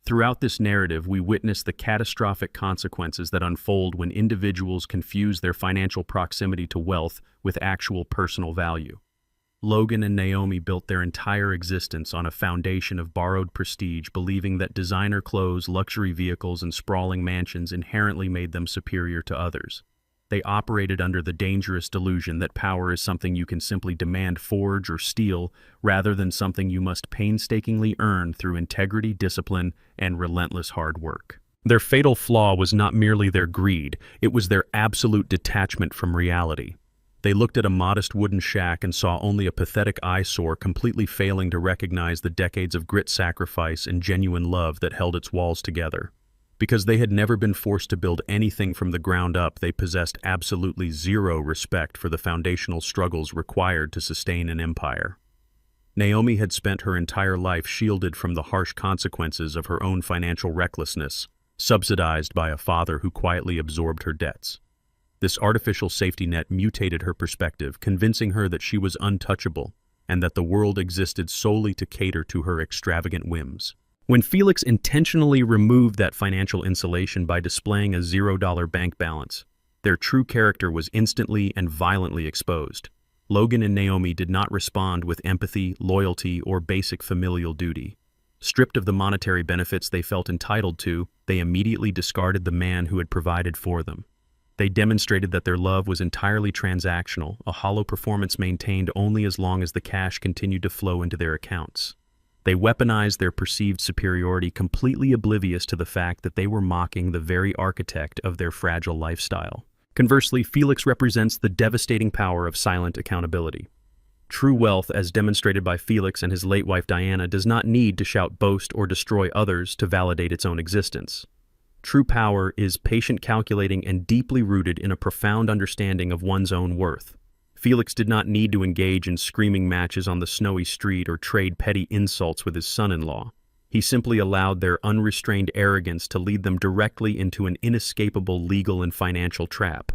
Throughout this narrative, we witness the catastrophic consequences that unfold when individuals confuse their financial proximity to wealth with actual personal value. Logan and Naomi built their entire existence on a foundation of borrowed prestige, believing that designer clothes, luxury vehicles, and sprawling mansions inherently made them superior to others. They operated under the dangerous delusion that power is something you can simply demand, forge, or steal, rather than something you must painstakingly earn through integrity, discipline, and relentless hard work. Their fatal flaw was not merely their greed, it was their absolute detachment from reality. They looked at a modest wooden shack and saw only a pathetic eyesore, completely failing to recognize the decades of grit, sacrifice, and genuine love that held its walls together. Because they had never been forced to build anything from the ground up, they possessed absolutely zero respect for the foundational struggles required to sustain an empire. Naomi had spent her entire life shielded from the harsh consequences of her own financial recklessness, subsidized by a father who quietly absorbed her debts. This artificial safety net mutated her perspective, convincing her that she was untouchable and that the world existed solely to cater to her extravagant whims. When Felix intentionally removed that financial insulation by displaying a $0 bank balance, their true character was instantly and violently exposed. Logan and Naomi did not respond with empathy, loyalty, or basic familial duty. Stripped of the monetary benefits they felt entitled to, they immediately discarded the man who had provided for them. They demonstrated that their love was entirely transactional, a hollow performance maintained only as long as the cash continued to flow into their accounts. They weaponized their perceived superiority, completely oblivious to the fact that they were mocking the very architect of their fragile lifestyle. Conversely, Felix represents the devastating power of silent accountability. True wealth, as demonstrated by Felix and his late wife Diana, does not need to shout, boast, or destroy others to validate its own existence. True power is patient, calculating, and deeply rooted in a profound understanding of one's own worth. Felix did not need to engage in screaming matches on the snowy street or trade petty insults with his son-in-law. He simply allowed their unrestrained arrogance to lead them directly into an inescapable legal and financial trap.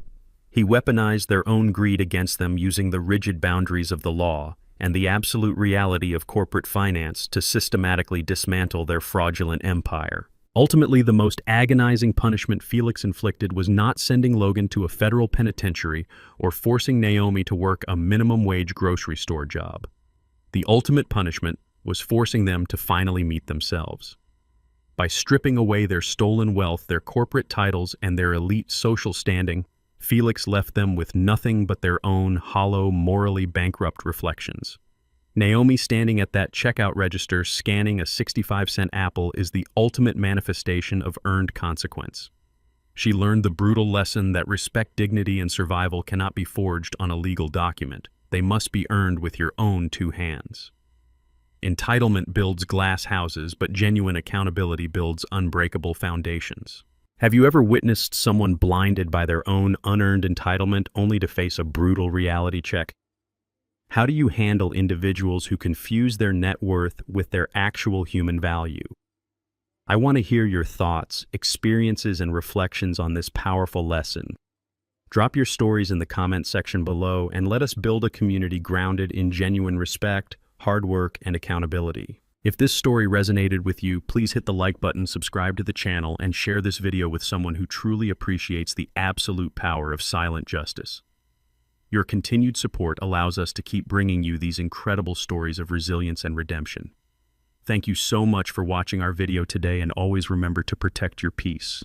He weaponized their own greed against them, using the rigid boundaries of the law and the absolute reality of corporate finance to systematically dismantle their fraudulent empire. Ultimately, the most agonizing punishment Felix inflicted was not sending Logan to a federal penitentiary or forcing Naomi to work a minimum-wage grocery store job. The ultimate punishment was forcing them to finally meet themselves. By stripping away their stolen wealth, their corporate titles, and their elite social standing, Felix left them with nothing but their own hollow, morally bankrupt reflections. Naomi, standing at that checkout register scanning a 65-cent apple, is the ultimate manifestation of earned consequence. She learned the brutal lesson that respect, dignity, and survival cannot be forged on a legal document. They must be earned with your own two hands. Entitlement builds glass houses, but genuine accountability builds unbreakable foundations. Have you ever witnessed someone blinded by their own unearned entitlement only to face a brutal reality check? How do you handle individuals who confuse their net worth with their actual human value? I want to hear your thoughts, experiences, and reflections on this powerful lesson. Drop your stories in the comment section below and let us build a community grounded in genuine respect, hard work, and accountability. If this story resonated with you, please hit the like button, subscribe to the channel, and share this video with someone who truly appreciates the absolute power of silent justice. Your continued support allows us to keep bringing you these incredible stories of resilience and redemption. Thank you so much for watching our video today, and always remember to protect your peace.